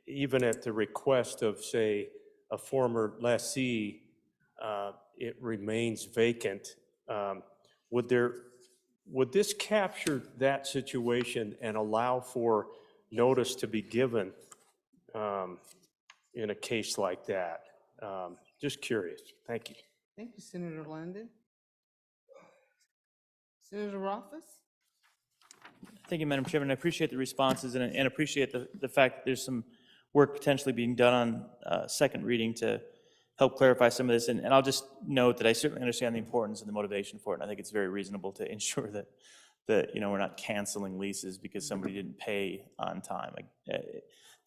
even at the request of, say, a former lessee, it remains vacant. Would this capture that situation and allow for notice to be given in a case like that? Just curious. Thank you. Thank you, Senator Landon. Senator Rothfuss? Thank you, Madam Chairman. I appreciate the responses and appreciate the fact that there's some work potentially being done on second reading to help clarify some of this. And I'll just note that I certainly understand the importance and the motivation for it. And I think it's very reasonable to ensure that you know, we're not canceling leases because somebody didn't pay on time.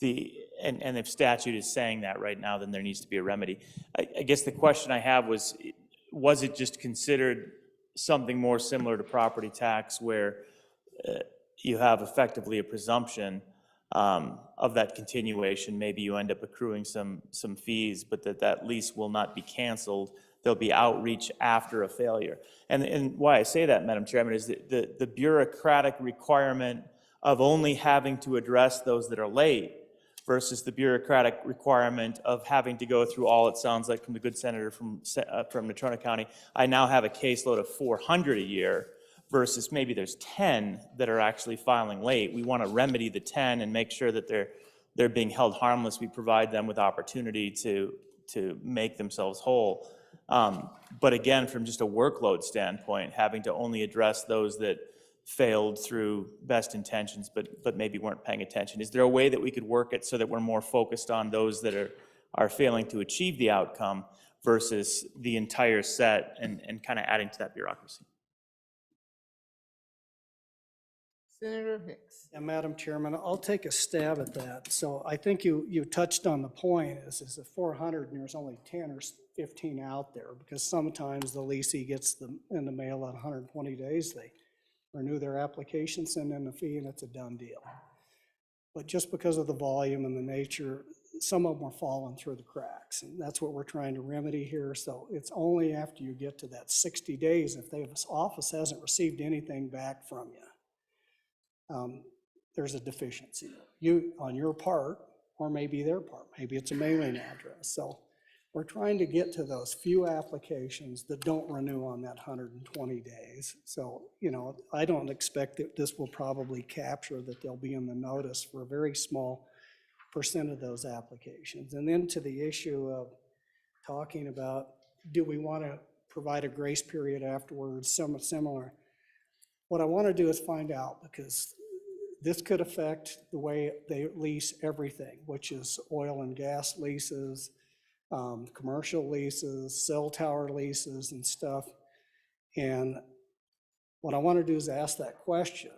And if statute is saying that right now, then there needs to be a remedy. I guess the question I have was it just considered something more similar to property tax where you have effectively a presumption of that continuation? Maybe you end up accruing some fees, but that lease will not be canceled. There'll be outreach after a failure. And why I say that, Madam Chairman, is that the bureaucratic requirement of only having to address those that are late versus the bureaucratic requirement of having to go through all, it sounds like from the good senator from Natrona County, I now have a caseload of 400 a year versus maybe there's 10 that are actually filing late. We want to remedy the 10 and make sure that they're being held harmless. We provide them with opportunity to make themselves whole. But again, from just a workload standpoint, having to only address those that failed through best intentions but maybe weren't paying attention. Is there a way that we could work it so that we're more focused on those that are failing to achieve the outcome versus the entire set and kind of adding to that bureaucracy? Senator Hicks. Yeah, Madam Chairman, I'll take a stab at that. So I think you touched on the point is the 400 and there's only 10 or 15 out there because sometimes the leasee gets them in the mail at 120 days. They renew their application, send in the fee, and it's a done deal. But just because of the volume and the nature, some of them are falling through the cracks, and that's what we're trying to remedy here. So it's only after you get to that 60 days, if the office hasn't received anything back from you, there's a deficiency. On your part, or maybe their part, maybe it's a mailing address. So we're trying to get to those few applications that don't renew on that 120 days. So, you know, I don't expect that this will probably capture that they'll be in the notice for a very small percent of those applications. And then to the issue of talking about, do we want to provide a grace period afterwards, somewhat similar? What I want to do is find out, because this could affect the way they lease everything, which is oil and gas leases, commercial leases, cell tower leases and stuff. And what I want to do is ask that question.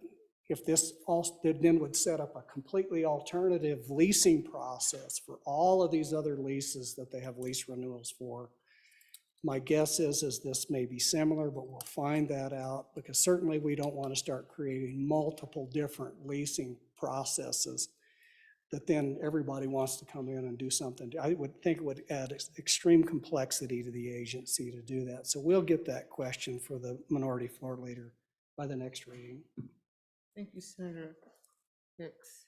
If this also then would set up a completely alternative leasing process for all of these other leases that they have lease renewals for. My guess is this may be similar, but we'll find that out, because certainly we don't want to start creating multiple different leasing processes that then everybody wants to come in and do something. I would think it would add extreme complexity to the agency to do that. So we'll get that question for the minority floor leader by the next reading. Thank you, Senator Hicks.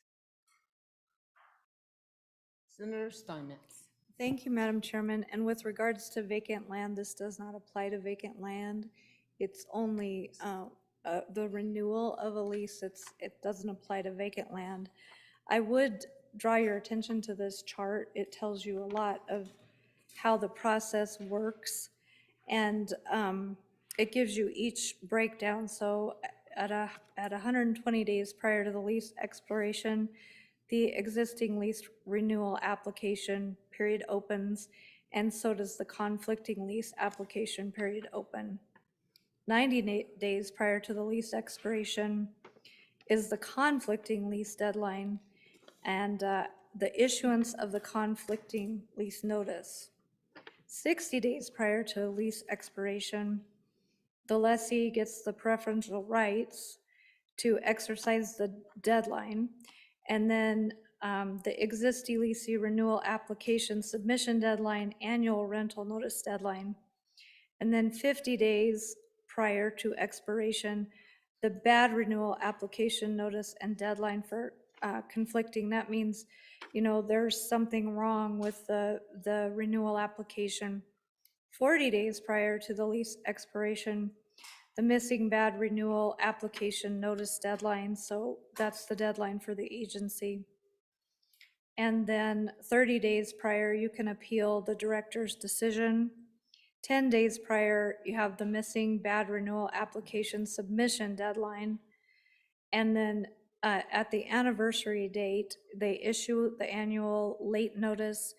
Senator Steinmetz. Thank you, Madam Chairman. And with regards to vacant land, this does not apply to vacant land. It's only the renewal of a lease. It doesn't apply to vacant land. I would draw your attention to this chart. It tells you a lot of how the process works, and it gives you each breakdown. So at 120 days prior to the lease expiration, the existing lease renewal application period opens, and so does the conflicting lease application period open. 90 days prior to the lease expiration is the conflicting lease deadline and the issuance of the conflicting lease notice. 60 days prior to lease expiration, the lessee gets the preferential rights to exercise the deadline, and then the existing leasee renewal application submission deadline, annual rental notice deadline. And then 50 days prior to expiration, the bad renewal application notice and deadline for conflicting. That means, there's something wrong with the renewal application. 40 days prior to the lease expiration, the missing bad renewal application notice deadline. So that's the deadline for the agency. And then 30 days prior, you can appeal the director's decision. 10 days prior, you have the missing bad renewal application submission deadline. And then at the anniversary date, they issue the annual late notice.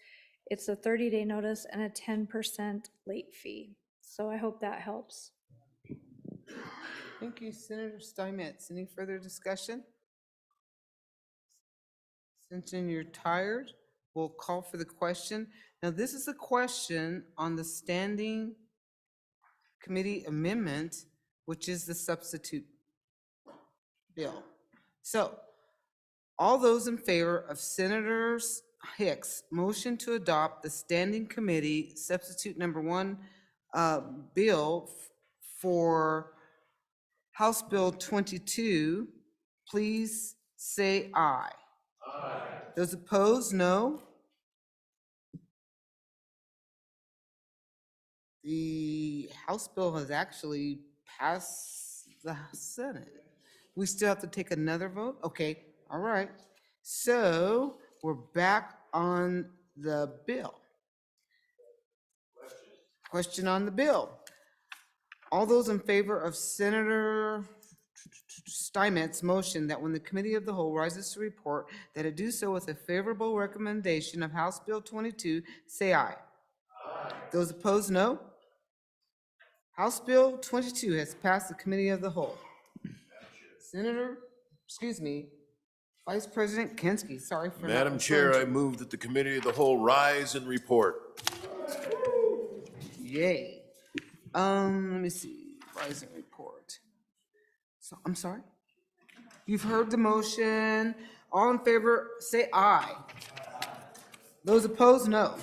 It's a 30-day notice and a 10% late fee. So I hope that helps. Thank you, Senator Steinmetz. Any further discussion? Since you're tired, we'll call for the question. Now, this is a question on the standing committee amendment, which is the substitute bill. So, all those in favor of Senator Hicks' motion to adopt the standing committee substitute number 1 bill for House Bill 22, please say aye. Aye. Those opposed, no. The House bill has actually passed the Senate. We still have to take another vote? Okay, all right. So we're back on the bill. Question on the bill. All those in favor of Senator Steinmetz's motion that when the Committee of the Whole rises to report, that it do so with a favorable recommendation of House Bill 22, say aye. Aye. Those opposed, no. House Bill 22 has passed the Committee of the Whole. Vice President Kinski, sorry for not Madam Chair, referring I move that the Committee of the Whole rise and report. Yay. Let me see, rise and report. So, I'm sorry? You've heard the motion. All in favor, say aye. Those opposed, no.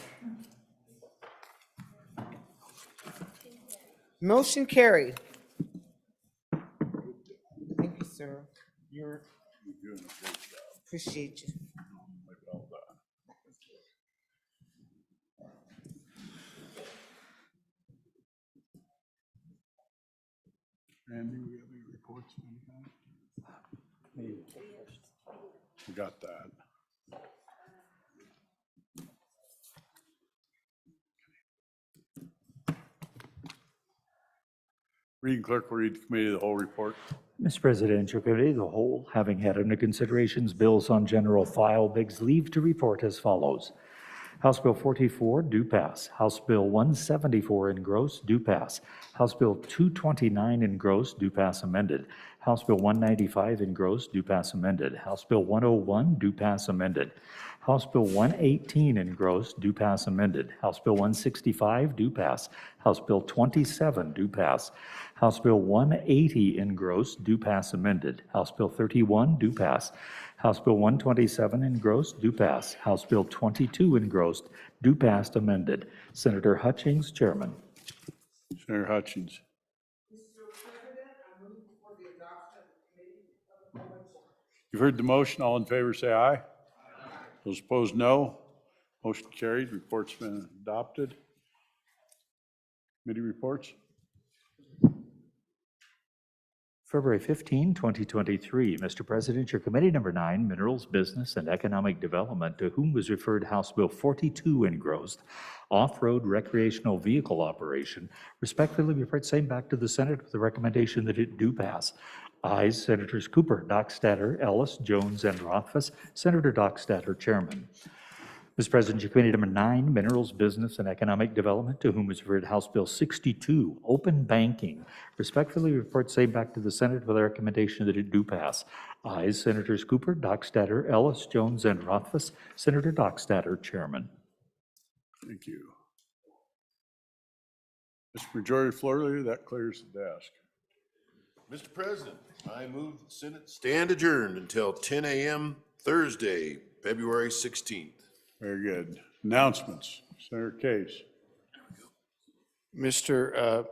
Motion carried. Thank you, sir. You're doing a great job. Appreciate you. Randy, we have any reports? We got that. Reading clerk will read the Committee of the Whole report. Mr. President, your Committee of the Whole, having had under considerations bills on general file, begs leave to report as follows. House Bill 44, do pass. House Bill 174, engrossed, do pass. House Bill 229, engrossed, do pass amended. House Bill 195, engrossed, do pass amended. House Bill 101, do pass amended. House Bill 118, engrossed, do pass amended. House Bill 165, do pass. House Bill 27, do pass. House Bill 180, engrossed, do pass amended. House Bill 31, do pass. House Bill 127, engrossed, do pass. House Bill 22, engrossed, do pass amended. Senator Hutchings, Chairman. Senator Hutchins. You've heard the motion. All in favor, say aye. Those opposed, no. Motion carried. Report's been adopted. Committee reports. February 15, 2023. Mr. President, your committee number 9, Minerals, Business, and Economic Development, to whom was referred House Bill 42, engrossed, off-road recreational vehicle operation, respectfully referred same back to the Senate with the recommendation that it do pass. Ayes, Senators Cooper, Dockstader, Ellis, Jones, and Rothfuss. Senator Dockstader, Chairman. Mr. President, your committee number 9, Minerals, Business, and Economic Development, to whom was referred House Bill 62, Open Banking, respectfully report same back to the Senate with a recommendation that it do pass. Ayes, Senators Cooper, Dockstader, Ellis, Jones, and Rothfuss. Senator Dockstader, Chairman. Thank you. Mr. Majority Floor Leader, that clears the desk. Mr. President, I move the Senate stand adjourned until 10 a.m. Thursday, February 16th. Very good. Announcements. Senator Case. Mr.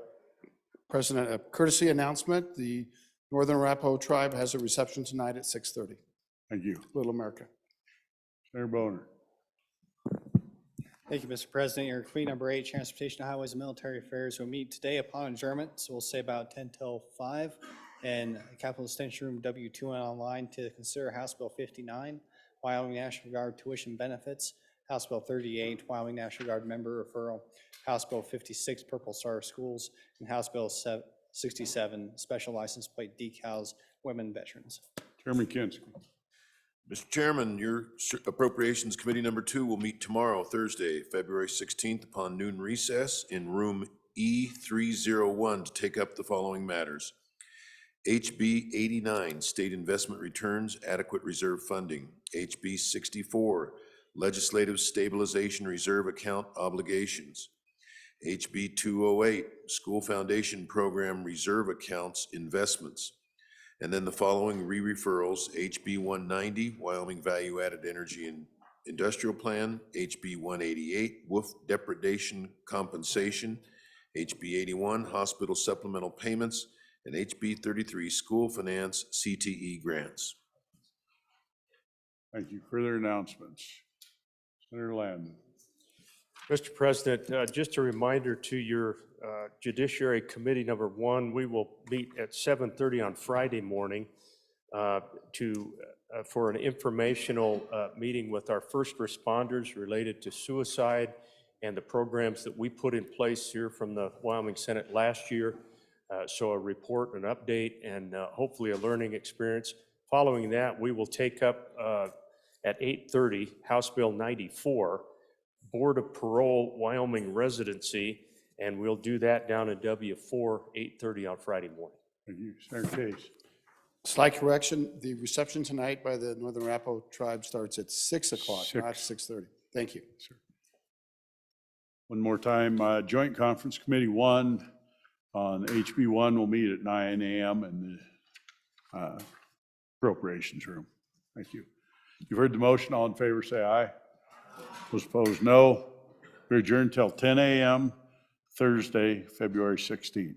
President, a courtesy announcement. The Northern Arapaho Tribe has a reception tonight at 6:30. Thank you. Little America. Senator Boner. Thank you, Mr. President. Your committee number 8, Transportation, Highways, and Military Affairs, will meet today upon adjournment, so we'll say about 10 till 5, in Capitol Extension Room W2 online to consider House Bill 59, Wyoming National Guard tuition benefits, House Bill 38, Wyoming National Guard member referral, House Bill 56, Purple Star Schools, and House Bill 67, special license plate decals, women veterans. Chairman Kinski. Mr. Chairman, your Appropriations Committee number 2 will meet tomorrow, Thursday, February 16th, upon noon recess in room E301 to take up the following matters. HB 89, State Investment Returns, Adequate Reserve Funding. HB 64, Legislative Stabilization Reserve Account Obligations. HB 208, School Foundation Program Reserve Accounts Investments. And then the following re-referrals: HB 190, Wyoming Value Added Energy and Industrial Plan, HB 188, Wolf Depredation Compensation, HB 81, Hospital Supplemental Payments, and HB 33, School Finance CTE Grants. Thank you. Further announcements. Senator Landon. Mr. President, just a reminder to your Judiciary Committee number 1, we will meet at 7:30 on Friday morning for an informational meeting with our first responders related to suicide and the programs that we put in place here from the Wyoming Senate last year. So a report, an update, and hopefully a learning experience. Following that, we will take up at 8:30 House Bill 94, Board of Parole Wyoming Residency, and we'll do that down in W4, 8:30 on Friday morning. Thank you. Senator Case. Slight correction, the reception tonight by the Northern Arapaho Tribe starts at 6 o'clock, not 6:30. Thank you. Sir. One more time, Joint Conference Committee 1 on HB 1 will meet at 9 a.m. in the Appropriations Room. Thank you. You've heard the motion. All in favor, say aye. Those opposed, no. We're adjourned till 10 a.m. Thursday, February 16th.